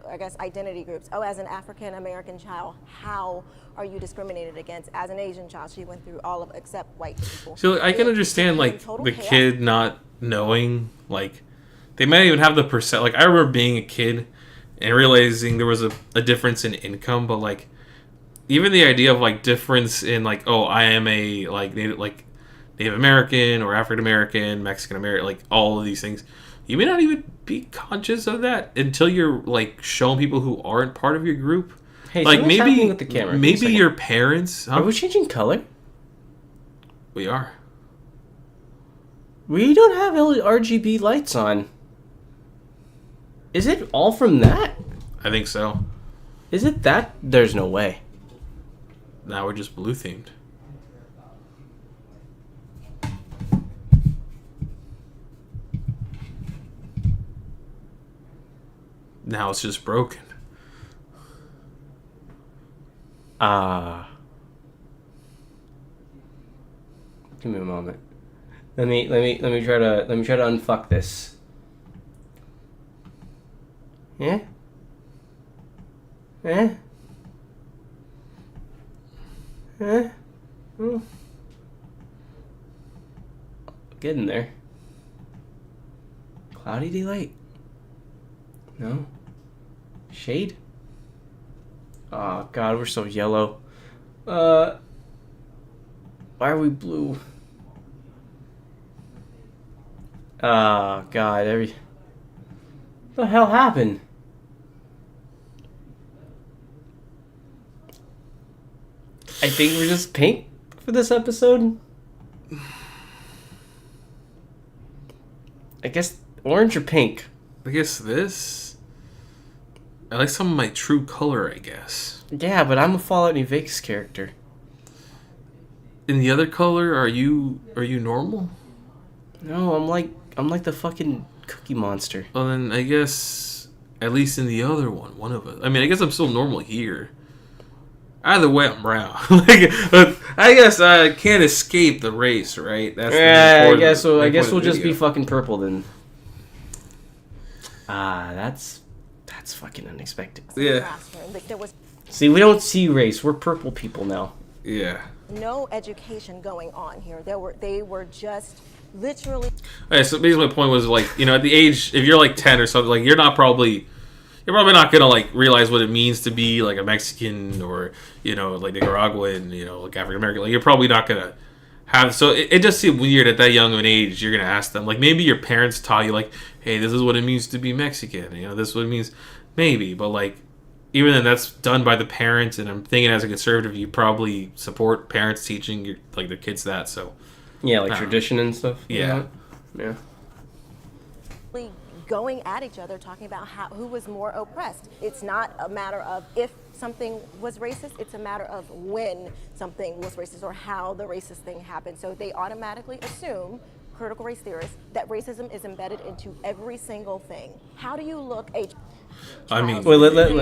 I guess, identity groups. Oh, as an African-American child, how are you discriminated against? As an Asian child, she went through all of except white people. So I can understand like the kid not knowing, like they might even have the percent. Like I remember being a kid and realizing there was a difference in income, but like even the idea of like difference in like, oh, I am a Native American or African American, Mexican American, like all of these things, you may not even be conscious of that until you're like showing people who aren't part of your group. Hey, like so what's happening with the camera? Maybe your parents. Are we changing color? We are. We don't have RGB lights on. Is it all from that? I think so. Is it that? There's no way. Now we're just blue themed. Now it's just broken. Give me a moment. Let me try to unfuck this. Yeah? Eh? Eh? Oh. Getting there. Cloudy daylight? No? Shade? Oh god, we're so yellow. Why are we blue? Oh god, what the hell happened? I think we're just pink for this episode. I guess orange or pink. I guess this. I like some of my true color, I guess. Yeah, but I'm a Fallout New Vegas character. In the other color, are you normal? No, I'm like the fucking Cookie Monster. Well then I guess at least in the other one of us. I mean, I guess I'm still normal here. Either way, I'm brown. I guess I can't escape the race, right? That's I guess so. I guess we'll just be fucking purple then. That's fucking unexpected. Yeah. See, we don't see race. We're purple people now. Yeah. No education going on here. They were just literally. Okay, so basically my point was like, you know, at the age, if you're like 10 or something, like you're probably not gonna like realize what it means to be like a Mexican or, you know, like Nicaraguan, you know, like African American. Like you're probably not gonna have. So it just seemed weird at that young of an age. You're gonna ask them, like maybe your parents taught you like, hey, this is what it means to be Mexican. You know, this is what it means. Maybe, but like even then, that's done by the parents. And I'm thinking as a conservative, you probably support parents teaching like their kids that. So yeah, like tradition and stuff. Yeah. Yeah. Going at each other, talking about who was more oppressed. It's not a matter of if something was racist, it's a matter of when something was racist or how the racist thing happened. So they automatically assume, critical race theorists, that racism is embedded into every single thing. How do you look a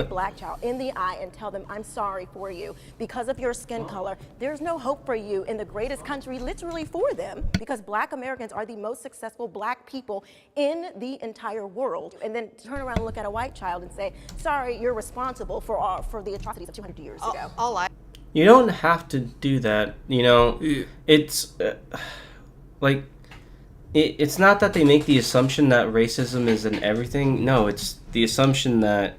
black child in the eye and tell them, I'm sorry for you because of your skin color? There's no hope for you in the greatest country literally for them, because black Americans are the most successful black people in the entire world. And then turn around and look at a white child and say, sorry, you're responsible for the atrocities of 200 years ago. You don't have to do that, you know. It's like it's not that they make the assumption that racism is in everything. No, it's the assumption that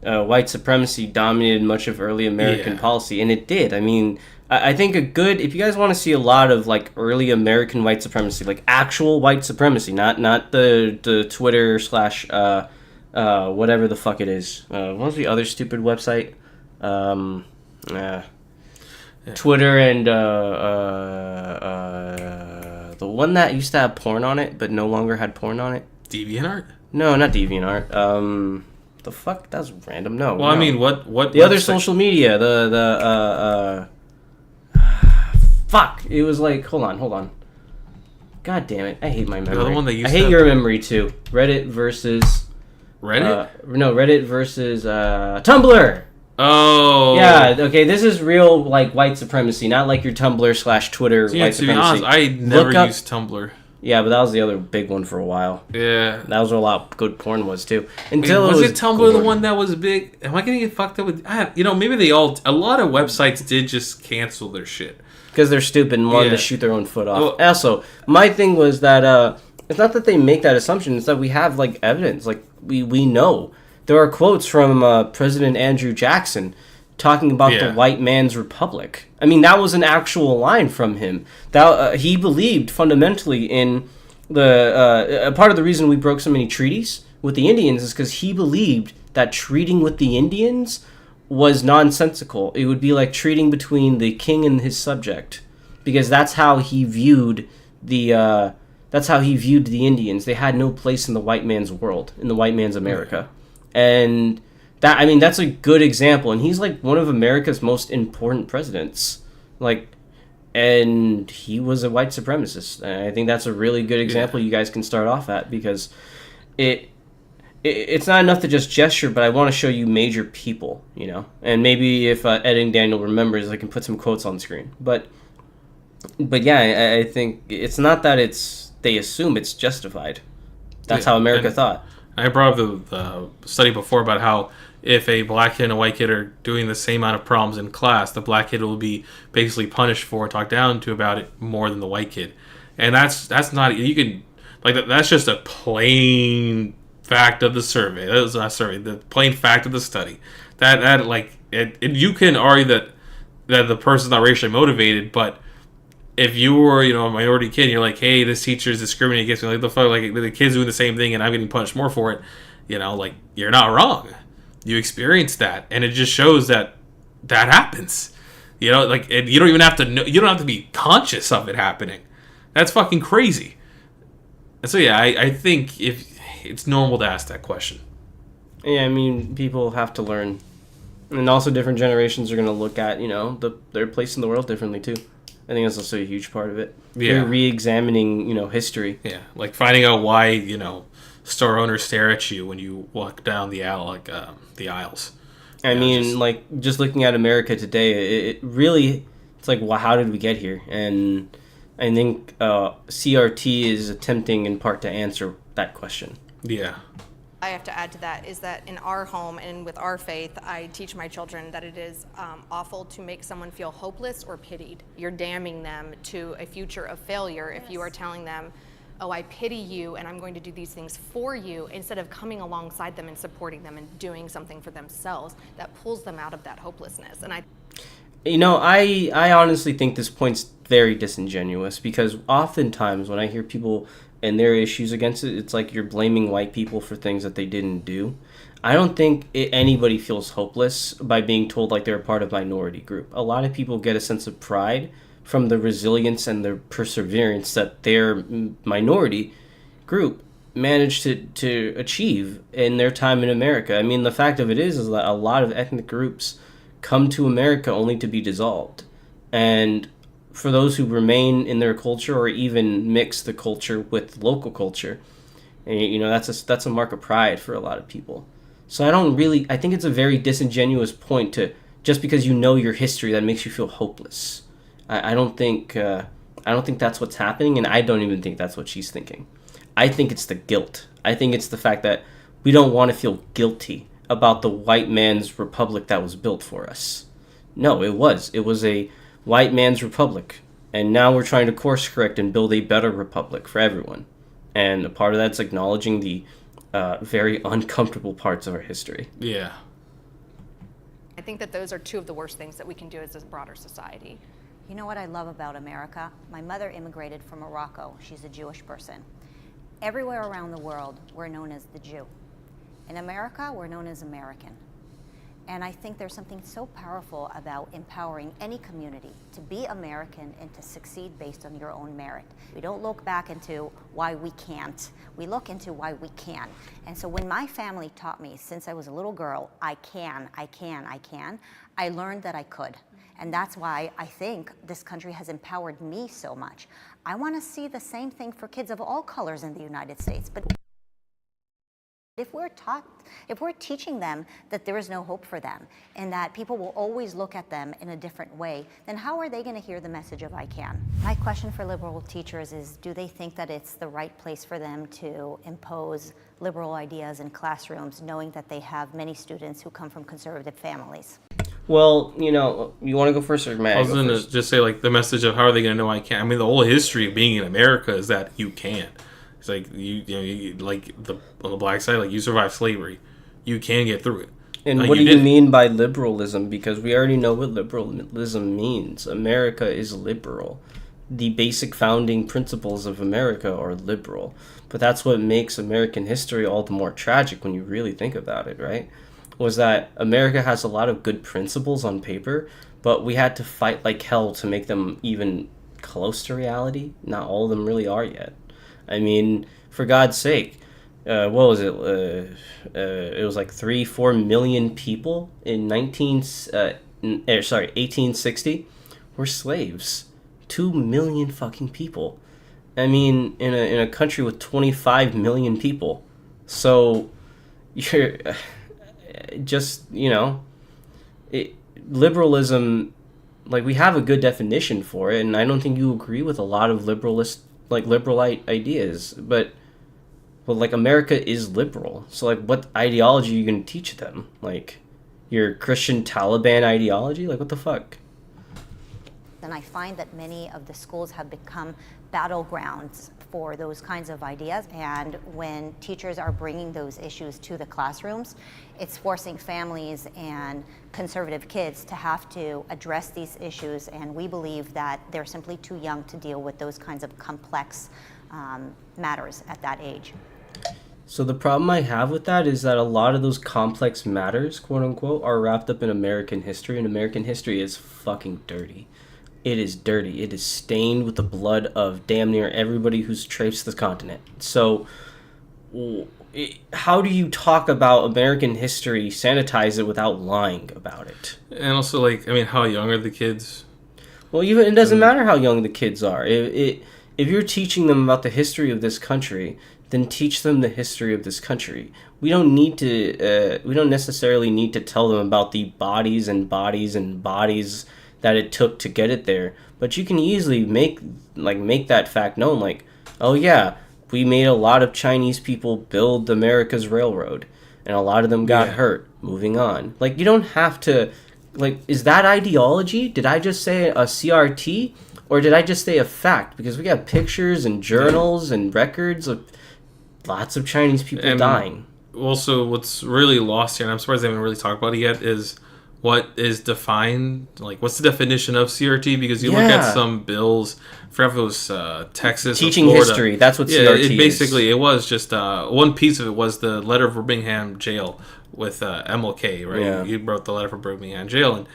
white supremacy dominated much of early American policy, and it did. I mean, I think if you guys want to see a lot of like early American white supremacy, like actual white supremacy, not the Twitter / whatever the fuck it is. What was the other stupid website? Twitter and the one that used to have porn on it but no longer had porn on it. DeviantArt? No, not DeviantArt. The fuck? That's random. No. Well, no. I mean, what the other social media? Fuck. It was like, hold on. God damn it! I hate my memory. The one that I hate your memory too. Reddit versus Reddit. Reddit versus Tumblr. Oh. Yeah, okay, this is real, like, white supremacy, not like your Tumblr/Twitter Yeah, white to be supremacy. honest, I never used Tumblr. Yeah, but that was the other big one for a while. Yeah. That was where a lot of good porn was, too. Wait, was it Tumblr the one that was big? Am I getting it fucked up with... maybe a lot of websites did just cancel their shit. Because they're stupid and wanted to shoot their own foot off. Also, my thing was that, it's not that they make that assumption, it's that we have, like, evidence. Like, we know. There are quotes from President Andrew Jackson talking about the white man's republic. I mean, that was an actual line from him. That he believed fundamentally in the part of the reason we broke so many treaties with the Indians is because he believed that treating with the Indians was nonsensical. It would be like treating between the king and his subject, because that's how he viewed the Indians. They had no place in the white man's world, in the white man's America. And that, I mean, that's a good example. And he's like one of America's most important presidents. Like, and he was a white supremacist. And I think that's a really good example you guys can start off at, because it's not enough to just gesture, but I want to show you major people, you know. And maybe if editing Daniel remembers, I can put some quotes on the screen. But yeah, I think it's not that they assume it's justified. That's how America thought. I brought up the study before about how if a black kid and a white kid are doing the same amount of problems in class, the black kid will be basically punished for, talked down to about it more than the white kid. And that's not, you can, like, that's just a plain fact of the survey. That was not a survey, the plain fact of the study. That like, you can argue that the person's not racially motivated, but if you were, a minority kid, and you're like, hey, this teacher is discriminating against me, like the fuck, like the kid's doing the same thing and I'm getting punished more for it, like, you're not wrong. You experienced that, and it just shows that happens. Like, and you don't even have to know, you don't have to be conscious of it happening. That's fucking crazy. And so yeah, I think if it's normal to ask that question. Yeah, I mean, people have to learn, and also different generations are going to look at their place in the world differently too. I think that's also a huge part of it. Yeah. You're re-examining, history. Yeah, like finding out why, store owners stare at you when you walk down the aisle, like the aisles. I mean, just looking at America today, it really, it's like, well, how did we get here? And I think CRT is attempting in part to answer that question. Yeah. I have to add to that is that in our home and with our faith, I teach my children that it is awful to make someone feel hopeless or pitied. You're damning them to a future of failure if you are telling them, oh, I pity you and I'm going to do these things for you, instead of coming alongside them and supporting them and doing something for themselves that pulls them out of that hopelessness. And I honestly think this point's very disingenuous, because oftentimes when I hear people and their issues against it, it's like you're blaming white people for things that they didn't do. I don't think anybody feels hopeless by being told like they're a part of a minority group. A lot of people get a sense of pride from the resilience and the perseverance that their minority group managed to achieve in their time in America. I mean, the fact of it is that a lot of ethnic groups come to America only to be dissolved. And for those who remain in their culture or even mix the culture with local culture, that's a mark of pride for a lot of people. So I think it's a very disingenuous point to, just because you know your history, that makes you feel hopeless. I don't think that's what's happening, and I don't even think that's what she's thinking. I think it's the guilt. I think it's the fact that we don't want to feel guilty about the white man's republic that was built for us. No, it was a white man's republic, and now we're trying to course correct and build a better republic for everyone. And a part of that's acknowledging the very uncomfortable parts of our history. Yeah. I think that those are two of the worst things that we can do as a broader society. You know what I love about America? My mother immigrated from Morocco. She's a Jewish person. Everywhere around the world, we're known as the Jew. In America, we're known as American. And I think there's something so powerful about empowering any community to be American and to succeed based on your own merit. We don't look back into why we can't. We look into why we can. And so when my family taught me since I was a little girl, I can, I learned that I could. And that's why I think this country has empowered me so much. I want to see the same thing for kids of all colors in the United States. But If we're teaching them that there is no hope for them and that people will always look at them in a different way, then how are they going to hear the message of I can? My question for liberal teachers is, do they think that it's the right place for them to impose liberal ideas in classrooms, knowing that they have many students who come from conservative families? Well, you want to go first or Matt? I was going to just say, like, the message of how are they going to know I can? I mean, the whole history of being in America is that you can. It's like you like on the black side, like you survive slavery, you can get through it. And like, what do you mean by liberalism? Because we already know what liberalism means. America is liberal. The basic founding principles of America are liberal. But that's what makes American history all the more tragic when you really think about it, right? Was that America has a lot of good principles on paper, but we had to fight like hell to make them even close to reality. Not all of them really are yet. I mean, for God's sake, what was it? It was like 3-4 million people in 1860 were slaves. 2 million fucking people. I mean, in a country with 25 million people. So you're just, liberalism, like, we have a good definition for it, and I don't think you agree with a lot of liberal ideas, but like, America is liberal. So, like, what ideology are you going to teach them? Like, your Christian Taliban ideology? Like, what the fuck? And I find that many of the schools have become battlegrounds for those kinds of ideas. And when teachers are bringing those issues to the classrooms, it's forcing families and conservative kids to have to address these issues. And we believe that they're simply too young to deal with those kinds of complex matters at that age. So the problem I have with that is that a lot of those complex matters, quote unquote, are wrapped up in American history, and American history is fucking dirty. It is dirty. It is stained with the blood of damn near everybody who's traipsed this continent. So how do you talk about American history, sanitize it without lying about it? And also, like, I mean, how young are the kids? Well, it doesn't matter how young the kids are. If you're teaching them about the history of this country, then teach them the history of this country. We don't necessarily need to tell them about the bodies and bodies and bodies that it took to get it there, but you can easily make that fact known. Like, oh yeah, we made a lot of Chinese people build America's railroad, and a lot of them got hurt. Moving on. Like, you don't have to. Like, is that ideology? Did I just say a CRT, or did I just say a fact? Because we got pictures and journals and records of lots of Chinese people dying. Also, what's really lost here, and I'm surprised they haven't really talked about it yet, is what is defined, like, what's the definition of CRT? Because you look at some bills, for if it was Texas teaching or Florida, history, that's what CRT is. It was just, one piece of it was the letter of Birmingham jail with MLK, right? Yeah. He wrote the letter from Birmingham jail, and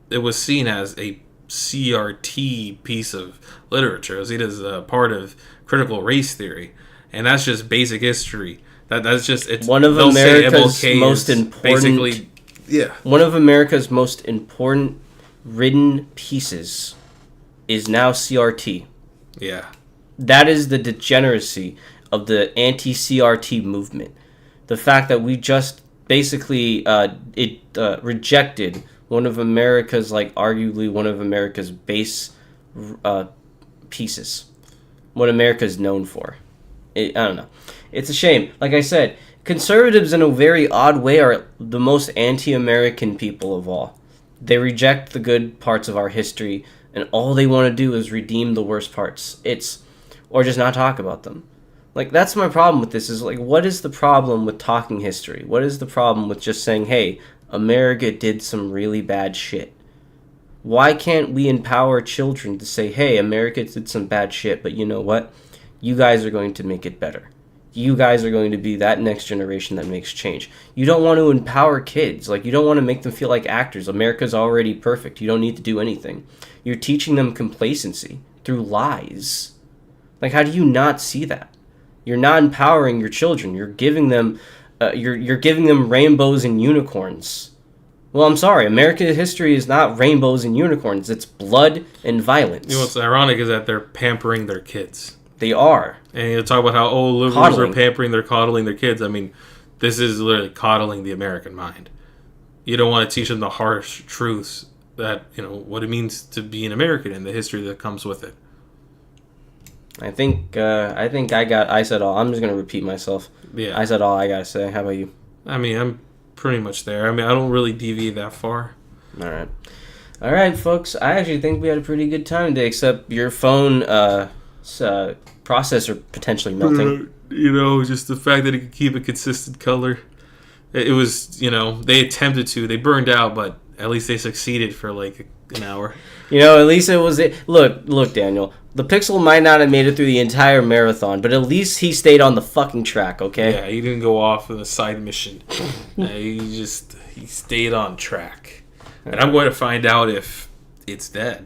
it was seen as a CRT piece of literature. It was seen as a part of critical race theory, and that's just basic history. That's just, it's one of America's most important. Yeah. One of America's most important written pieces is now CRT. Yeah. That is the degeneracy of the anti-CRT movement. The fact that we just basically rejected one of America's, like, arguably one of America's base pieces. What America's known for. I don't know. It's a shame. Like I said, conservatives in a very odd way are the most anti-American people of all. They reject the good parts of our history, and all they want to do is redeem the worst parts. Or just not talk about them. Like, that's my problem with this, is, like, what is the problem with talking history? What is the problem with just saying, hey, America did some really bad shit? Why can't we empower children to say, hey, America did some bad shit, but you know what? You guys are going to make it better. You guys are going to be that next generation that makes change. You don't want to empower kids. Like, you don't want to make them feel like actors. America's already perfect. You don't need to do anything. You're teaching them complacency through lies. Like, how do you not see that? You're not empowering your children. You're giving them, you're giving them rainbows and unicorns. Well, I'm sorry. American history is not rainbows and unicorns. It's blood and violence. You know what's ironic is that they're pampering their kids. They are. And you talk about how liberals are pampering, they're coddling their kids. I mean, This is literally coddling the American mind. You don't want to teach them the harsh truths that, what it means to be an American and the history that comes with it. I think I said all. I'm just going to repeat myself. Yeah. I said all I got to say. How about you? I mean, I'm pretty much there. I mean, I don't really deviate that far. All right, folks. I actually think we had a pretty good time today, except your phone processor potentially melting. Just the fact that it could keep a consistent color. It was, they attempted to. They burned out, but at least they succeeded for like an hour. At least it was it. Look, Daniel. The Pixel might not have made it through the entire marathon, but at least he stayed on the fucking track, okay? Yeah, he didn't go off on a side mission. He stayed on track. And I'm going to find out if it's dead.